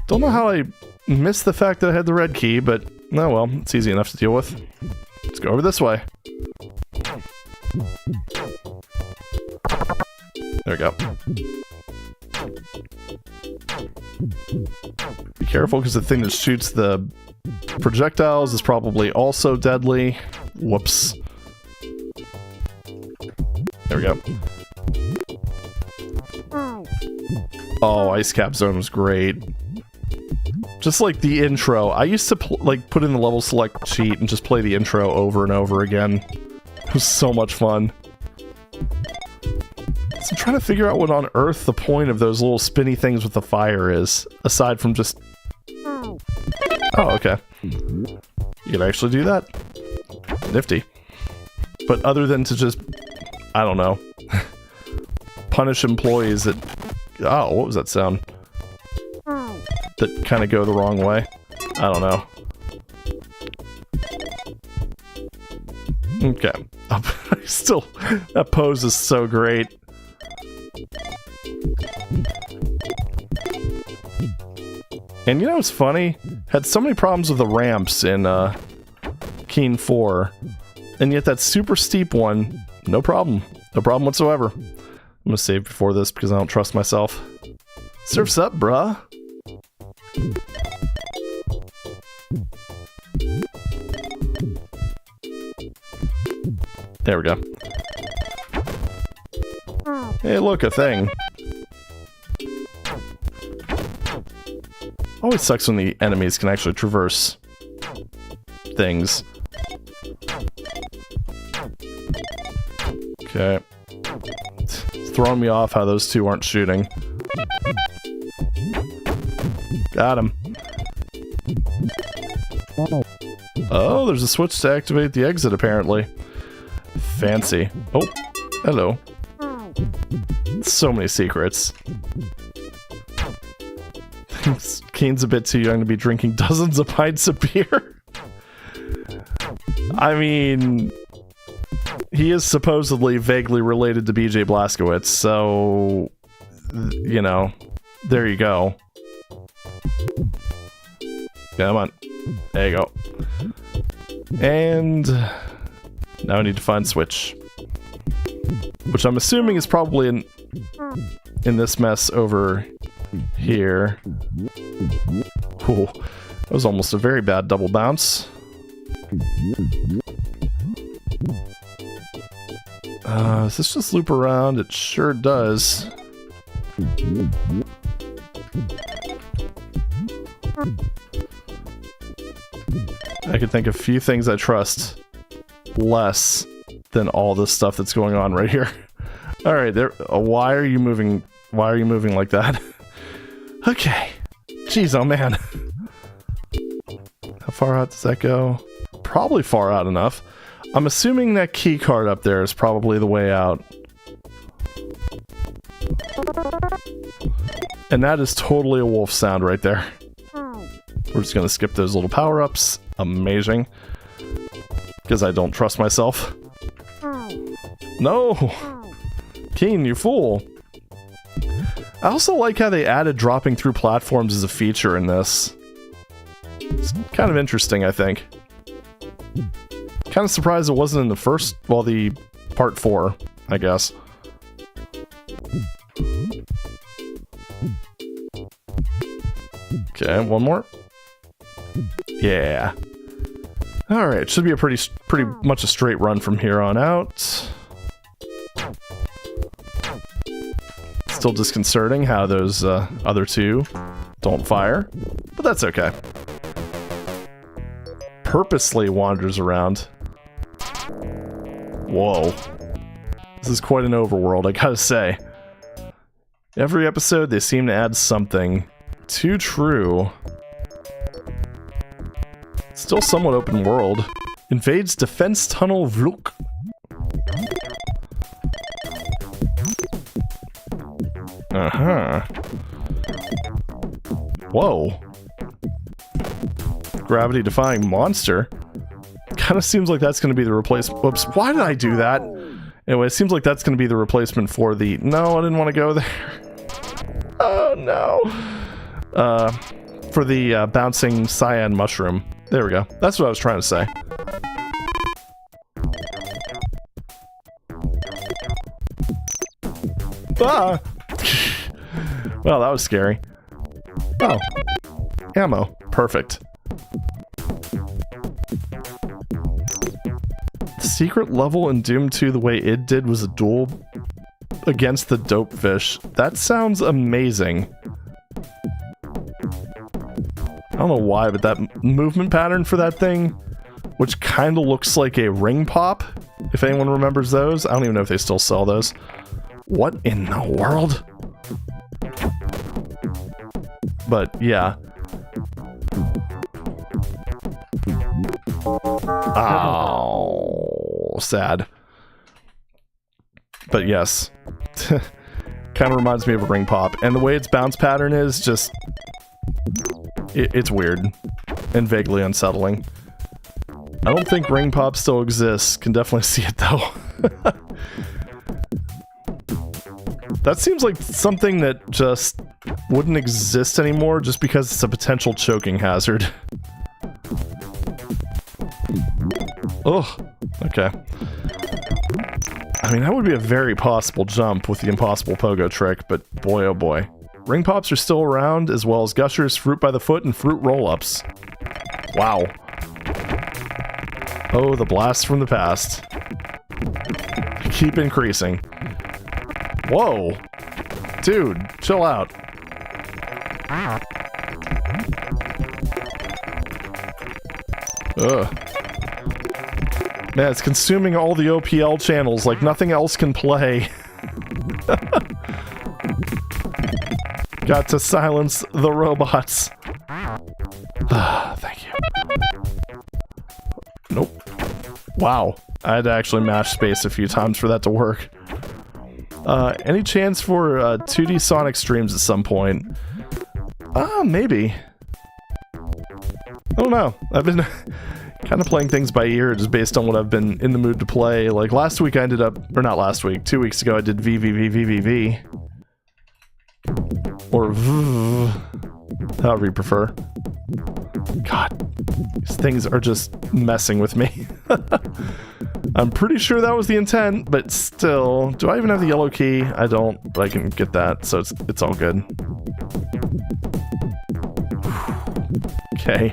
Don't know how I missed the fact that I had the red key, but... Oh well, it's easy enough to deal with. Let's go over this way. There we go. Be Careful, because the thing that shoots the projectiles is probably also deadly. Whoops. There we go. Oh, Ice Cap Zone was great. Just like the intro. I used to put in the level select sheet and just play the intro over and over again. It was so much fun. So I'm trying to figure out what on earth the point of those little spinny things with the fire is, aside from just... Oh, okay. You can actually do that? Nifty. But other than to just, I don't know, punish employees that... Oh, what was that sound? That kind of go the wrong way. I don't know. Okay. Still, that pose is so great. And you know what's funny? Had so many problems with the ramps in Keen 4. And yet that super steep one, no problem. No problem whatsoever. I'm gonna save before this because I don't trust myself. Surf's up, bruh. There we go. Hey, look, a thing. Always sucks when the enemies can actually traverse things. Okay. It's throwing me off how those two aren't shooting. Got him. Oh, there's a switch to activate the exit, apparently. Fancy. Oh, hello. So many secrets. Keen's a bit too young to be drinking dozens of pints of beer. I mean, he is supposedly vaguely related to BJ Blazkowicz, so, you know, there you go. Come on. There you go. And now I need to find Switch. Which I'm assuming is probably in this mess over here. Ooh, that was almost a very bad double bounce. Does this just loop around? It sure does. I could think of few things I trust less than all this stuff that's going on right here. All right, there. Why are you moving? Why are you moving like that? Okay. Jeez, oh man. How far out does that go? Probably far out enough. I'm assuming that key card up there is probably the way out. And that is totally a wolf sound right there. We're just gonna skip those little power-ups. Amazing. Because I don't trust myself. No! Keen, you fool! I also like how they added dropping through platforms as a feature in this. It's kind of interesting, I think. Kind of surprised it wasn't in the first, well, the part 4, I guess. Okay, one more. Yeah. Alright, should be a pretty much a straight run from here on out. Still disconcerting how those other two don't fire, but that's okay. Purposely wanders around. Whoa. This is quite an overworld, I gotta say. Every episode they seem to add something. Too true. Still somewhat open world. Invades defense tunnel Vluk. Uh-huh. Whoa. Gravity-defying monster. Kind of seems like that's going to be the replacement. Whoops, why did I do that? Anyway, it seems like that's going to be the replacement for the... No, I didn't want to go there. Oh, no. For the bouncing cyan mushroom. There we go. That's what I was trying to say. Ah! Well, that was scary. Oh. ammo. Perfect. The secret level in Doom 2, the way it did, was a duel against the dope fish. That sounds amazing. I don't know why, but that movement pattern for that thing, which kind of looks like a ring pop, if anyone remembers those. I don't even know if they still sell those. What in the world? But yeah. Oh, sad. But yes. Kind of reminds me of a ring pop. And the way its bounce pattern is just... It's weird. And vaguely unsettling. I don't think ring pop still exists. Can definitely see it though. That seems like something that just wouldn't exist anymore just because it's a potential choking hazard. Ugh. Okay. I mean, that would be a very possible jump with the impossible pogo trick, but boy oh boy. Ring pops are still around, as well as gushers, fruit by the foot, and fruit roll-ups. Wow. Oh, the blast from the past. Keep increasing. Whoa. Dude, chill out. Ugh. Man, it's consuming all the OPL channels like nothing else can play. Got to silence the robots. Thank you. Nope. Wow. I had to actually mash space a few times for that to work. Any chance for 2D Sonic streams at some point? Maybe. I don't know. I've been kind of playing things by ear just based on what I've been in the mood to play. Like last week I ended up, or not last week, 2 weeks ago I did VVVVVV. Or VVV, however you prefer. God, these things are just messing with me. I'm pretty sure that was the intent, but still, do I even have the yellow key? I don't, but I can get that, so it's all good. Okay.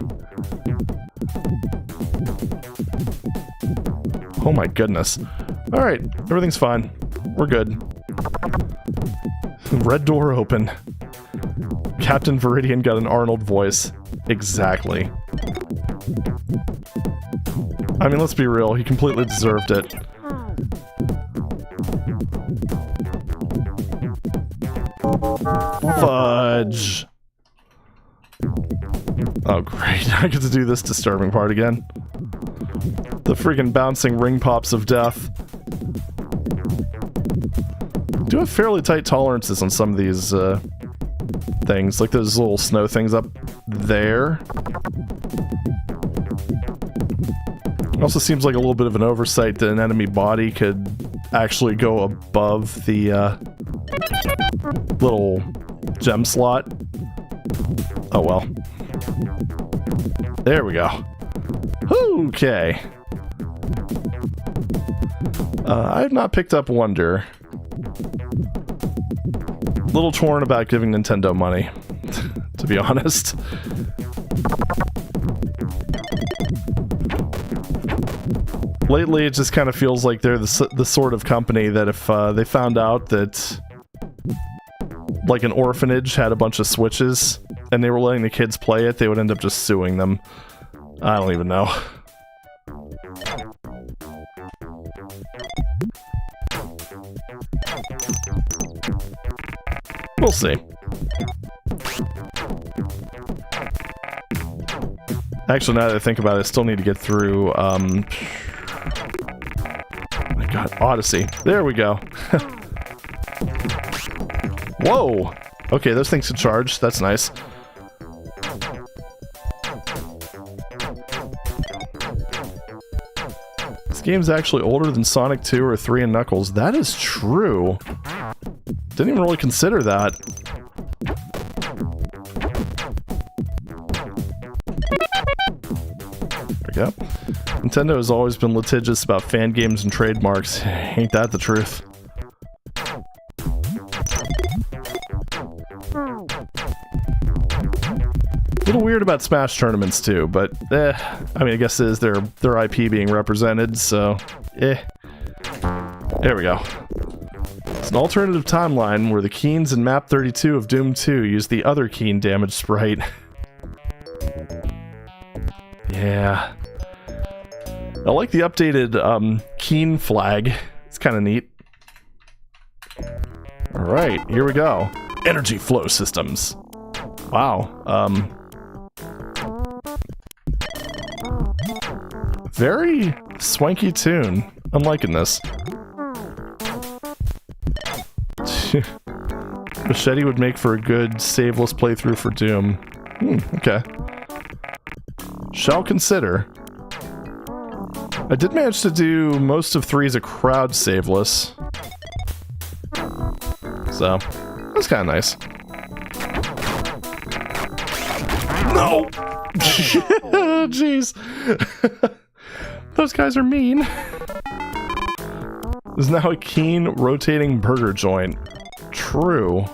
Oh my goodness. Alright, everything's fine. We're good. Red door open. Captain Viridian got an Arnold voice. Exactly. I mean, let's be real, he completely deserved it. Fudge! Oh great, I get to do this disturbing part again. The freaking bouncing ring pops of death. Do have fairly tight tolerances on some of these things, like those little snow things up there. It also seems like a little bit of an oversight that an enemy body could actually go above the little gem slot. Oh well. There we go. Okay. I have not picked up Wonder. Little torn about giving Nintendo money, to be honest. Lately, it just kind of feels like they're the sort of company that if they found out that, like, an orphanage had a bunch of Switches and they were letting the kids play it, they would end up just suing them. I don't even know. We'll see. Actually, now that I think about it, I still need to get through, oh my god, Odyssey. There we go. Whoa! Okay, those things can charge. That's nice. This game's actually older than Sonic 2 or 3 and Knuckles. That is true. Didn't even really consider that. There we go. Nintendo has always been litigious about fan games and trademarks. Ain't that the truth? little weird about Smash tournaments too, but I mean, I guess it is their IP being represented, so There we go. It's an alternative timeline where the Keens in map 32 of Doom 2 use the other Keen damage sprite. Yeah. I like the updated Keen flag. It's kind of neat. Alright, here we go. Energy flow systems. Wow. Very swanky tune. I'm liking this. Machete would make for a good saveless playthrough for Doom. Okay. Shall consider. I did manage to do most of 3 as a crowd saveless. So, that's kind of nice. No! Jeez. Those guys are mean. There's now a Keen rotating burger joint. True.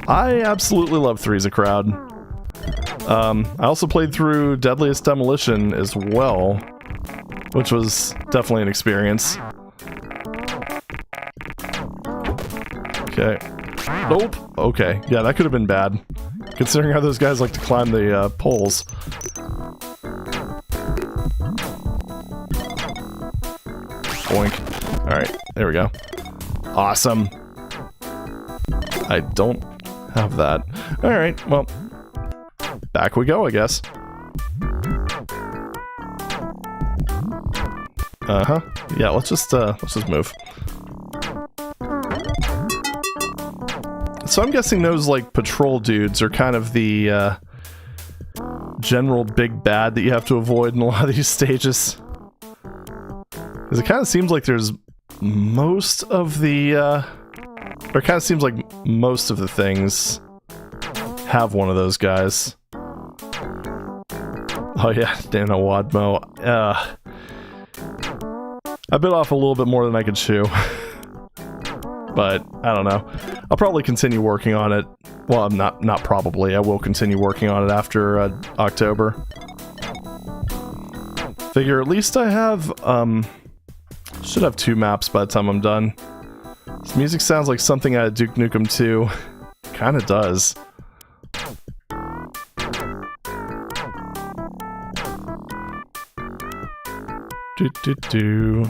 I absolutely love 3 as a crowd. I also played through Deadliest Demolition as well, which was definitely an experience. Okay. Nope. Okay. Yeah, that could have been bad, considering how those guys like to climb the poles. Boink. Alright, there we go. Awesome. I don't have that. Alright, well, back we go, I guess. Uh-huh. Yeah, let's just move. So I'm guessing those, like, patrol dudes are kind of the, general big bad that you have to avoid in a lot of these stages. Because it kind of seems like there's most of the, or it kind of seems like most of the things have one of those guys. Oh yeah, Nano Wadmo. I bit off a little bit more than I could chew. But, I don't know. I'll probably continue working on it. Well, not probably. I will continue working on it after October. Figure at least I have, should have 2 maps by the time I'm done. This music sounds like something out of Duke Nukem 2. Kinda does. Do.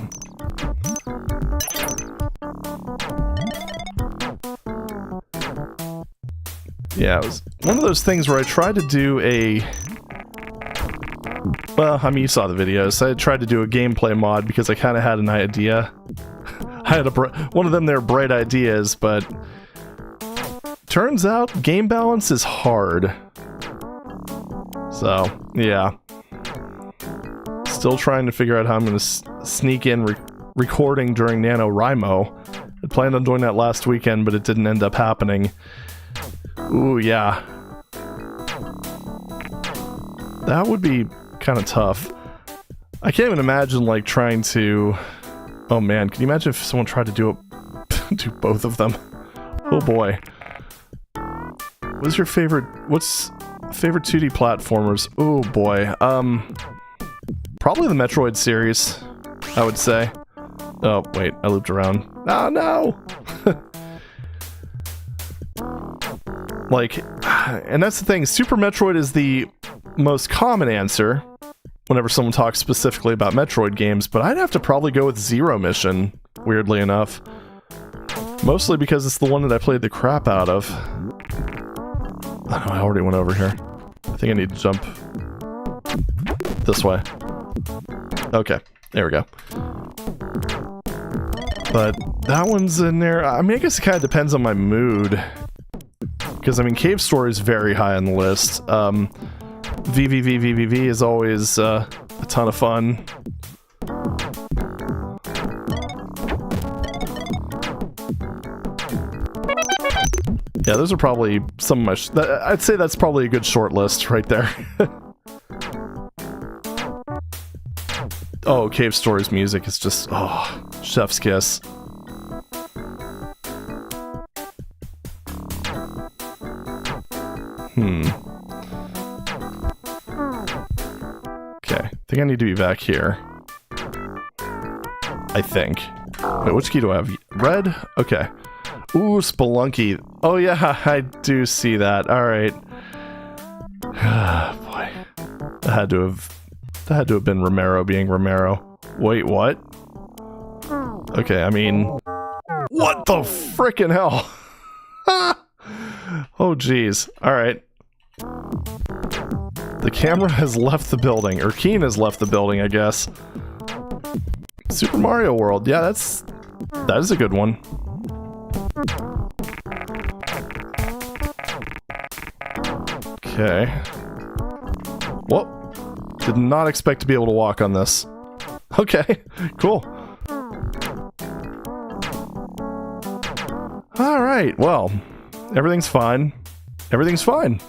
Yeah, it was one of those things where I tried to do a... Well, I mean, you saw the videos. I tried to do a gameplay mod because I kind of had an idea. I had one of them, they're bright ideas, but... Turns out, game balance is hard. So, yeah. Still trying to figure out how I'm going to sneak in recording during NaNoWriMo. I planned on doing that last weekend, but it didn't end up happening. Ooh, yeah. That would be kind of tough. I can't even imagine, like, trying to... Oh man, can you imagine if someone tried to do both of them? Oh boy. What's your favorite 2D platformers? Oh boy. Probably the Metroid series, I would say. Oh, wait, I looped around. Oh no! Like, and that's the thing, Super Metroid is the most common answer whenever someone talks specifically about Metroid games, but I'd have to probably go with Zero Mission, weirdly enough. Mostly because it's the one that I played the crap out of. Oh, no, I already went over here. I think I need to jump this way. Okay, there we go. But that one's in there. I mean, I guess it kind of depends on my mood. Because, I mean, Cave Story is very high on the list. VVVVVV is always a ton of fun. Yeah, those are probably some of my... I'd say that's probably a good short list right there. Oh, Cave Story's music is just... Oh, chef's kiss. think I need to be back here. I think. Wait, which key do I have? Red? Okay. Ooh, Spelunky. Oh yeah, I do see that. Alright. Boy. That had to have been Romero being Romero. Wait, what? Okay, I mean... What the frickin' hell? Oh jeez. Alright. The camera has left the building. Or Keen has left the building, I guess. Super Mario World. Yeah, that is a good one. Okay. Whoa. Did not expect to be able to walk on this. Okay, cool. Alright, well, everything's fine. Everything's fine.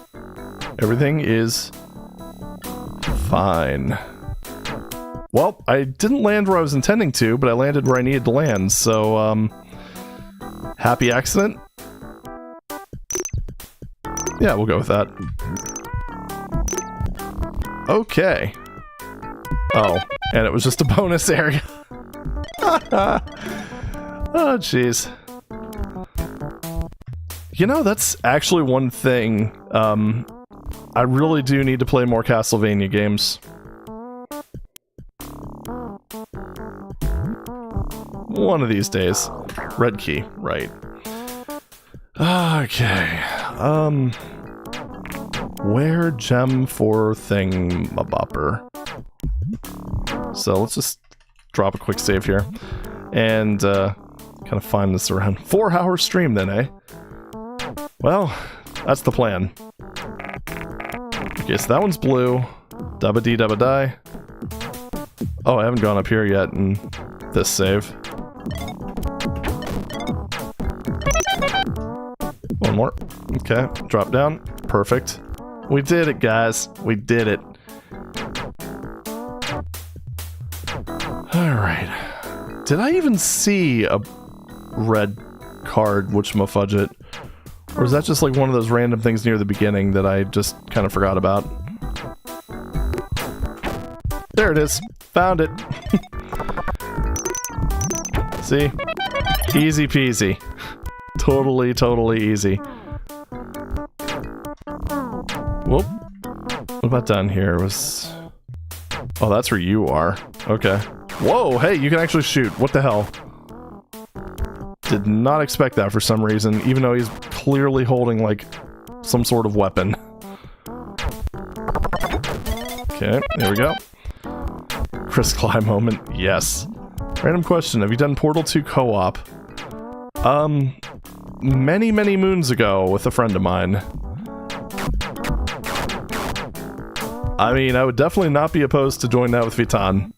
Everything is fine. Well, I didn't land where I was intending to, but I landed where I needed to land, so, happy accident? Yeah, we'll go with that. Okay. Oh, and it was just a bonus area. Oh, jeez. You know, that's actually one thing. I really do need to play more Castlevania games. One of these days. Red key, right. Okay. Where gem for thingamabopper? So let's just drop a quick save here. And, kind of find this around 4-hour stream then, eh? Well, that's the plan. Okay, so that one's blue. Dabba dee dabba die. Oh, I haven't gone up here yet in this save. One more. Okay, drop down. Perfect. We did it, guys. We did it. Alright. Did I even see a red card, whatchamafudget? Or is that just like one of those random things near the beginning that I just kind of forgot about? There it is. Found it. See? Easy peasy. Totally, totally easy. Whoop. What about down here? Was... Oh, that's where you are. Okay. Whoa, hey, you can actually shoot. What the hell? Did not expect that for some reason, even though he's clearly holding, like, some sort of weapon. Okay, there we go. Chris Cly moment, yes. Random question, have you done Portal 2 co-op? Many, many moons ago with a friend of mine. I mean, I would definitely not be opposed to joining that with Vitan.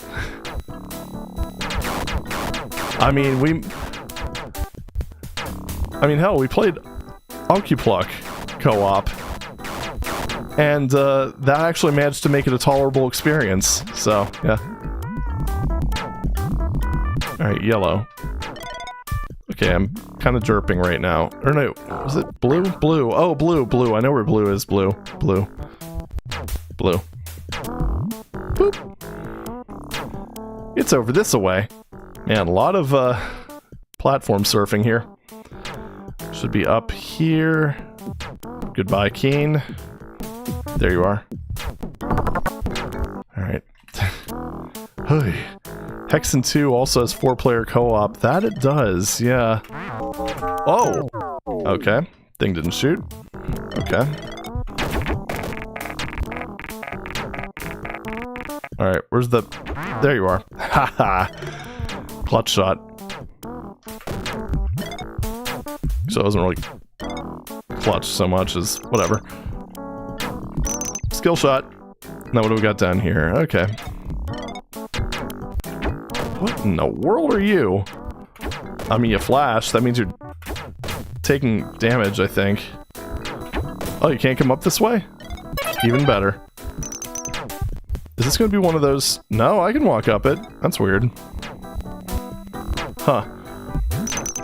I mean, hell, we played Occupluck co-op, and that actually managed to make it a tolerable experience, so, yeah. Alright, yellow. Okay, I'm kind of derping right now. Or no, was it blue? Blue. Oh, blue, blue. I know where blue is. Blue. Blue. Blue. Boop. It's over this away. Man, a lot of platform surfing here. Should be up here. Goodbye, Keen. There you are. Alright. Hey. Hexen 2 also has 4-player co-op. That it does, yeah. Oh! Okay. Thing didn't shoot. Okay. Alright, where's the... There you are. Haha. Clutch shot. So it wasn't really clutch so much as whatever. Skill shot. Now what do we got down here? Okay. What in the world are you? I mean, you flash. That means you're taking damage, I think. Oh, you can't come up this way? Even better. Is this going to be one of those... No, I can walk up it. That's weird. Huh.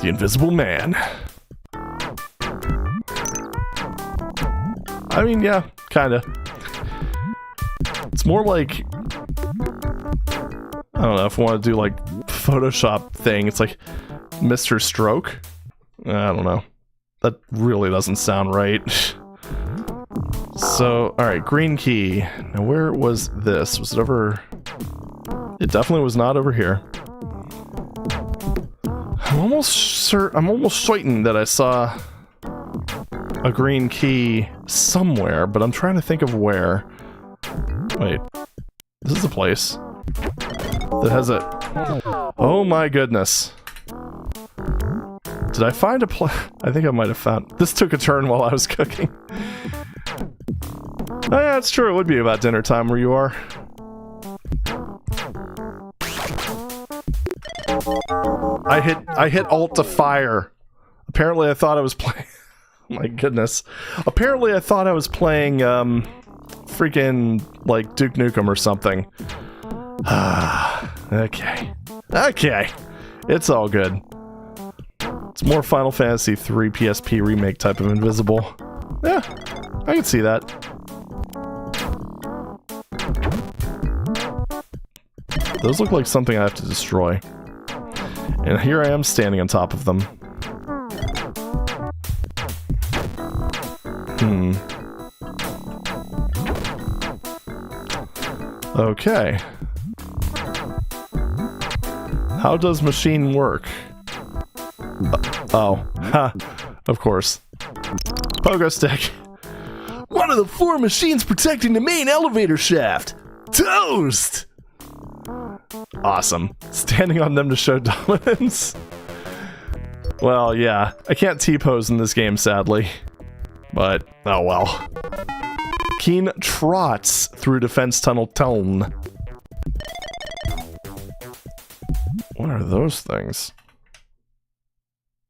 The Invisible Man. I mean, yeah, kinda. It's more like don't know if I want to do like Photoshop thing. It's like Mr. Stroke. I don't know. That really doesn't sound right. So, alright, green key. Now where was this? Was it over... It definitely was not over here. I'm almost certain that I saw a green key somewhere, but I'm trying to think of where. Wait. This is a place that has a... Oh my goodness. Did I find a place? I think I might have found... This took a turn while I was cooking. Oh yeah, it's true. It would be about dinner time where you are. I hit Alt to fire. Apparently I thought I was playing... My goodness. Apparently I thought I was playing, freaking, like, Duke Nukem or something. Okay. Okay. It's all good. It's more Final Fantasy III PSP remake type of invisible. Yeah, I can see that. Those look like something I have to destroy. And here I am standing on top of them. Okay. How does machine work? Oh, ha, of course. Pogo stick. One of the 4 machines protecting the main elevator shaft. Toast! Awesome. Standing on them to show dominance. Well, yeah. I can't T-pose in this game, sadly. But, oh well. Keen trots through defense tunnel tone. What are those things?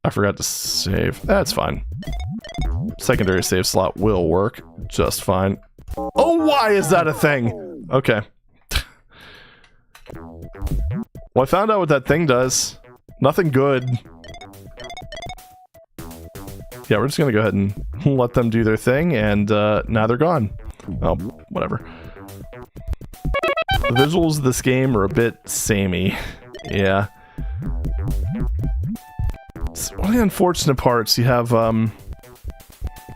I forgot to save. That's fine. Secondary save slot will work just fine. Oh, why is that a thing? Okay. Well, I found out what that thing does. Nothing good. Yeah, we're just gonna go ahead and let them do their thing, and now they're gone. Oh, whatever. The visuals of this game are a bit samey. Yeah. One of the unfortunate parts, you have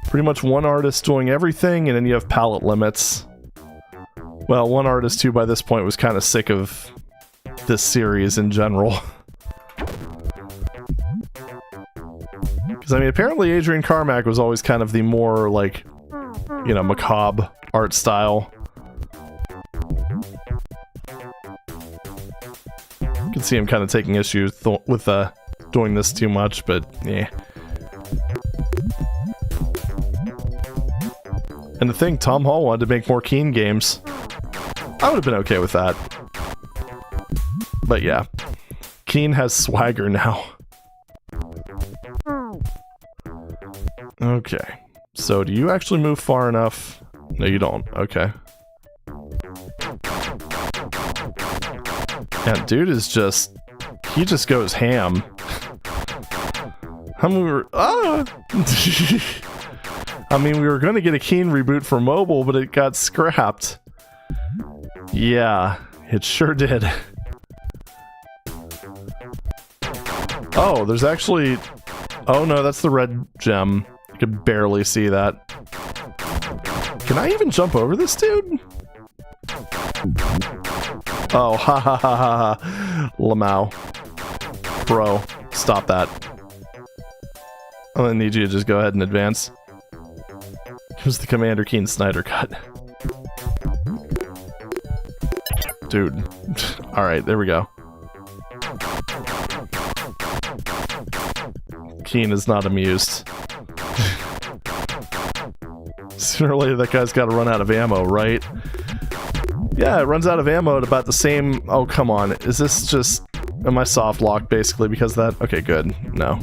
pretty much one artist doing everything, and then you have palette limits. Well, one artist who by this point was kind of sick of this series in general. Because, I mean, apparently Adrian Carmack was always kind of the more, like, you know, macabre art style. You can see him kind of taking issues with doing this too much, but yeah. And the thing, Tom Hall wanted to make more Keen games. I would have been okay with that. But yeah, Keen has swagger now. Okay, so do you actually move far enough? No, you don't. Okay. Yeah, dude is just... He just goes ham. I mean, we were gonna get a Keen reboot for mobile, but it got scrapped. Yeah, it sure did. Oh, there's actually... Oh no, that's the red gem. I could barely see that. Can I even jump over this dude? Oh, ha ha ha ha ha. Lamau. Bro, stop that. I'm gonna need you to just go ahead and advance. Here's the Commander Keen Snyder cut. Dude. Alright, there we go. Keen is not amused. Sooner or later that guy's gotta run out of ammo, right? Yeah, it runs out of ammo at about the same... Oh, come on. Is this just... Am I soft locked basically because of that? Okay, good. No.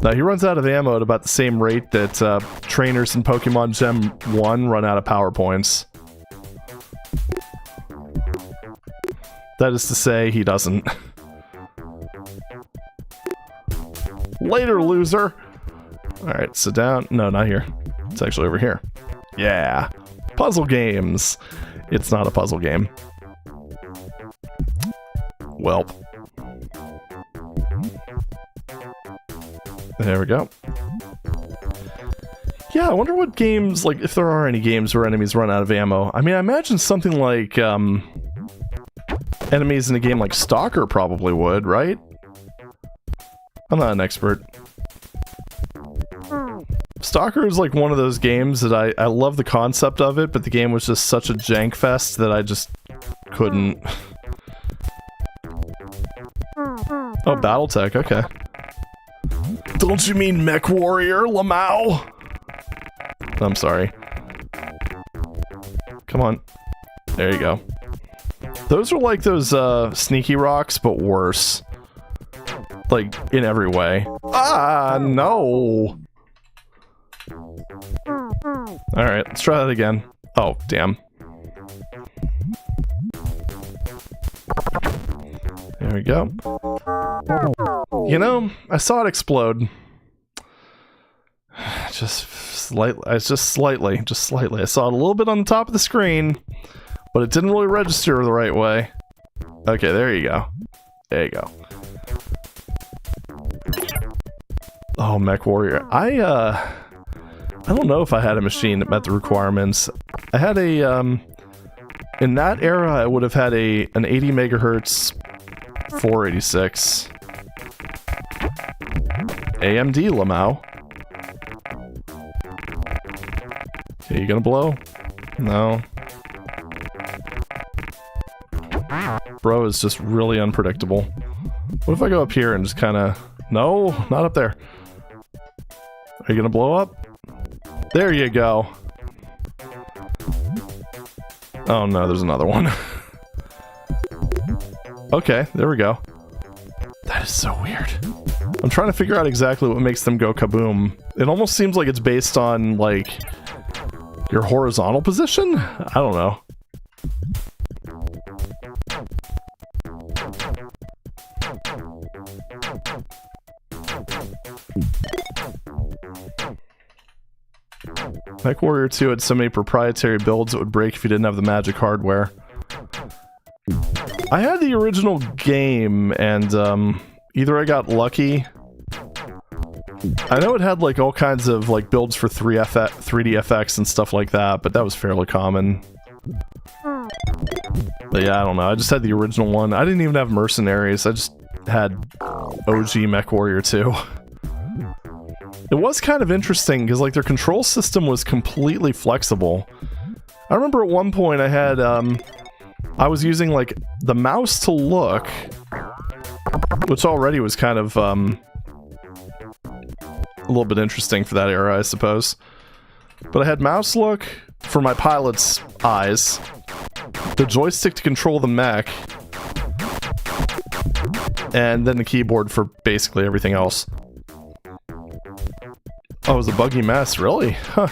No, he runs out of ammo at about the same rate that trainers in Pokemon Gem 1 run out of power points. That is to say, he doesn't. Later, loser! Alright, sit down. No, not here. It's actually over here. Yeah. Puzzle games. It's not a puzzle game. Welp. There we go. Yeah, I wonder what games, like, if there are any games where enemies run out of ammo. I mean, I imagine something like, enemies in a game like Stalker probably would, right? I'm not an expert. Stalker is like one of those games that I love the concept of it, but the game was just such a jank fest that I just couldn't. Oh, Battletech, okay. Don't you mean Mech Warrior, Lamau? I'm sorry. Come on. There you go. Those are like those sneaky rocks, but worse. Like, in every way. Ah, no! Alright, let's try that again. Oh, damn. There we go. You know, I saw it explode. Just slightly. I saw it a little bit on the top of the screen, but it didn't really register the right way. Okay, there you go. There you go. Oh, Mech Warrior. I don't know if I had a machine that met the requirements. I had a, in that era, I would have had an 80 megahertz 486. AMD Lamau. Okay, you gonna blow? No. Bro is just really unpredictable. What if I go up here and just kinda... No, not up there. Are you gonna blow up? There you go. Oh no, there's another one. Okay, there we go. That is so weird. I'm trying to figure out exactly what makes them go kaboom. It almost seems like it's based on, like, your horizontal position? I don't know. Mech Warrior 2 had so many proprietary builds it would break if you didn't have the magic hardware. I had the original game, and either I got lucky. I know it had like all kinds of like builds for 3DFX and stuff like that, but that was fairly common. But yeah, I don't know. I just had the original one. I didn't even have Mercenaries. I just had OG Mech Warrior 2. It was kind of interesting because like their control system was completely flexible. I remember at one point I had I was using like the mouse to look, which already was kind of a little bit interesting for that era, I suppose. But I had mouse look for my pilot's eyes, the joystick to control the mech, and then the keyboard for basically everything else. Oh, it was a buggy mess, really? Huh.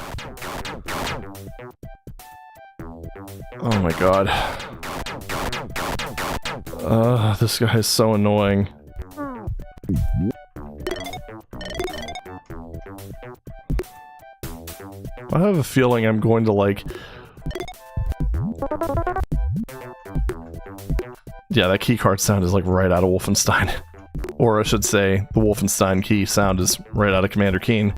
Oh my god. This guy is so annoying. I have a feeling I'm going to, like... Yeah, that keycard sound is, like, right out of Wolfenstein. Or I should say, the Wolfenstein key sound is right out of Commander Keen.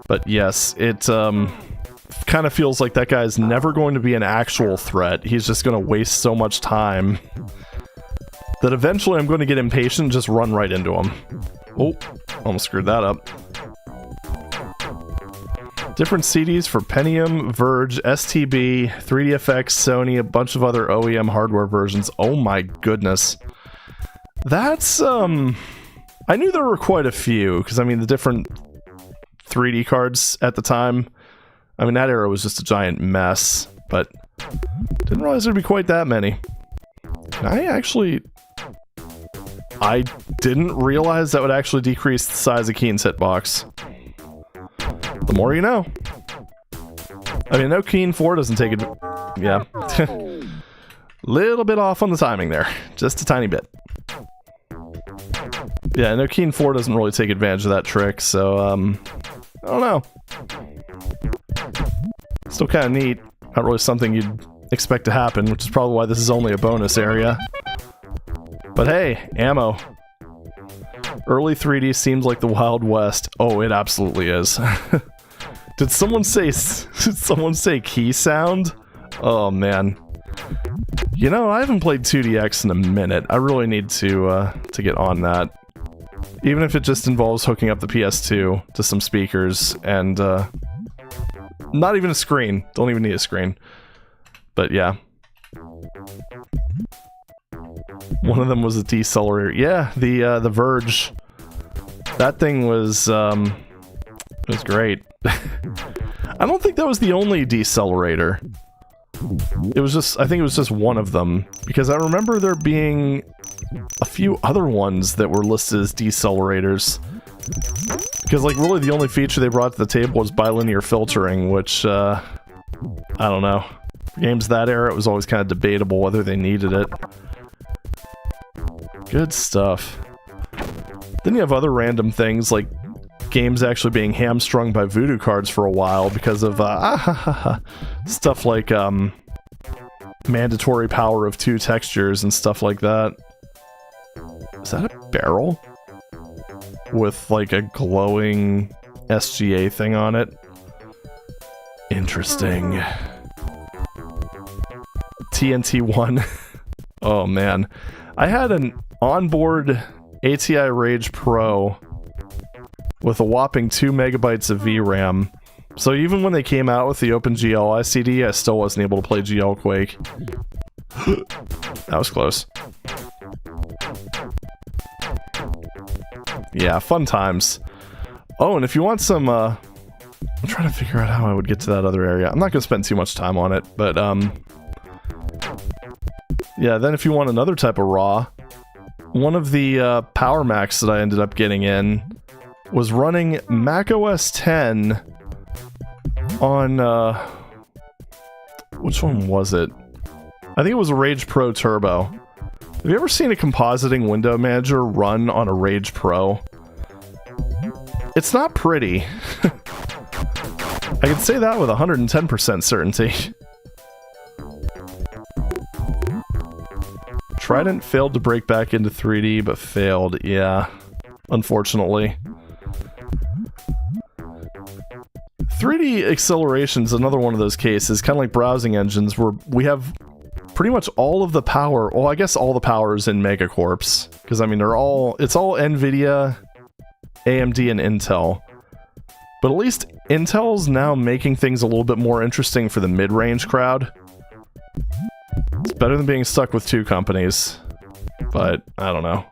But yes, it kind of feels like that guy's never going to be an actual threat. He's just going to waste so much time that eventually I'm going to get impatient and just run right into him. Oh, almost screwed that up. Different CDs for Pentium, Verge, STB, 3DFX, Sony, a bunch of other OEM hardware versions. Oh my goodness. That's, I knew there were quite a few, because I mean the different 3D cards at the time. I mean, that era was just a giant mess, but didn't realize there'd be quite that many. I didn't realize that would actually decrease the size of Keen's hitbox. The more you know. I mean, no, Keen 4 doesn't take it. Yeah. Little bit off on the timing there. Just a tiny bit. Yeah, no, Keen 4 doesn't really take advantage of that trick, so, I don't know. Still kind of neat. Not really something you'd expect to happen, which is probably why this is only a bonus area. But hey, ammo. Early 3D seems like the Wild West. Oh, it absolutely is. Did someone say key sound? Oh man. You know, I haven't played 2DX in a minute. I really need to get on that. Even if it just involves hooking up the PS2 to some speakers and not even a screen. Don't even need a screen. But yeah. One of them was a decelerator. Yeah, the Verge. That thing was great. I don't think that was the only decelerator. It was just, I think it was just one of them, because I remember there being a few other ones that were listed as decelerators. Because like really the only feature they brought to the table was bilinear filtering, which I don't know. For games that era, it was always kind of debatable whether they needed it. Good stuff. Then you have other random things like games actually being hamstrung by voodoo cards for a while because of stuff like mandatory power of 2 textures and stuff like that. Is that a barrel? With like a glowing SGA thing on it? Interesting. TNT1. Oh man. I had an onboard ATI Rage Pro with a whopping 2 megabytes of VRAM. So even when they came out with the OpenGL ICD, I still wasn't able to play GL Quake. That was close. Yeah, fun times. Oh, and if you want some, I'm trying to figure out how I would get to that other area. I'm not going to spend too much time on it, but, yeah, then if you want another type of RAW, one of the Power Macs that I ended up getting in was running Mac OS 10 on, which one was it? I think it was a Rage Pro Turbo. Have you ever seen a compositing window manager run on a Rage Pro? It's not pretty. I can say that with 110% certainty. Trident failed to break back into 3D, but failed, yeah. Unfortunately. 3D acceleration is another one of those cases, kind of like browsing engines, where we have pretty much all of the power. Well, I guess all the power is in Megacorps, because I mean it's all NVIDIA, AMD, and Intel. But at least Intel's now making things a little bit more interesting for the mid-range crowd. It's better than being stuck with 2 companies, but I don't know.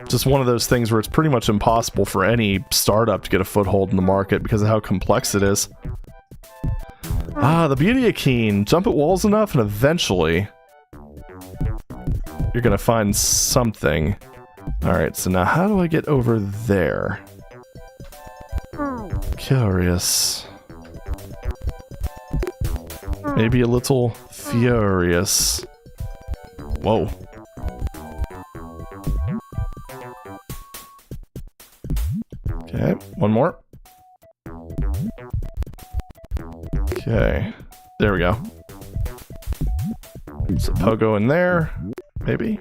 Just one of those things where it's pretty much impossible for any startup to get a foothold in the market because of how complex it is. Ah, the beauty of Keen. Jump at walls enough and eventually you're gonna find something. Alright, so now how do I get over there? Curious. Maybe a little furious. Whoa. Okay, one more. Okay, there we go. So Pogo in there, maybe.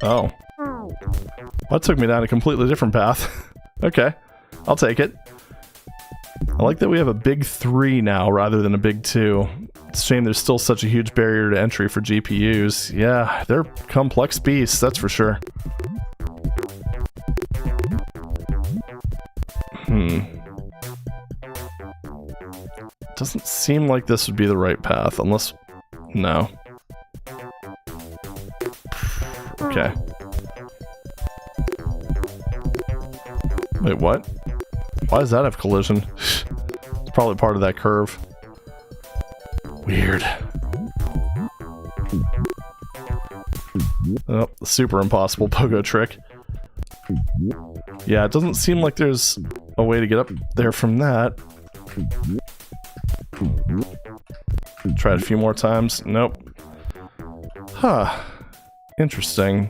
Oh. That took me down a completely different path. Okay, I'll take it. I like that we have a big 3 now rather than a big 2. It's a shame there's still such a huge barrier to entry for GPUs. Yeah, they're complex beasts, that's for sure. Doesn't seem like this would be the right path, unless... No. Okay. Wait, what? Why does that have collision? It's probably part of that curve. Weird. Oh, the super impossible pogo trick. Yeah, it doesn't seem like there's a way to get up there from that. Try it a few more times. Nope. Huh. Interesting.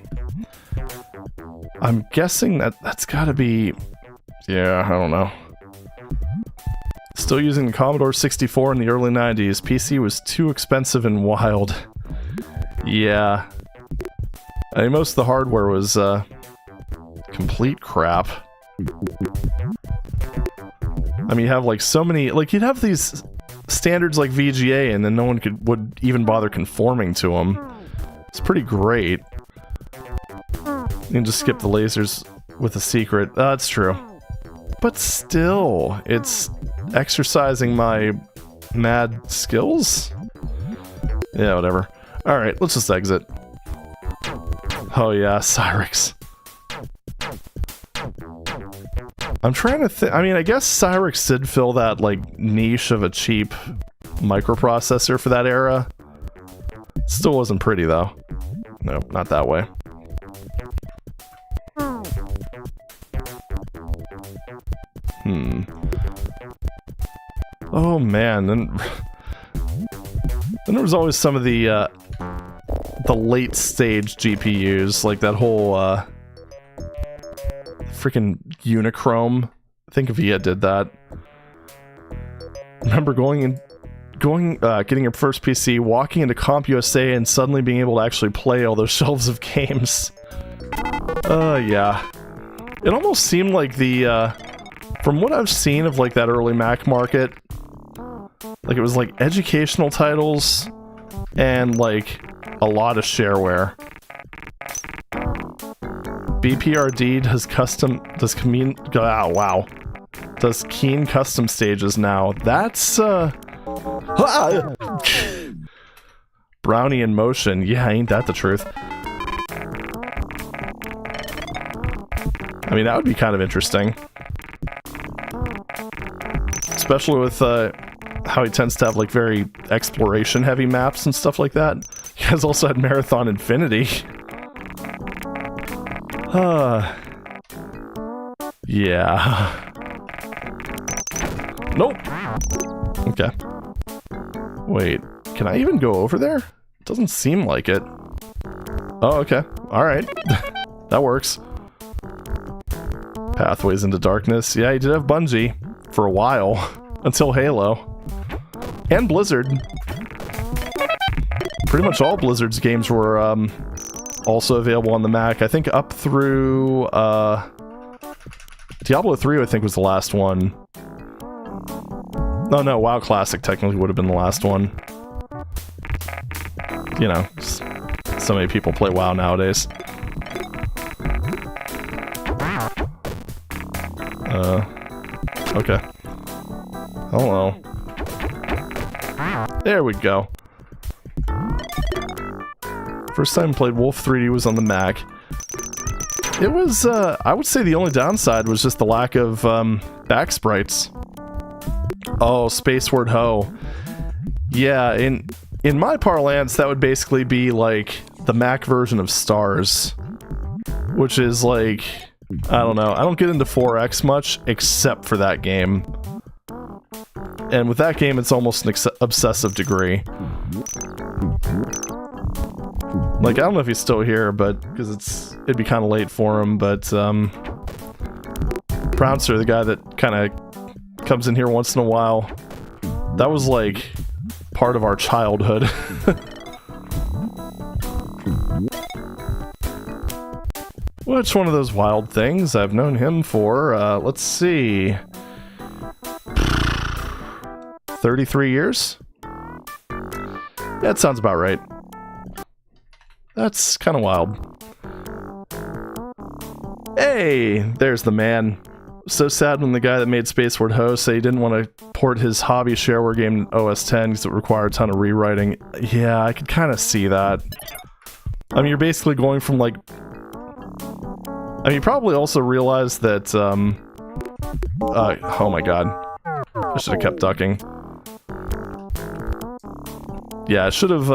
I'm guessing that's gotta be... Yeah, I don't know. Still using the Commodore 64 in the early 90s. PC was too expensive and wild. Yeah. I mean, most of the hardware was, complete crap. I mean, you have, like, so many... Like, you'd have these standards like VGA, and then no one would even bother conforming to them. It's pretty great. You can just skip the lasers with a secret. That's true. But still, it's exercising my mad skills? Yeah, whatever. Alright, let's just exit. Oh yeah, Cyrix. I'm trying to think. I mean, I guess Cyrix did fill that, like, niche of a cheap microprocessor for that era. Still wasn't pretty, though. No, not that way. Oh man, then there was always some of the late stage GPUs, like that whole freaking Unichrome. I think VIA did that. Remember getting your first PC, walking into CompUSA, and suddenly being able to actually play all those shelves of games. Yeah. It almost seemed like the from what I've seen of like that early Mac market, like it was like educational titles and like a lot of shareware. BPRD does Keen custom stages now. That's Brownie in motion. Yeah, ain't that the truth? I mean, that would be kind of interesting. Especially with how he tends to have like very exploration heavy maps and stuff like that. He has also had Marathon Infinity. Yeah. Nope. Okay. Wait, can I even go over there? Doesn't seem like it. Oh, okay. Alright. That works. Pathways into Darkness. Yeah, he did have Bungie for a while. Until Halo. And Blizzard. Pretty much all Blizzard's games were also available on the Mac. I think up through Diablo 3, I think, was the last one. No, WoW Classic technically would have been the last one. You know, so many people play WoW nowadays. Okay. Hello. There we go. First time played Wolf 3D was on the Mac. It was, I would say the only downside was just the lack of, back sprites. Oh, Spaceward Ho. Yeah, in my parlance, that would basically be, like, the Mac version of Stars. Which is, like, I don't know. I don't get into 4X much, except for that game. And with that game, it's almost an obsessive degree. Like, I don't know if he's still here, but because it'd be kind of late for him, but Prouncer, the guy that kind of comes in here once in a while, that was like part of our childhood. Which one of those wild things? I've known him for, let's see, 33 years? Yeah, that sounds about right. That's kind of wild. Hey, there's the man. So sad when the guy that made Spaceward Ho said he didn't want to port his hobby shareware game to OS X because it required a ton of rewriting. Yeah, I could kind of see that. I mean, you're basically going from like... I mean, you probably also realized that, oh my god. I should have kept ducking. Yeah, I should have,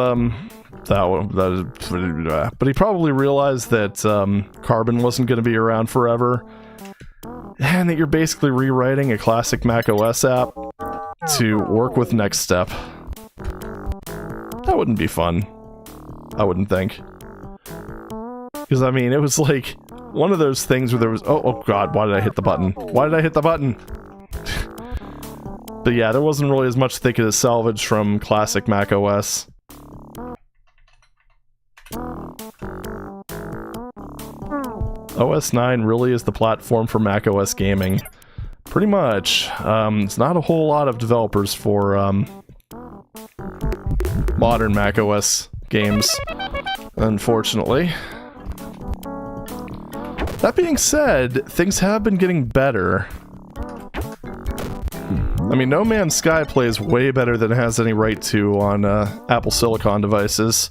but he probably realized that, Carbon wasn't going to be around forever. And that you're basically rewriting a classic Mac OS app to work with Next Step. That wouldn't be fun. I wouldn't think. Because, I mean, it was like one of those things where there was... Oh god, why did I hit the button? Why did I hit the button? But yeah, there wasn't really as much they could salvage from classic Mac OS. OS 9 really is the platform for Mac OS gaming. Pretty much. It's not a whole lot of developers for modern Mac OS games, unfortunately. That being said, things have been getting better. I mean, No Man's Sky plays way better than it has any right to on Apple Silicon devices.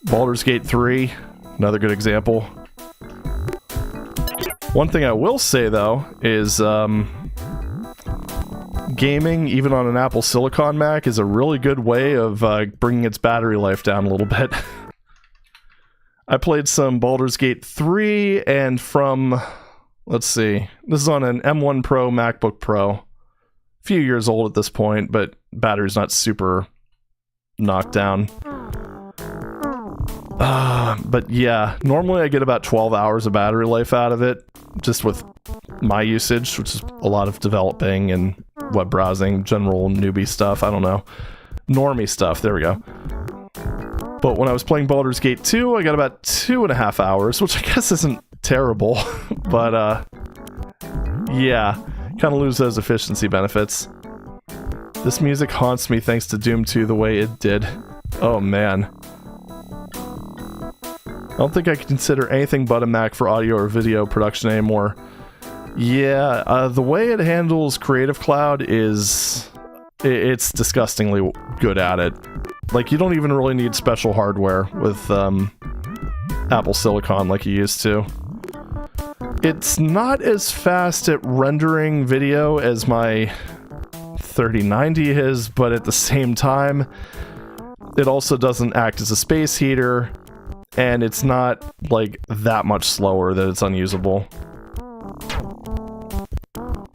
Baldur's Gate 3, another good example. One thing I will say, though, is gaming, even on an Apple Silicon Mac, is a really good way of bringing its battery life down a little bit. I played some Baldur's Gate 3, and from, let's see, this is on an M1 Pro MacBook Pro. A few years old at this point, but battery's not super knocked down. But yeah, normally I get about 12 hours of battery life out of it, just with my usage, which is a lot of developing and web browsing, general newbie stuff, I don't know. Normie stuff, there we go. But when I was playing Baldur's Gate 2, I got about 2.5 hours, which I guess isn't terrible, but yeah, kind of lose those efficiency benefits. This music haunts me thanks to Doom 2 the way it did. Oh man. I don't think I can consider anything but a Mac for audio or video production anymore. Yeah, the way it handles Creative Cloud is... it's disgustingly good at it. Like, you don't even really need special hardware with Apple Silicon like you used to. It's not as fast at rendering video as my 3090 is, but at the same time, it also doesn't act as a space heater, and it's not, like, that much slower that it's unusable.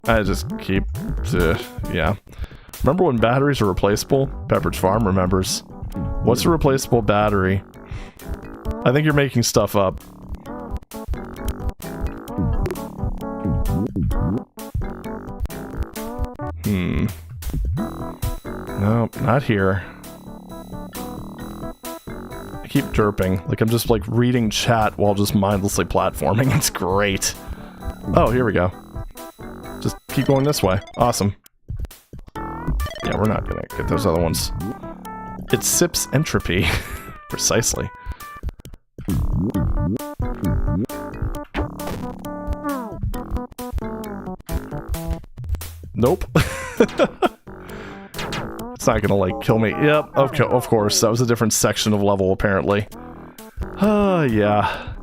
I just keep... yeah. Remember when batteries were replaceable? Pepperidge Farm remembers. What's a replaceable battery? I think you're making stuff up. Nope, not here. I keep derping. Like I'm just like reading chat while just mindlessly platforming. It's great. Oh, here we go. Just keep going this way. Awesome. Yeah, we're not gonna get those other ones. It sips entropy. Precisely. Nope. It's not gonna, like, kill me. Yep, okay, of course. That was a different section of level, apparently. Yeah.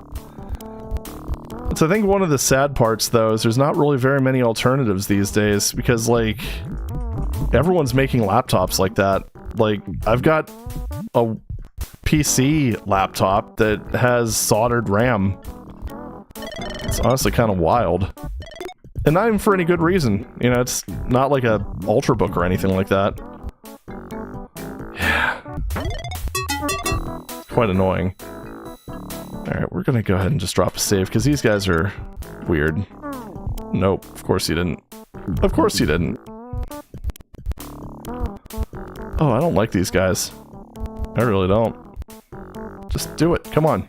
So I think one of the sad parts, though, is there's not really very many alternatives these days, because, like, everyone's making laptops like that. Like, I've got a PC laptop that has soldered RAM. It's honestly kind of wild. And not even for any good reason. You know, it's not like a Ultrabook or anything like that. Yeah. Quite annoying. Alright, we're gonna go ahead and just drop a save, because these guys are weird. Nope, of course you didn't. Of course you didn't. Oh, I don't like these guys. I really don't. Just do it, come on.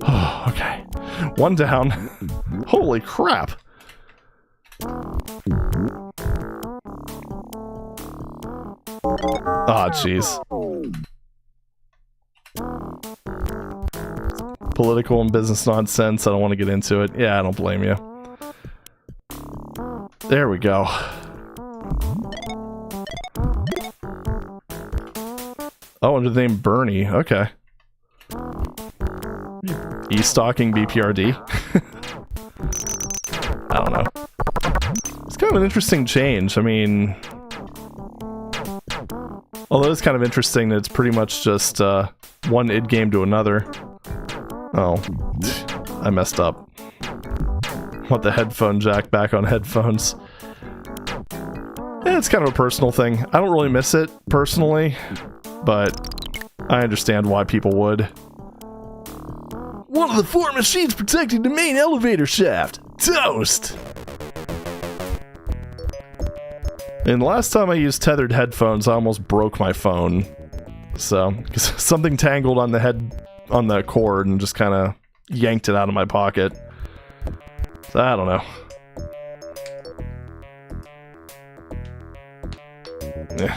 Oh, okay. One down. Holy crap! Ah, jeez. Political and business nonsense, I don't want to get into it. Yeah, I don't blame you. There we go. Oh, under the name Bernie, okay. E-stalking BPRD? I don't know. It's kind of an interesting change, I mean... Although it's kind of interesting that it's pretty much just one id game to another. Oh, I messed up. Want the headphone jack back on headphones. Yeah, it's kind of a personal thing. I don't really miss it, personally, but I understand why people would. One of the 4 machines protecting the main elevator shaft! Toast! And last time I used tethered headphones, I almost broke my phone. So, 'cause something tangled on the cord and just kind of yanked it out of my pocket. So, I don't know. Yeah.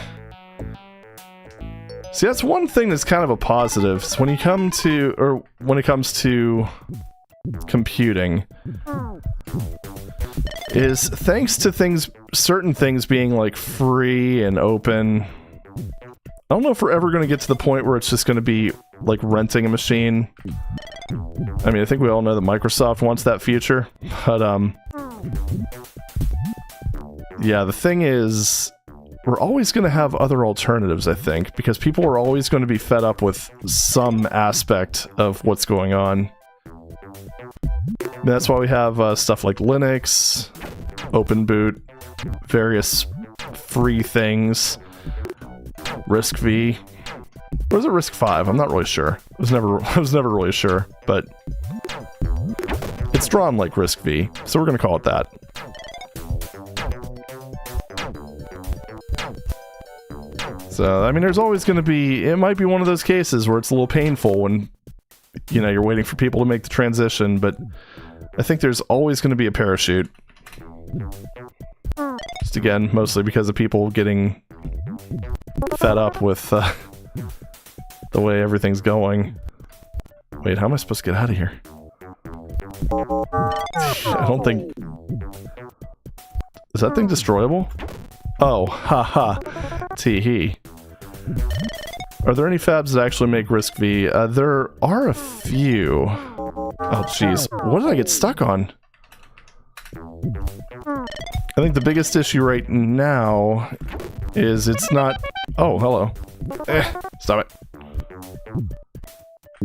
See, that's one thing that's kind of a positive. Is when it comes to computing, is thanks to certain things being like free and open. I don't know if we're ever going to get to the point where it's just going to be like renting a machine. I mean, I think we all know that Microsoft wants that future, but yeah, the thing is, we're always going to have other alternatives, I think, because people are always going to be fed up with some aspect of what's going on. And that's why we have stuff like Linux, OpenBoot, various free things, RISC-V. Or is it RISC-V? I'm not really sure. I was never really sure, but it's drawn like RISC-V, so we're going to call it that. So, I mean, there's always going to be... It might be one of those cases where it's a little painful when, you know, you're waiting for people to make the transition, but I think there's always going to be a parachute. Just again, mostly because of people getting fed up with the way everything's going. Wait, how am I supposed to get out of here? I don't think... Is that thing destroyable? Oh, haha. Tee-hee. Are there any fabs that actually make RISC-V? There are a few. Oh, jeez. What did I get stuck on? I think the biggest issue right now is it's not... Oh, hello. Stop it.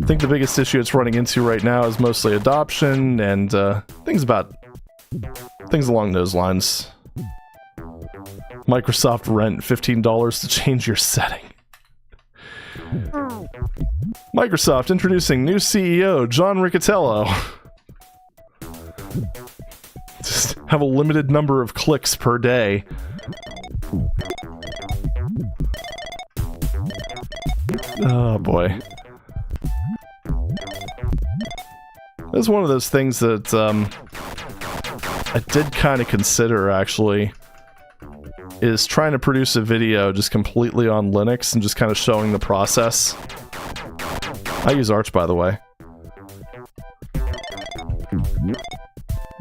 I think the biggest issue it's running into right now is mostly adoption and things along those lines. Microsoft rent $15 to change your setting. Microsoft introducing new CEO John Riccitiello. Just have a limited number of clicks per day. Oh boy. That's one of those things that I did kind of consider, actually, is trying to produce a video just completely on Linux and just kind of showing the process. I use Arch, by the way.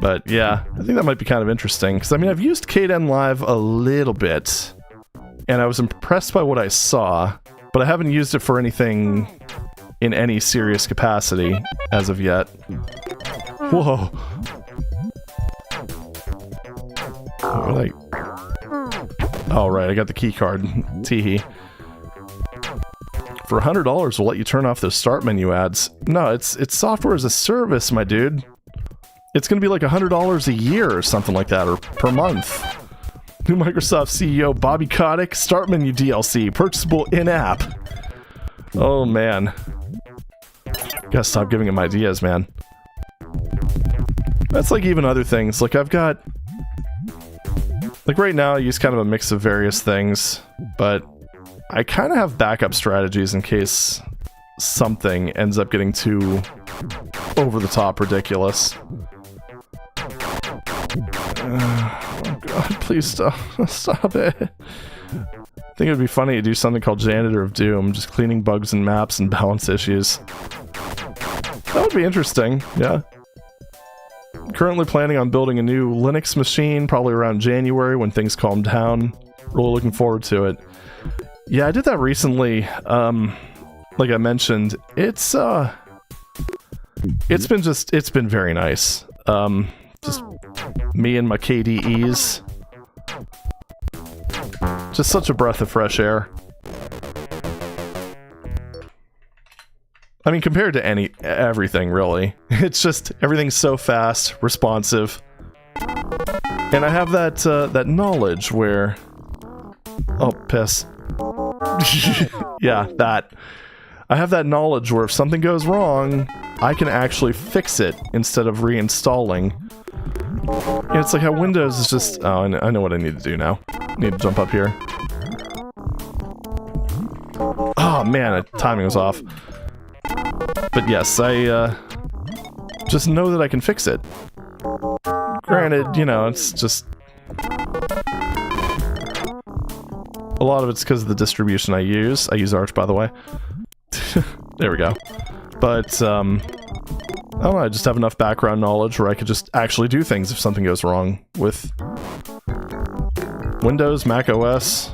But yeah, I think that might be kind of interesting, because I mean, I've used Kdenlive a little bit, and I was impressed by what I saw, but I haven't used it for anything in any serious capacity as of yet. Whoa. Oh, right, I got the key card. Teehee. For $100, we'll let you turn off those start menu ads. No, it's software as a service, my dude. It's gonna be like $100 a year or something like that, or per month. New Microsoft CEO Bobby Kotick, start menu DLC, purchasable in-app. Oh, man. Gotta stop giving him ideas, man. That's like even other things. Like, I've got... Like, right now, I use kind of a mix of various things, but I kind of have backup strategies in case something ends up getting too over-the-top ridiculous. Oh god, please stop. Stop it. I think it would be funny to do something called Janitor of Doom, just cleaning bugs and maps and balance issues. That would be interesting, yeah. Currently planning on building a new Linux machine, probably around January when things calm down. Really looking forward to it. Yeah, I did that recently. Like I mentioned, it's been very nice. Just me and my KDEs. Just such a breath of fresh air. I mean, compared to everything, really. It's just, everything's so fast, responsive. And I have that knowledge where... Oh, piss. Yeah, that. I have that knowledge where if something goes wrong, I can actually fix it instead of reinstalling. And it's like how Windows is just... Oh, I know what I need to do now. Need to jump up here. Oh man, timing was off. But yes, I just know that I can fix it. Granted, you know, it's just... A lot of it's because of the distribution I use. I use Arch, by the way. There we go. But, I don't know, I just have enough background knowledge where I could just actually do things if something goes wrong with Windows, Mac OS.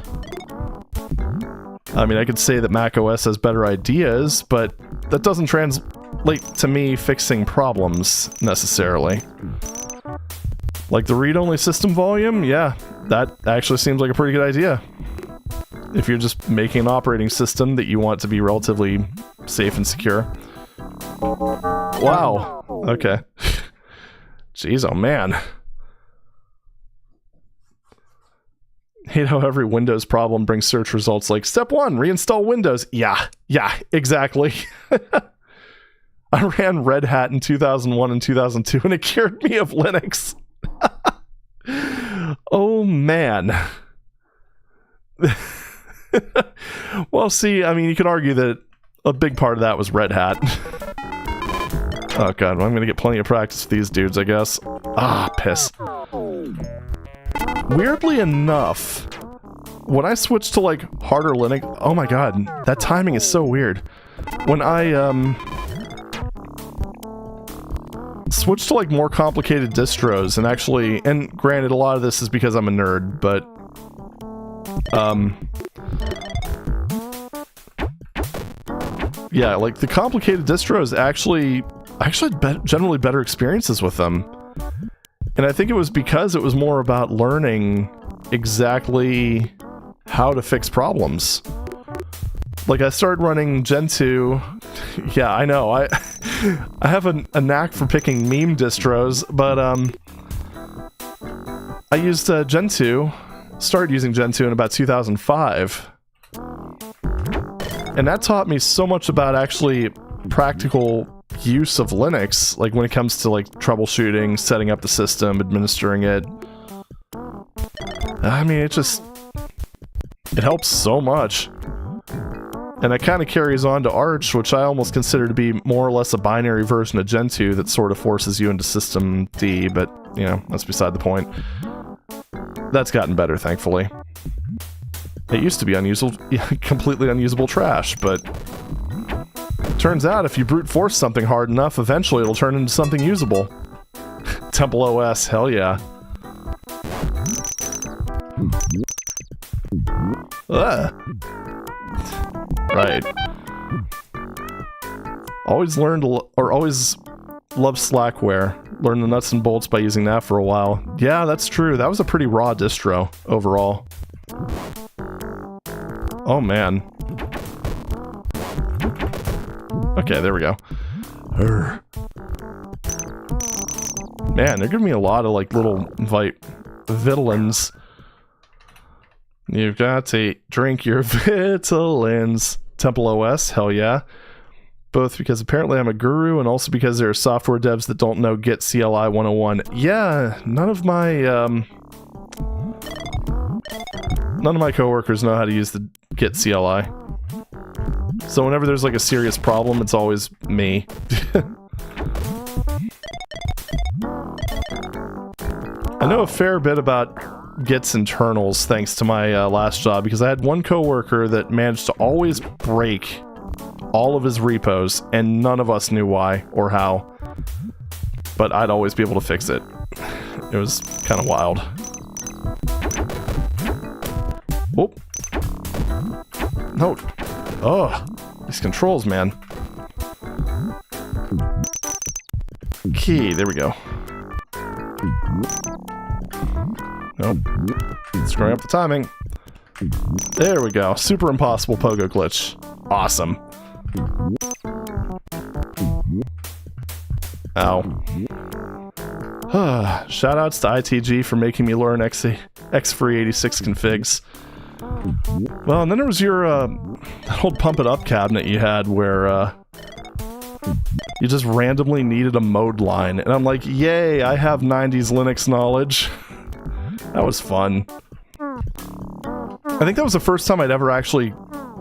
I mean, I could say that Mac OS has better ideas, but that doesn't translate to me fixing problems, necessarily. Like the read-only system volume, yeah, that actually seems like a pretty good idea. If you're just making an operating system that you want to be relatively safe and secure. Wow. Okay. Jeez, oh man. Hate how every Windows problem brings search results like, step 1, reinstall Windows. Yeah, exactly. I ran Red Hat in 2001 and 2002 and it cured me of Linux. Oh man. Well, see, I mean, you could argue that a big part of that was Red Hat. Oh god, well, I'm gonna get plenty of practice with these dudes, I guess. Ah, piss. Weirdly enough, when I switched to, like, harder Linux... Oh my god, that timing is so weird. When I, switched to, like, more complicated distros, and actually... And granted, a lot of this is because I'm a nerd, but... yeah, like, the complicated distros actually had generally better experiences with them. And I think it was because it was more about learning exactly how to fix problems. Like, I started running Gentoo. Yeah, I know, I have a knack for picking meme distros, but, I used, Gentoo, started using Gentoo in about 2005. And that taught me so much about actually practical use of Linux, like when it comes to like troubleshooting, setting up the system, administering it. I mean, it helps so much. And that kind of carries on to Arch, which I almost consider to be more or less a binary version of Gentoo that sort of forces you into System D, but, you know, that's beside the point. That's gotten better, thankfully. It used to be unusable, completely unusable trash, but turns out if you brute force something hard enough, eventually it'll turn into something usable. Temple OS, hell yeah. Ugh. Right. Always learned, or always loved Slackware. Learned the nuts and bolts by using that for a while. Yeah, that's true. That was a pretty raw distro, overall. Oh, man. Okay, there we go. Urgh. Man, they're giving me a lot of, like, little, vitamins. You've got to drink your vitamins. Temple OS, hell yeah. Both because apparently I'm a guru, and also because there are software devs that don't know Git CLI 101. Yeah, none of my coworkers know how to use the Git CLI. So whenever there's like a serious problem, it's always me. I know a fair bit about Git's internals thanks to my last job, because I had one coworker that managed to always break all of his repos, and none of us knew why or how. But I'd always be able to fix it. It was kind of wild. Whoop. No. Ugh. These controls, man. Key, there we go. Nope. Screwing up the timing. There we go. Super impossible pogo glitch. Awesome. Ow. Shoutouts to ITG for making me learn X386 configs. Well, and then there was your, that old Pump It Up cabinet you had where, you just randomly needed a mode line. And I'm like, yay, I have 90s Linux knowledge. That was fun. I think that was the first time I'd ever actually,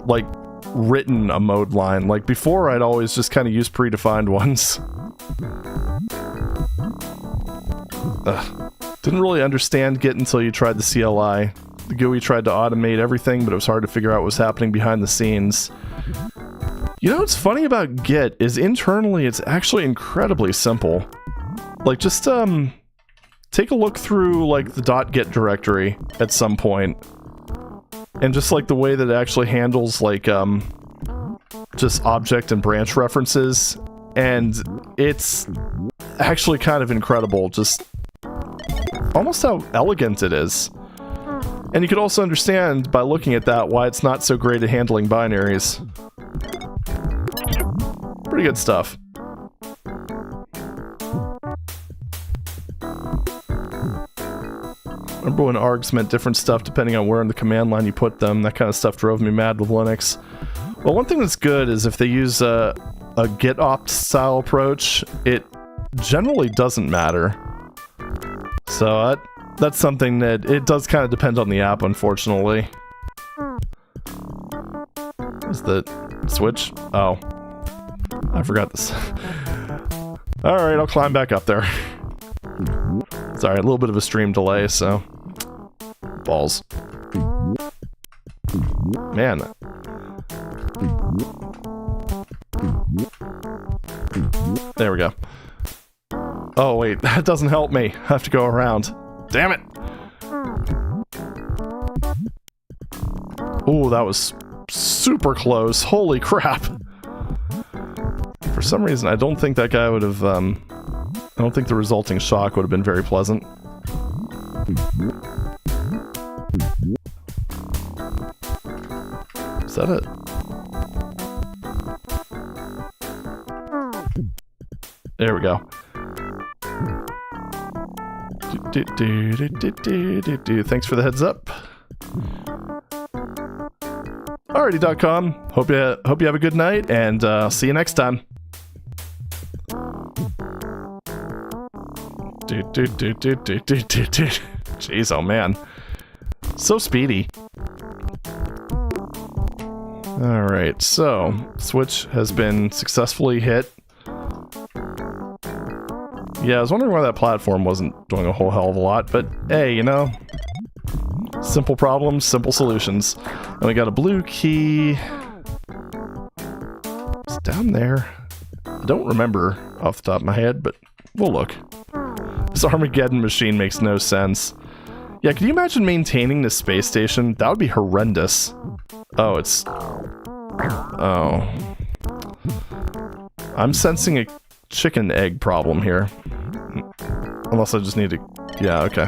like, written a mode line. Like, before I'd always just kind of used predefined ones. Didn't really understand Git until you tried the CLI. The GUI tried to automate everything, but it was hard to figure out what was happening behind the scenes. You know what's funny about Git is internally it's actually incredibly simple. Like, just, take a look through, like, the .git directory at some point. And just, like, the way that it actually handles, like, just object and branch references. And it's actually kind of incredible, just almost how elegant it is. And you can also understand, by looking at that, why it's not so great at handling binaries. Pretty good stuff. Remember when args meant different stuff depending on where in the command line you put them? That kind of stuff drove me mad with Linux. Well, one thing that's good is if they use a git opt style approach, it generally doesn't matter. So that's something that it does kind of depend on the app, unfortunately. Is the switch? Oh. I forgot this. Alright, I'll climb back up there. Sorry, a little bit of a stream delay, so... Balls. Man. There we go. Oh, wait, that doesn't help me. I have to go around. Damn it! Ooh, that was super close. Holy crap! For some reason, I don't think that guy would have, I don't think the resulting shock would have been very pleasant. Is that it? There we go. Thanks for the heads up. Alrighty.com. Hope you have a good night, and see you next time. Jeez, oh man. So speedy. Alright, so switch has been successfully hit. Yeah, I was wondering why that platform wasn't doing a whole hell of a lot, but hey, you know, simple problems, simple solutions. And we got a blue key. It's down there. I don't remember off the top of my head, but we'll look. This Armageddon machine makes no sense. Yeah, can you imagine maintaining this space station? That would be horrendous. Oh, it's... Oh. I'm sensing a chicken egg problem here. Unless I just need to... Yeah, okay.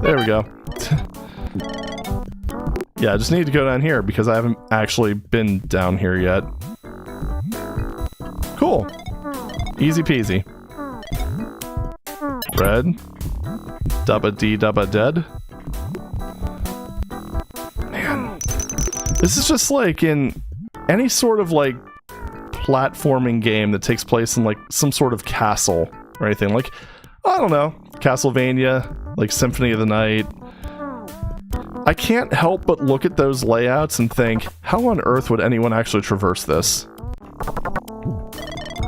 There we go. Yeah, I just need to go down here because I haven't actually been down here yet. Cool. Easy peasy. Red. Dubba dee dubba dead. Man. This is just like in any sort of like platforming game that takes place in like some sort of castle or anything. Like, I don't know, Castlevania, like Symphony of the Night. I can't help but look at those layouts and think, how on earth would anyone actually traverse this?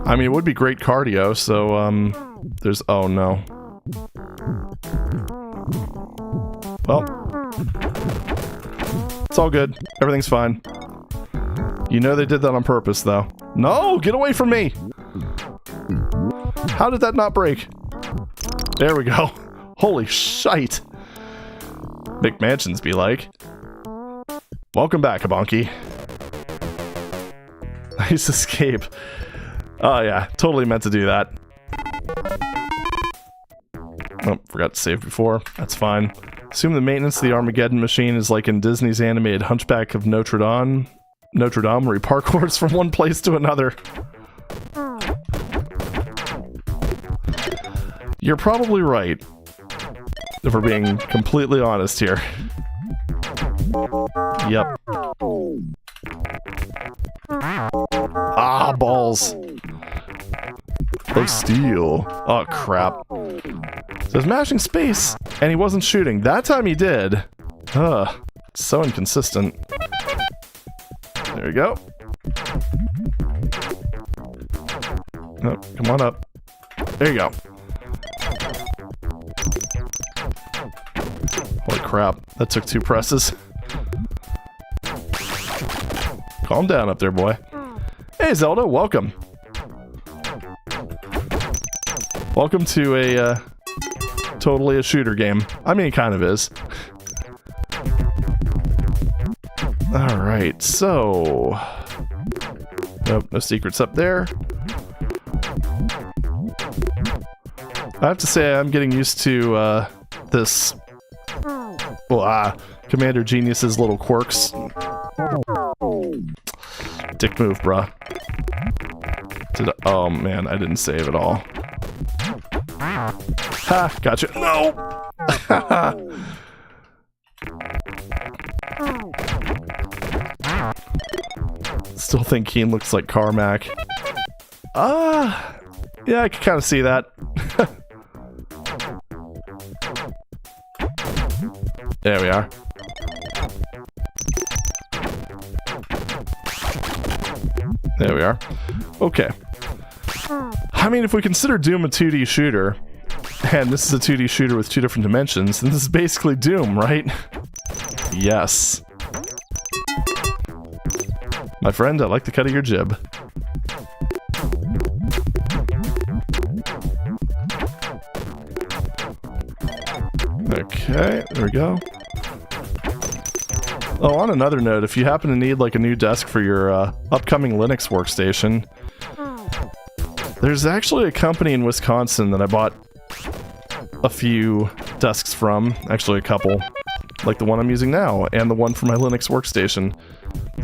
I mean, it would be great cardio, so, there's... Oh, no. Well. It's all good. Everything's fine. You know they did that on purpose, though. No! Get away from me! How did that not break? There we go. Holy shite! McMansions be like. Welcome back, Abonky. Nice escape. Oh yeah, totally meant to do that. Oh, forgot to save before. That's fine. Assume the maintenance of the Armageddon machine is like in Disney's animated Hunchback of Notre Dame, where he parkours from one place to another. You're probably right, if we're being completely honest here. Yep. Ah, balls. Of steel. Oh, crap. Is So I was mashing space, and he wasn't shooting. That time he did. Ugh, so inconsistent. There we go. Oh, come on up. There you go. Holy crap, that took 2 presses. Calm down up there, boy. Hey, Zelda, welcome. Welcome to a, totally a shooter game. I mean, it kind of is. Alright, so... Nope, no secrets up there. I have to say, I'm getting used to, this... Well, Commander Genius's little quirks. Dick move, bruh. Oh, man, I didn't save at all. Ha! Gotcha. No! Still think Keen looks like Carmack. Yeah, I can kind of see that. There we are. There we are. Okay. I mean, if we consider Doom a 2D shooter, and this is a 2D shooter with 2 different dimensions, then this is basically Doom, right? Yes. My friend, I like the cut of your jib. Okay, there we go. Oh, on another note, if you happen to need like a new desk for your upcoming Linux workstation, there's actually a company in Wisconsin that I bought a few desks from, actually a couple, like the one I'm using now, and the one for my Linux workstation,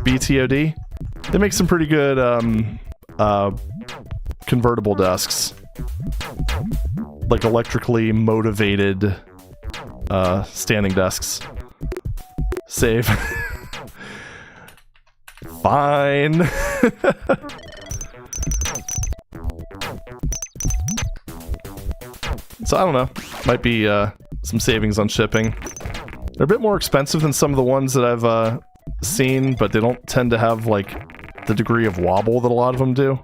BTOD. They make some pretty good convertible desks, like electrically motivated standing desks. Save. Fine. So I don't know, might be some savings on shipping. They're a bit more expensive than some of the ones that I've seen, but they don't tend to have like the degree of wobble that a lot of them do.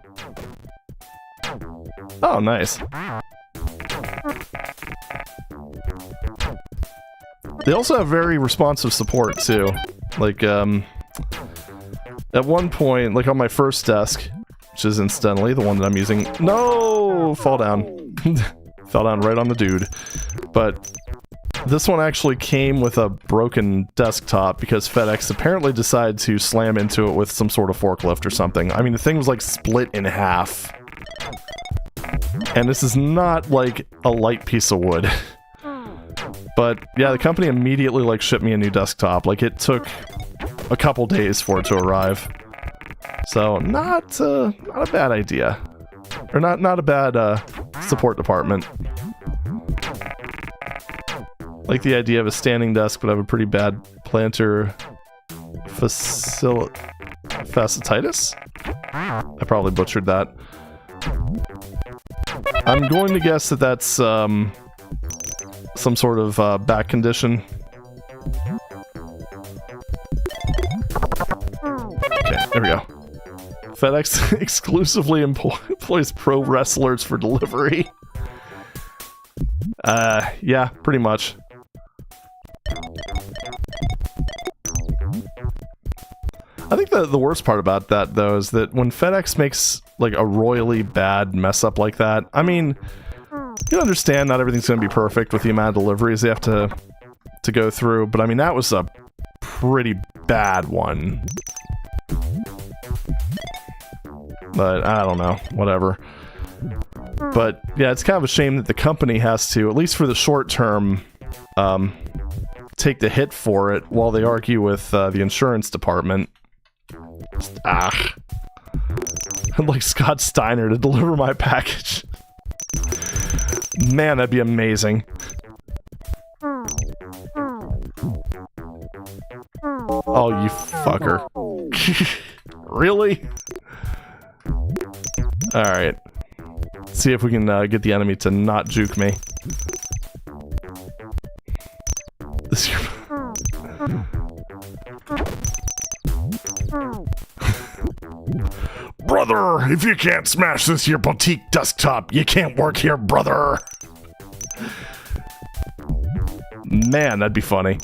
Oh, nice. They also have very responsive support too. Like at one point, like on my first desk, which is incidentally the one that I'm using. No, fall down. Fell down right on the dude. But this one actually came with a broken desktop because FedEx apparently decided to slam into it with some sort of forklift or something. I mean, the thing was like split in half. And this is not like a light piece of wood. But yeah, the company immediately like shipped me a new desktop. Like it took a couple days for it to arrive. So not a bad idea. Or not a bad support department. Like the idea of a standing desk, but I have a pretty bad plantar fasciitis? I probably butchered that. I'm going to guess that that's some sort of back condition. Okay, there we go. FedEx exclusively employs pro wrestlers for delivery. Yeah, pretty much. I think the worst part about that, though, is that when FedEx makes, like, a royally bad mess-up like that, I mean, you understand not everything's going to be perfect with the amount of deliveries they have to go through, but I mean, that was a pretty bad one. But, I don't know, whatever. But, yeah, it's kind of a shame that the company has to, at least for the short term, take the hit for it while they argue with the insurance department. I'd like Scott Steiner to deliver my package. Man, that'd be amazing. Oh, you fucker. Really? Alright. See if we can get the enemy to not juke me. Brother, if you can't smash this here boutique desktop, you can't work here, brother. Man, that'd be funny.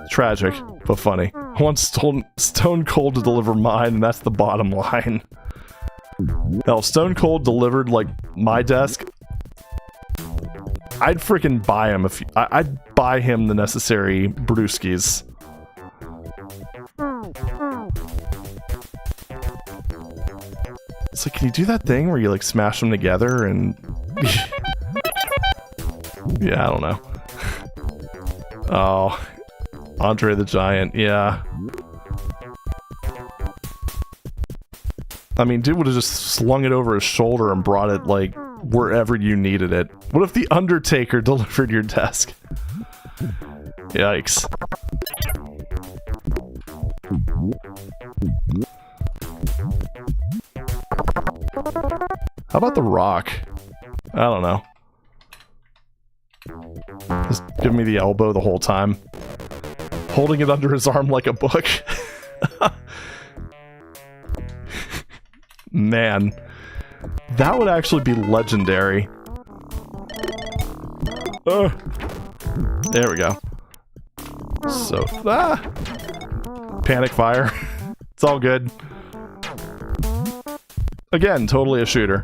Tragic, but funny. I want Stone Cold to deliver mine, and that's the bottom line. Now, if Stone Cold delivered, like, my desk, I'd freaking buy him I'd buy him the necessary brewskis. It's like, can you do that thing where you, like, smash them together and... Yeah, I don't know. Oh, Andre the Giant, yeah. I mean, dude would have just slung it over his shoulder and brought it, like, wherever you needed it. What if the Undertaker delivered your desk? Yikes. How about The Rock? I don't know. Just give me the elbow the whole time. Holding it under his arm like a book. Man. That would actually be legendary. There we go. So, panic fire. It's all good. Again, totally a shooter.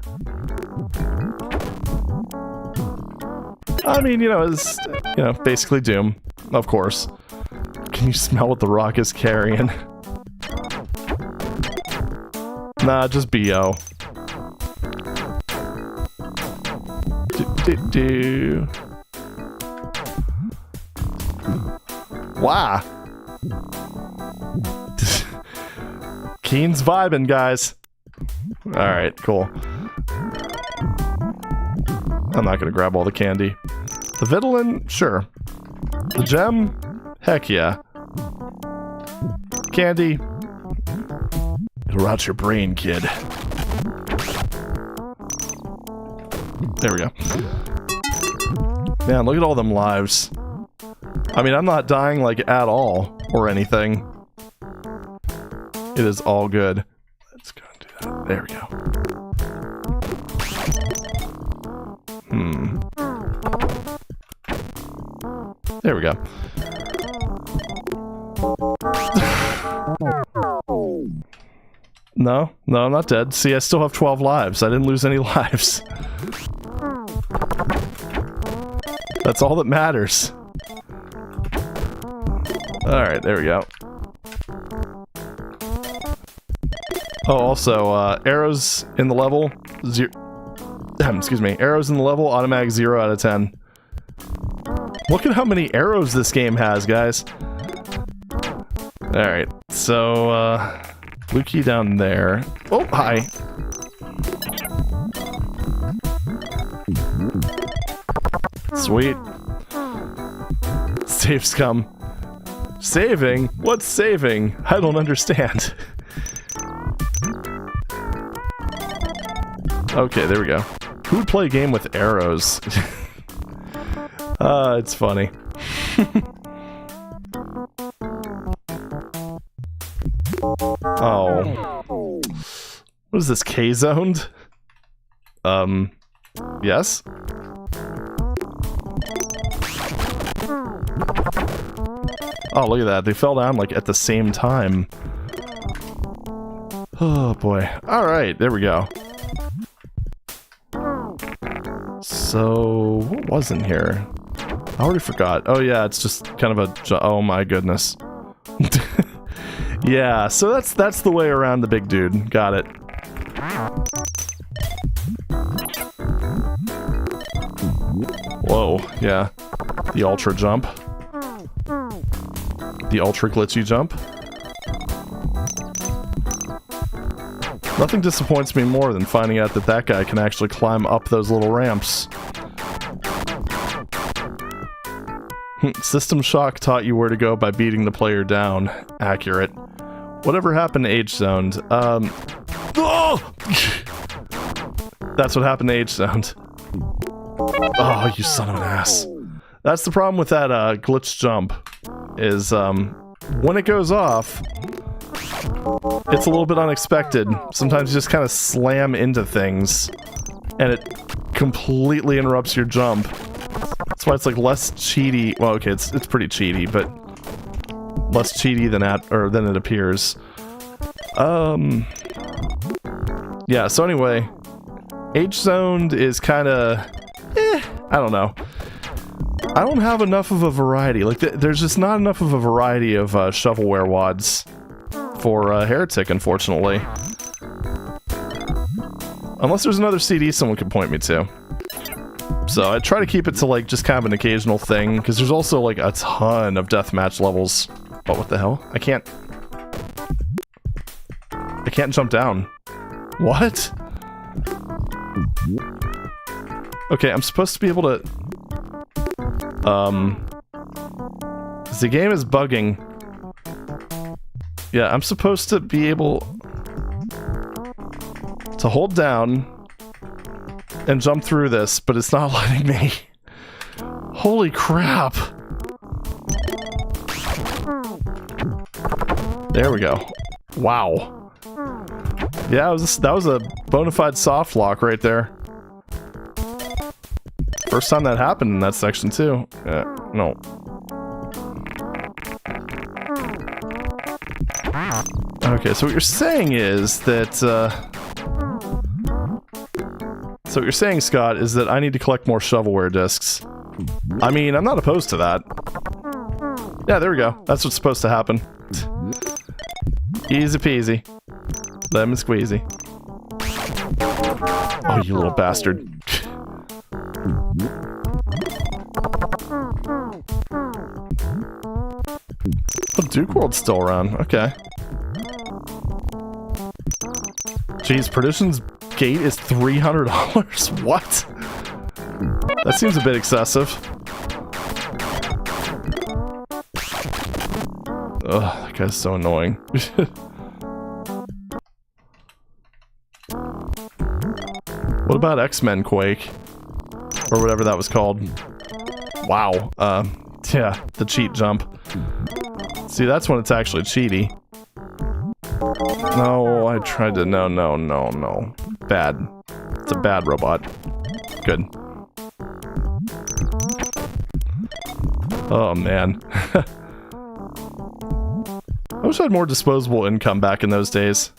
I mean, you know, it's, you know, basically Doom, of course. Can you smell what The Rock is carrying? Nah, just BO. Wow. Keen's vibing, guys. Alright, cool. I'm not gonna grab all the candy. The Vitamin? Sure. The gem? Heck yeah. Candy? It'll rot your brain, kid. There we go. Man, look at all them lives. I mean, I'm not dying, like, at all, or anything. It is all good. Let's go and do that. There we go. There we go. No, I'm not dead. See, I still have 12 lives. I didn't lose any lives. That's all that matters. Alright, there we go. Oh, also, arrows in the level, excuse me, arrows in the level, automatic 0 out of 10. Look at how many arrows this game has, guys. Alright, so, blue key down there. Oh, hi. Sweet. Save scum. Saving? What's saving? I don't understand. Okay, there we go. Who would play a game with arrows? It's funny. Oh. What is this, K-zoned? Yes? Oh, look at that. They fell down, like, at the same time. Oh, boy. Alright, there we go. So, what was in here? I already forgot. Oh, yeah, it's just kind of a... Oh, my goodness. Yeah, so that's the way around the big dude. Got it. Whoa, yeah. The ultra jump. The ultra glitchy jump. Nothing disappoints me more than finding out that that guy can actually climb up those little ramps. System Shock taught you where to go by beating the player down. Accurate. Whatever happened to H-Zoned? Oh! That's what happened to H-Zoned. Oh, you son of an ass. That's the problem with that glitch jump. is when it goes off, it's a little bit unexpected. Sometimes you just kind of slam into things, and it completely interrupts your jump. That's why it's like less cheaty. Well, okay, it's pretty cheaty, but less cheaty than it appears. Yeah. So anyway, H-zoned is kind of, I don't know. I don't have enough of a variety. Like, there's just not enough of a variety of shovelware wads for Heretic, unfortunately. Unless there's another CD someone could point me to. So I try to keep it to, like, just kind of an occasional thing, because there's also, like, a ton of deathmatch levels. But what the hell? I can't jump down. What? Okay, I'm supposed to be able to... The game is bugging. Yeah, I'm supposed to be able to hold down and jump through this, but it's not letting me. Holy crap. There we go. Wow. Yeah, that was a bona fide soft lock right there. First time that happened in that section, too. No. Okay, so what you're saying is that, So what you're saying, Scott, is that I need to collect more shovelware discs. I mean, I'm not opposed to that. Yeah, there we go. That's what's supposed to happen. Easy peasy. Lemon squeezy. Oh, you little bastard. Oh, Duke World's still around. Okay. Jeez, Perdition's gate is $300? What? That seems a bit excessive. Ugh, that guy's so annoying. What about X-Men Quake? Or whatever that was called. Wow. Yeah, the cheat jump. See, that's when it's actually cheaty. No, I tried to... No. Bad. It's a bad robot. Good. Oh, man. I wish I had more disposable income back in those days.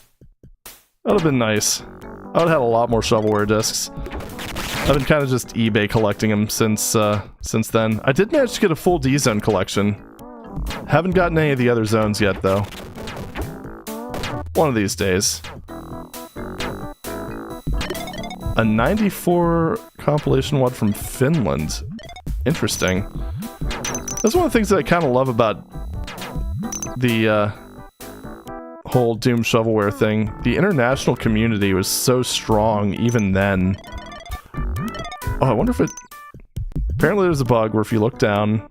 That would have been nice. I would have had a lot more shovelware discs. I've been kind of just eBay collecting them since then. I did manage to get a full D-Zone collection. Haven't gotten any of the other zones yet, though. One of these days. A 94 compilation wad from Finland. Interesting. That's one of the things that I kind of love about the whole Doom shovelware thing. The international community was so strong even then. Oh, I wonder if it... Apparently there's a bug where if you look down...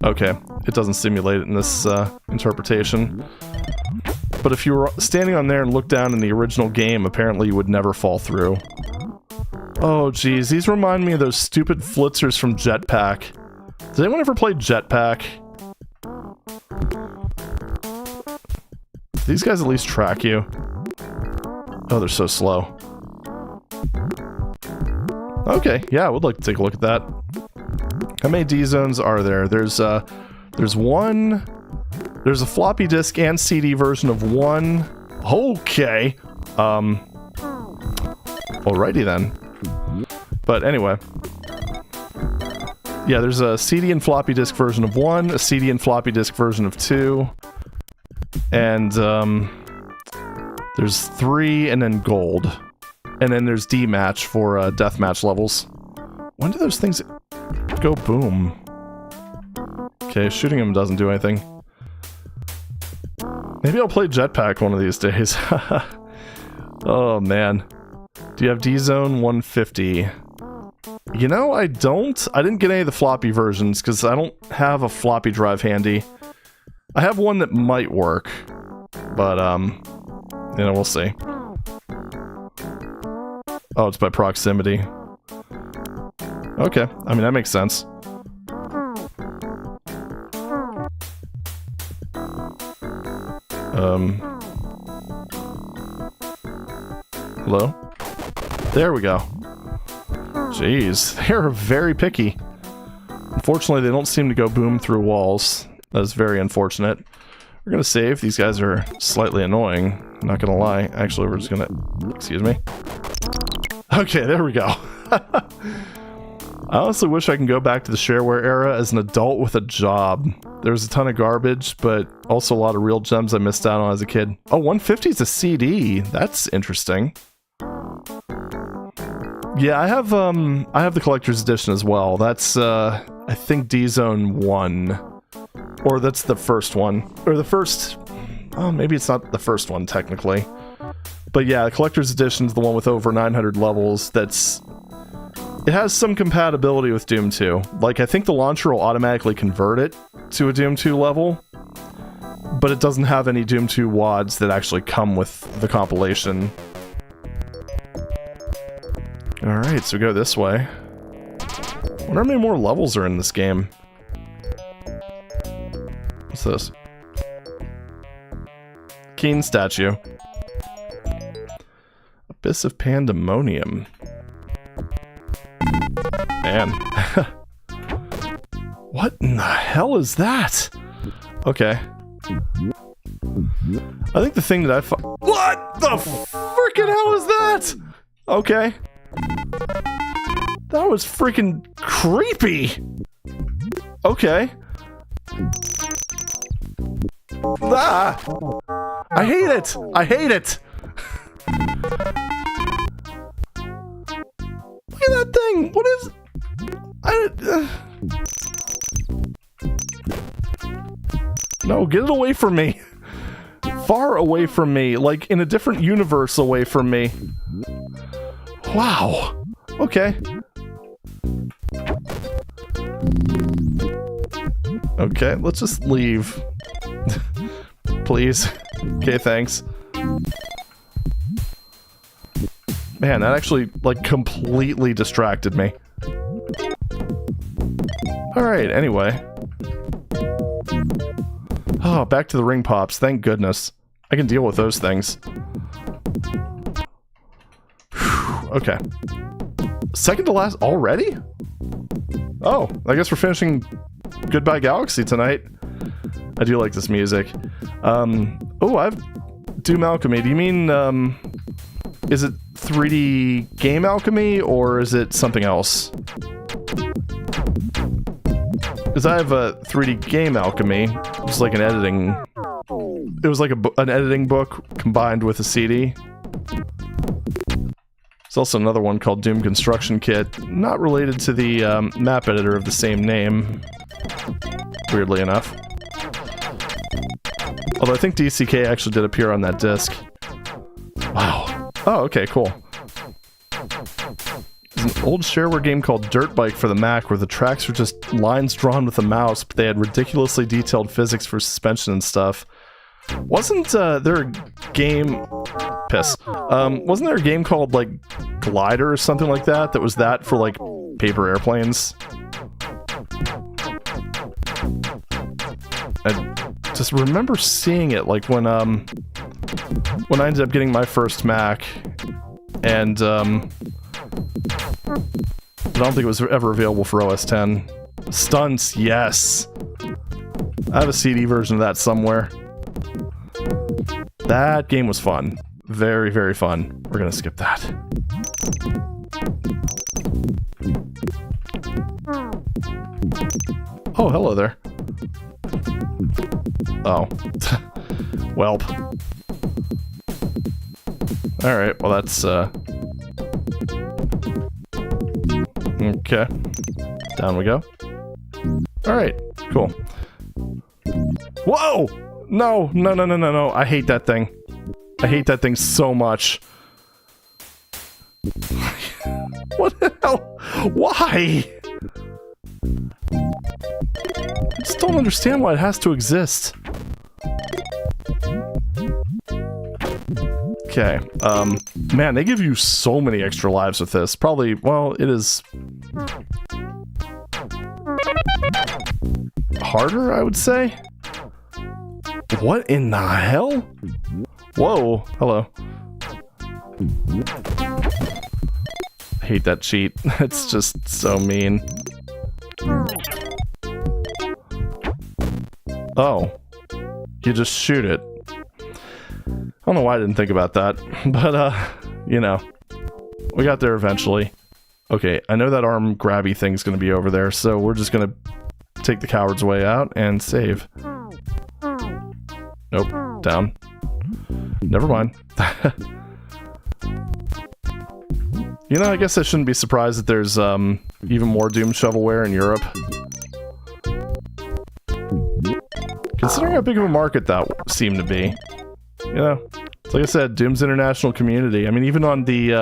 Okay, it doesn't simulate it in this interpretation. But if you were standing on there and looked down in the original game, apparently you would never fall through. Oh, geez, these remind me of those stupid flitzers from Jetpack. Did anyone ever play Jetpack? Do these guys at least track you? Oh, they're so slow. Okay, yeah, I would like to take a look at that. How many D-zones are there? There's one... There's a floppy disk and CD version of one. Okay. Alrighty then. But anyway. Yeah, there's a CD and floppy disk version of one, a CD and floppy disk version of two, and there's 3 and then gold. And then there's D-match for deathmatch levels. When do those things go boom? Okay, shooting them doesn't do anything. Maybe I'll play Jetpack one of these days. Oh, man. Do you have D-Zone 150? You know, I don't. I didn't get any of the floppy versions, because I don't have a floppy drive handy. I have one that might work. But, you know, we'll see. Oh, it's by proximity. Okay, I mean, that makes sense. Hello? There we go. Jeez, they're very picky. Unfortunately, they don't seem to go boom through walls. That is very unfortunate. We're gonna save. These guys are slightly annoying. I'm not gonna lie. Actually, we're just gonna... Excuse me. Okay, there we go. I honestly wish I can go back to the shareware era as an adult with a job. There's a ton of garbage, but also a lot of real gems I missed out on as a kid. Oh, 150 is a CD. That's interesting. Yeah, I have the collector's edition as well. That's I think D-Zone 1. Or that's the first one. Or the first... Oh, maybe it's not the first one, technically. But yeah, the collector's edition is the one with over 900 levels. That's... It has some compatibility with Doom 2. Like, I think the launcher will automatically convert it to a Doom 2 level. But it doesn't have any Doom 2 WADs that actually come with the compilation. Alright, so we go this way. I wonder how many more levels are in this game. What's this? Keen statue. Abyss of Pandemonium. Man. What in the hell is that? Okay. I think the thing that What the frickin' hell is that? Okay. That was freaking creepy! Okay. Ah! I hate it! I hate it! Look at that thing! What is... No, get it away from me! Far away from me, like in a different universe away from me. Wow! Okay. Okay, let's just leave. Please. Okay, thanks. Man, that actually, like, completely distracted me. Alright, anyway. Oh, back to the ring pops, thank goodness. I can deal with those things. Whew, okay. Second to last already? Oh, I guess we're finishing Goodbye Galaxy tonight. I do like this music. Oh, I've Doom Alchemy. Do you mean, is it 3D Game Alchemy, or is it something else? Because I have a 3D Game Alchemy. It's like an editing... It was like an editing book combined with a CD. There's also another one called Doom Construction Kit, not related to the map editor of the same name, weirdly enough. Although I think DCK actually did appear on that disc. Wow. Oh, okay, cool. There's an old shareware game called Dirt Bike for the Mac where the tracks were just lines drawn with a mouse, but they had ridiculously detailed physics for suspension and stuff. Wasn't there a game... Piss. Wasn't there a game called, like, Glider or something like that that was that for, like, paper airplanes? I just remember seeing it, like, when I ended up getting my first Mac, and, I don't think it was ever available for OS X. Stunts, yes! I have a CD version of that somewhere. That game was fun. Very, very fun. We're gonna skip that. Oh, hello there. Oh. Welp. Alright, well that's, okay. Down we go. Alright, cool. Whoa! No, no, no, no, no, no. I hate that thing. I hate that thing so much. What the hell? Why? I just don't understand why it has to exist. Okay, man, they give you so many extra lives with this. Probably, well, it is... harder, I would say? What in the hell? Whoa, hello. I hate that cheat. It's just so mean. Oh. You just shoot it. I don't know why I didn't think about that. But, you know. We got there eventually. Okay, I know that arm grabby thing's gonna be over there, so we're just gonna take the coward's way out and save. Nope, down. Never mind. You know, I guess I shouldn't be surprised that there's even more Doom shovelware in Europe. Considering how big of a market that seemed to be. You know, like I said, Doom's international community. I mean, even on the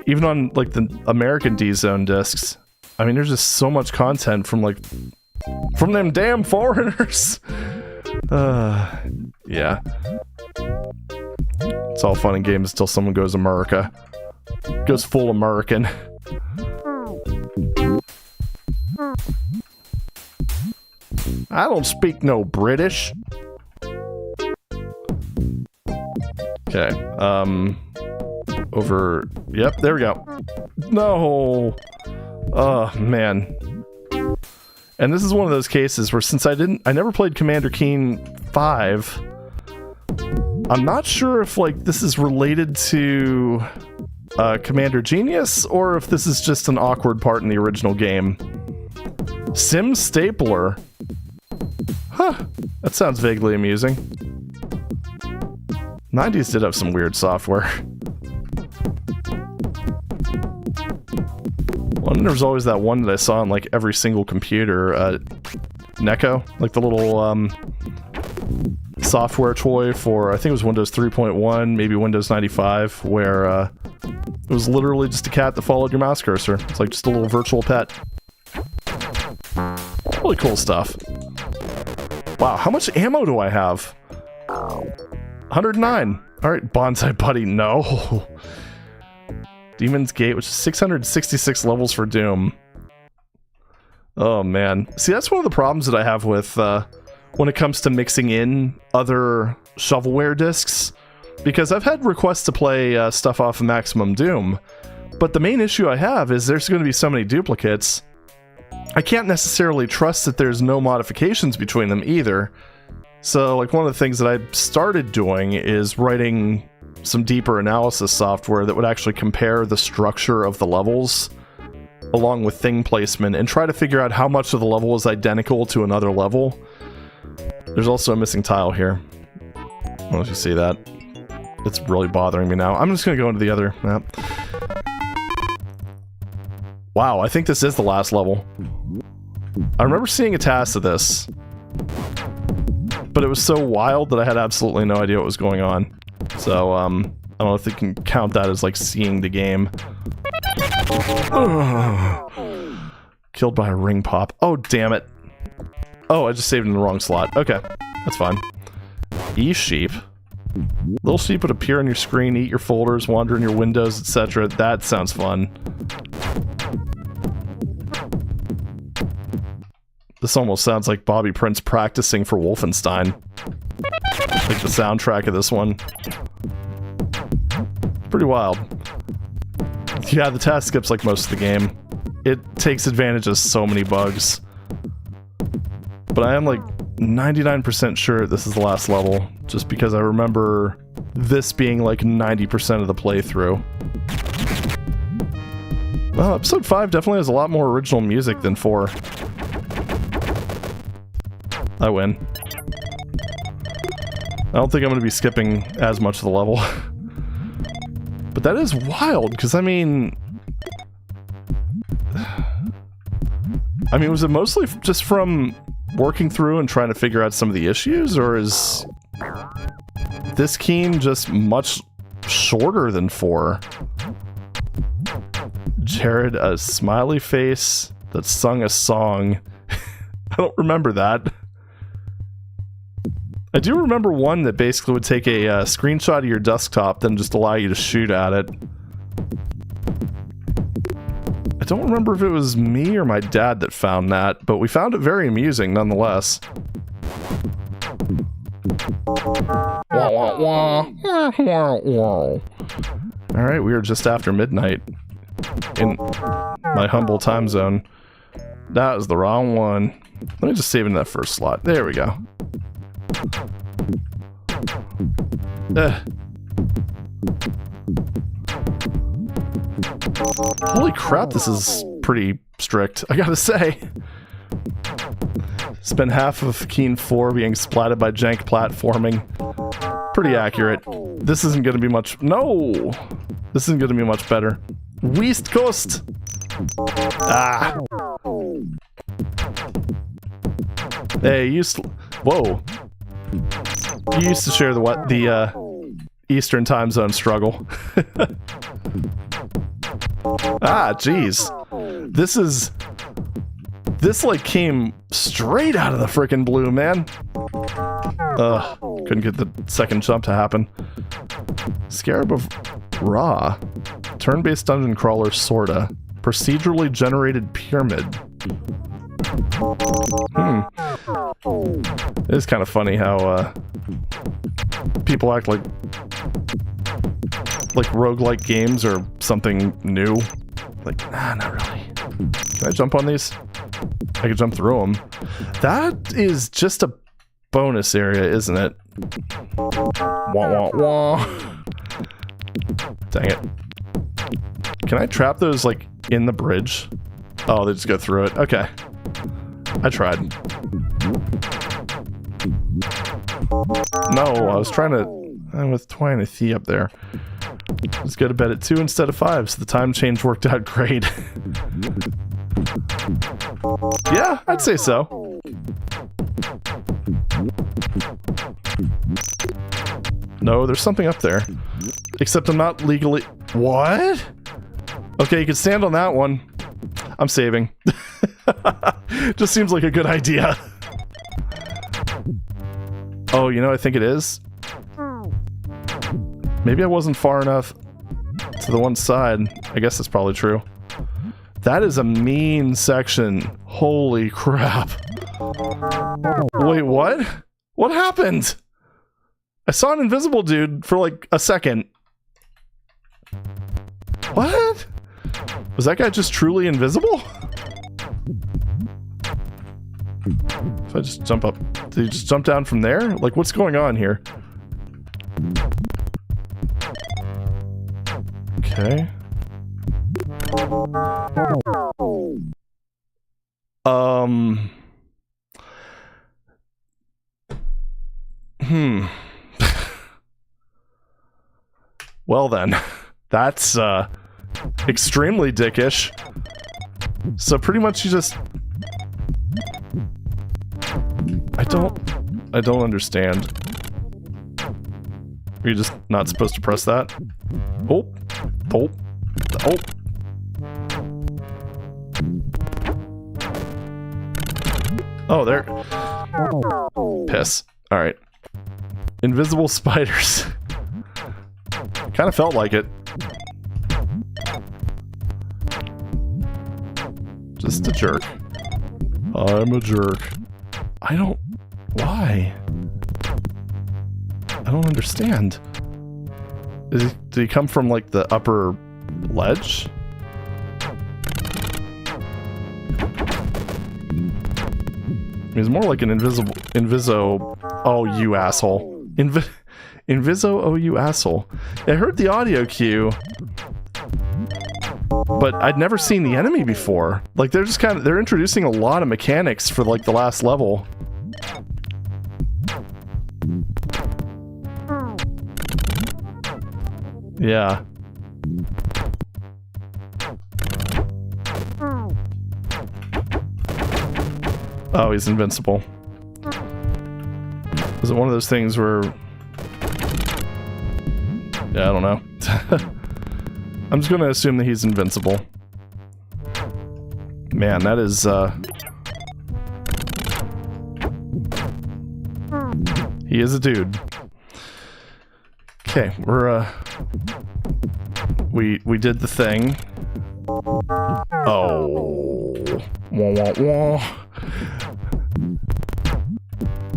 like the American D-Zone discs, I mean, there's just so much content from them damn foreigners. Yeah. It's all fun and games until someone goes America. Goes full American. I don't speak no British. Okay, over... Yep, there we go. No! Oh, man. And this is one of those cases where since I never played Commander Keen 5, I'm not sure if, like, this is related to Commander Genius, or if this is just an awkward part in the original game. Sim Stapler. Huh, that sounds vaguely amusing. 90s did have some weird software. Well, and there was always that one that I saw on like every single computer, Neko, like the little software toy for, I think it was Windows 3.1, maybe Windows 95, where it was literally just a cat that followed your mouse cursor. It's like just a little virtual pet. Really cool stuff. Wow, how much ammo do I have? 109. Alright, Bonsai Buddy, no. Demon's Gate, which is 666 levels for Doom. Oh, man. See, that's one of the problems that I have with, when it comes to mixing in other shovelware discs. Because I've had requests to play stuff off of Maximum Doom. But the main issue I have is there's going to be so many duplicates. I can't necessarily trust that there's no modifications between them either. So, like, one of the things that I started doing is writing some deeper analysis software that would actually compare the structure of the levels along with thing placement and try to figure out how much of the level is identical to another level. There's also a missing tile here. I don't know if you see that. It's really bothering me now. I'm just going to go into the other map. Wow, I think this is the last level. I remember seeing a task of this, but it was so wild that I had absolutely no idea what was going on. So, I don't know if they can count that as, like, seeing the game. Killed by a ring pop. Oh, damn it. Oh, I just saved in the wrong slot. Okay, that's fine. E-sheep. Little sheep would appear on your screen, eat your folders, wander in your windows, etc. That sounds fun. This almost sounds like Bobby Prince practicing for Wolfenstein. Like the soundtrack of this one. Pretty wild. Yeah, the task skips like most of the game. It takes advantage of so many bugs. But I am like 99% sure this is the last level, just because I remember this being like 90% of the playthrough. Well, episode 5 definitely has a lot more original music than 4. I win. I don't think I'm going to be skipping as much of the level. But that is wild, because I mean, was it mostly just from working through and trying to figure out some of the issues, or is this Keen just much shorter than 4? Jared, a smiley face that sung a song. I don't remember that. I do remember one that basically would take a screenshot of your desktop, then just allow you to shoot at it. I don't remember if it was me or my dad that found that, but we found it very amusing nonetheless. Wah, wah, wah. Wah, wah, wah. Alright, we are just after midnight in my humble time zone. That was the wrong one. Let me just save into that first slot. There we go. Holy crap, this is pretty strict, I gotta say. Spent half of Keen 4 being splatted by jank platforming. Pretty accurate. This isn't gonna be much... No! This isn't gonna be much better. West Coast! Ah! Hey, you used to... Whoa. You used to share the Eastern time zone struggle. Ah, jeez. This like came straight out of the frickin' blue, man. Couldn't get the second jump to happen. Scarab of Ra. Turn-based dungeon crawler, sorta. Procedurally generated pyramid. It is kind of funny how people act like roguelike games are something new. Like, nah, not really. Can I jump on these? I can jump through them. That is just a bonus area, isn't it? Wah, wah, wah. Dang it. Can I trap those, like, in the bridge? Oh, they just go through it. Okay. I tried. No, I was trying to... I was trying to see up there. Let's go to bed at 2 instead of 5, so the time change worked out great. Yeah, I'd say so. No, there's something up there. Except I'm not legally... What? Okay, you can stand on that one. I'm saving. Just seems like a good idea. Oh, you know, I think it is. Maybe I wasn't far enough to the one side. I guess that's probably true. That is a mean section. Holy crap. Wait, what? What happened? I saw an invisible dude for like a second. What? Was that guy just truly invisible? If I just jump up, did he just jump down from there? Like, what's going on here? Okay. Well then, that's extremely dickish. So pretty much you just... I don't understand. Are you just not supposed to press that? Oh. Oh. Oh. Oh, there. Piss. Alright. Invisible spiders. Kind of felt like it. Just a jerk. I'm a jerk. I don't... Why? I don't understand. Did he come from, like, the upper ledge? He's more like an Inviso... Oh, you asshole. Inviso, oh, you asshole. I heard the audio cue, but I'd never seen the enemy before. Like, they're just kind of... They're introducing a lot of mechanics for, like, the last level. Yeah. Oh, he's invincible. Was it one of those things where... Yeah, I don't know. I'm just gonna assume that he's invincible. Man, that is, he is a dude. Okay, we're, we did the thing. Oh. Wah, wah, wah.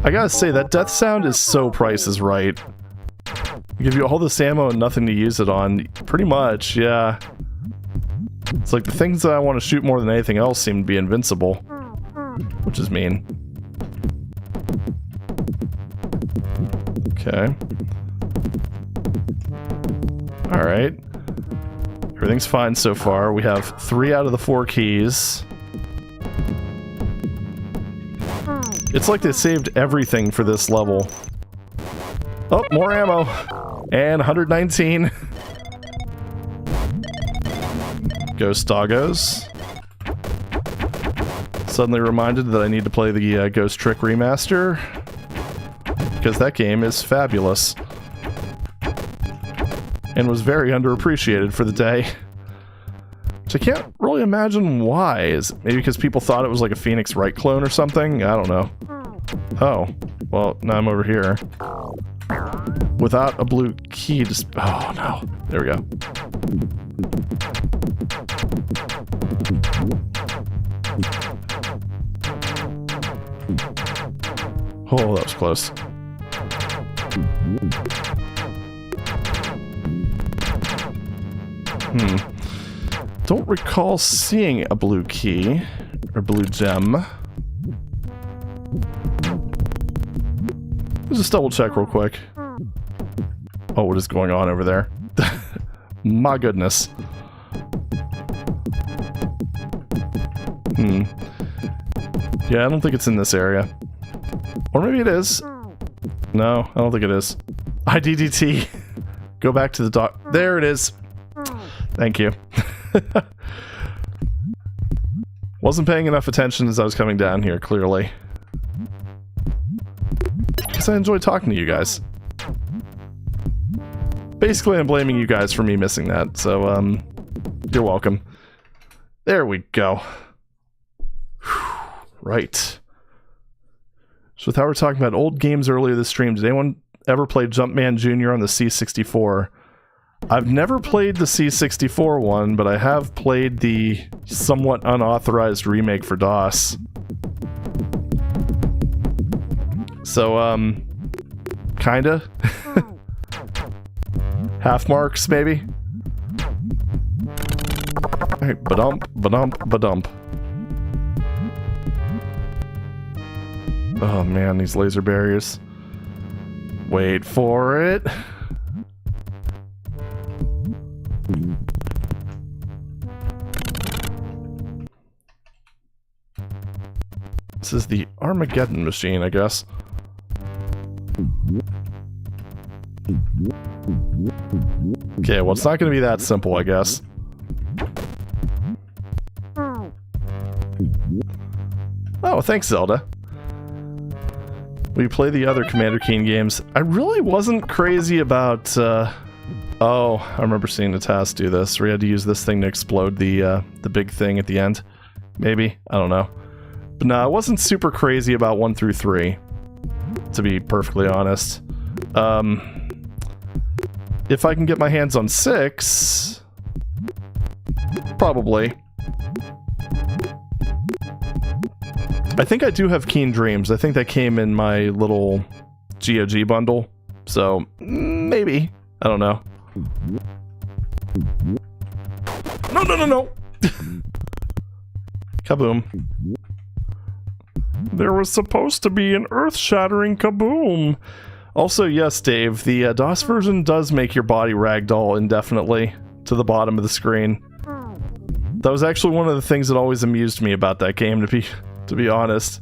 I gotta say, that death sound is so Price is Right. Give you all this ammo and nothing to use it on. Pretty much, yeah. It's like the things that I want to shoot more than anything else seem to be invincible. Which is mean. Okay. Alright. Everything's fine so far. We have 3 out of the 4 keys. It's like they saved everything for this level. Oh, more ammo! And 119. Ghost Doggos. Suddenly reminded that I need to play the Ghost Trick Remaster. Because that game is fabulous. And was very underappreciated for the day. Which I can't really imagine why. Is it maybe because people thought it was like a Phoenix Wright clone or something? I don't know. Oh. Well, now I'm over here. Without a blue key, just... Oh, no. There we go. Oh, that was close. Don't recall seeing a blue key. Or blue gem. Let's just double check real quick. Oh, what is going on over there? My goodness. Yeah, I don't think it's in this area. Or maybe it is. No, I don't think it is. IDDT. Go back to the dock. There it is. Thank you. Wasn't paying enough attention as I was coming down here, clearly. Because I enjoy talking to you guys. Basically, I'm blaming you guys for me missing that, so, you're welcome. There we go. Right. So with how we're talking about old games earlier this stream, did anyone ever play Jumpman Jr. on the C64? I've never played the C64 one, but I have played the somewhat unauthorized remake for DOS. So, kinda. Half marks, maybe? Alright, ba-dump, ba-dump, ba-dump. Oh man, these laser barriers. Wait for it. This is the Armageddon machine, I guess. Okay, well, it's not going to be that simple, I guess. Oh, thanks, Zelda. We play the other Commander Keen games. I really wasn't crazy about, oh, I remember seeing the task do this, where you had to use this thing to explode the big thing at the end. Maybe? I don't know. But no, I wasn't super crazy about 1 through 3, to be perfectly honest. If I can get my hands on 6... Probably. I think I do have Keen Dreams. I think that came in my little GOG bundle. So, maybe. I don't know. No, no, no, no! Kaboom. There was supposed to be an earth-shattering kaboom! Also, yes, Dave, the DOS version does make your body ragdoll indefinitely to the bottom of the screen. That was actually one of the things that always amused me about that game, to be honest.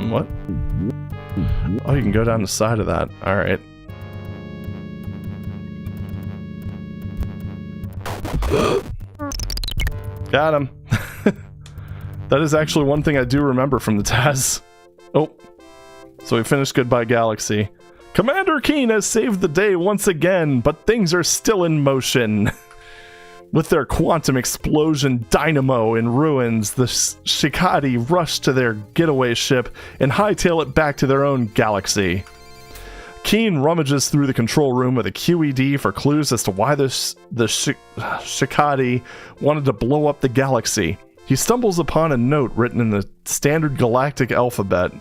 What? Oh, you can go down the side of that. Alright. Got him. That is actually one thing I do remember from the TAS. Oh. So we finished Goodbye Galaxy. Commander Keen has saved the day once again, but things are still in motion. With their quantum explosion dynamo in ruins, the Shikadi rush to their getaway ship and hightail it back to their own galaxy. Keen rummages through the control room with a QED for clues as to why the Shikadi wanted to blow up the galaxy. He stumbles upon a note written in the standard galactic alphabet.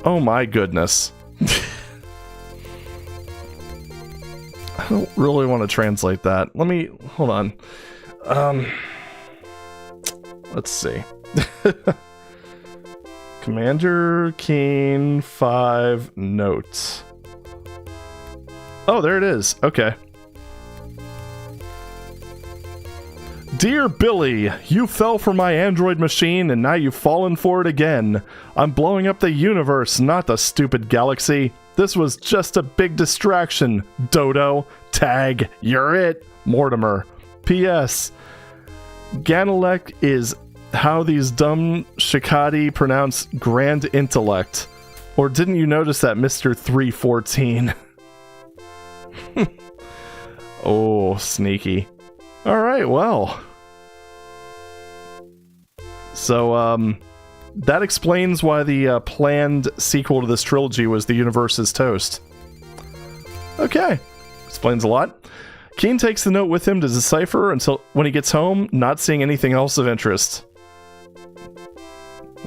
Oh my goodness. I don't really want to translate that. Hold on. Let's see. Commander Keen 5 notes. Oh, there it is. Okay. Dear Billy, you fell for my android machine and now you've fallen for it again. I'm blowing up the universe, not the stupid galaxy. This was just a big distraction. Dodo. Tag. You're it. Mortimer. P.S. Ganalek is how these dumb Shikadi pronounce grand intellect. Or didn't you notice that, Mr. 314? Oh, sneaky. Alright, well. So, that explains why the planned sequel to this trilogy was The Universe's Toast. Okay. Explains a lot. Keen takes the note with him to decipher until when he gets home, not seeing anything else of interest.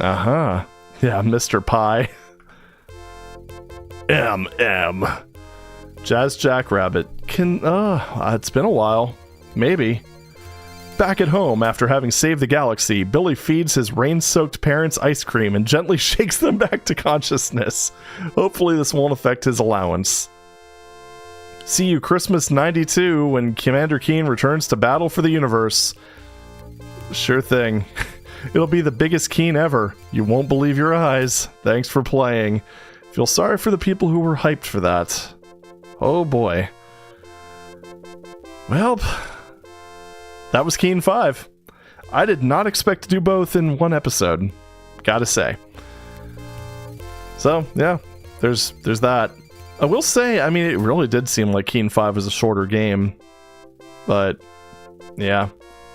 Uh-huh. Yeah, Mr. Pie. M. Jazz Jackrabbit. It's been a while. Maybe. Back at home, after having saved the galaxy, Billy feeds his rain-soaked parents ice cream and gently shakes them back to consciousness. Hopefully this won't affect his allowance. See you Christmas 92 when Commander Keen returns to battle for the universe. Sure thing. It'll be the biggest Keen ever. You won't believe your eyes. Thanks for playing. Feel sorry for the people who were hyped for that. Oh boy. Well, that was Keen 5. I did not expect to do both in one episode. Gotta say. So, yeah, there's that. I will say, I mean, it really did seem like Keen 5 was a shorter game. But, yeah.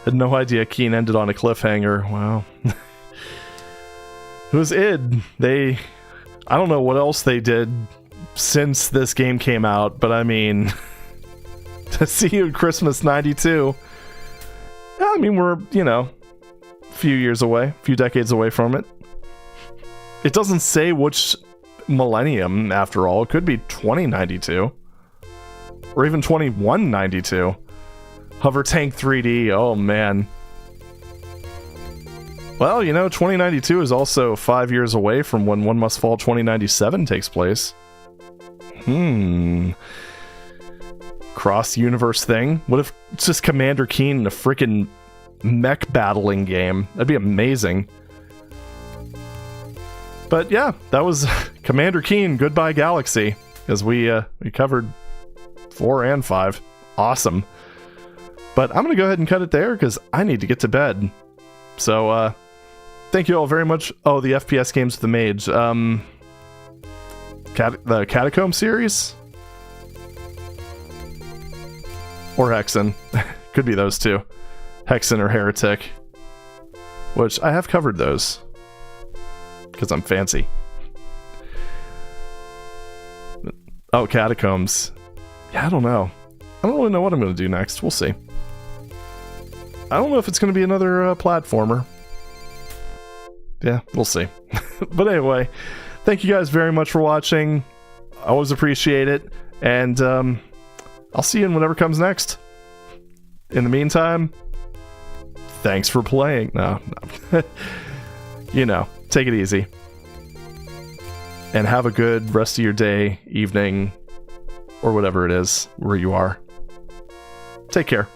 Had no idea Keen ended on a cliffhanger. Wow. It was id. I don't know what else they did since this game came out, but I mean, to see you at Christmas 92. I mean, we're, a few decades away from it. It doesn't say which millennium, after all. It could be 2092. Or even 2192. Hover Tank 3D, oh man. Well, 2092 is also 5 years away from when One Must Fall 2097 takes place. Cross-universe thing? What if it's just Commander Keen in a frickin' mech battling game? That'd be amazing. But yeah, that was Commander Keen, Goodbye Galaxy, as we covered 4 and 5. Awesome. But I'm going to go ahead and cut it there, because I need to get to bed. So, thank you all very much. Oh, the FPS games with the mage. The Catacomb series? Or Hexen. Could be those two. Hexen or Heretic. Which, I have covered those. Because I'm fancy. Oh, Catacombs. Yeah, I don't know. I don't really know what I'm going to do next. We'll see. I don't know if it's going to be another platformer. Yeah, we'll see. But anyway, thank you guys very much for watching. I always appreciate it. And I'll see you in whatever comes next. In the meantime, thanks for playing. No. Take it easy. And have a good rest of your day, evening, or whatever it is where you are. Take care.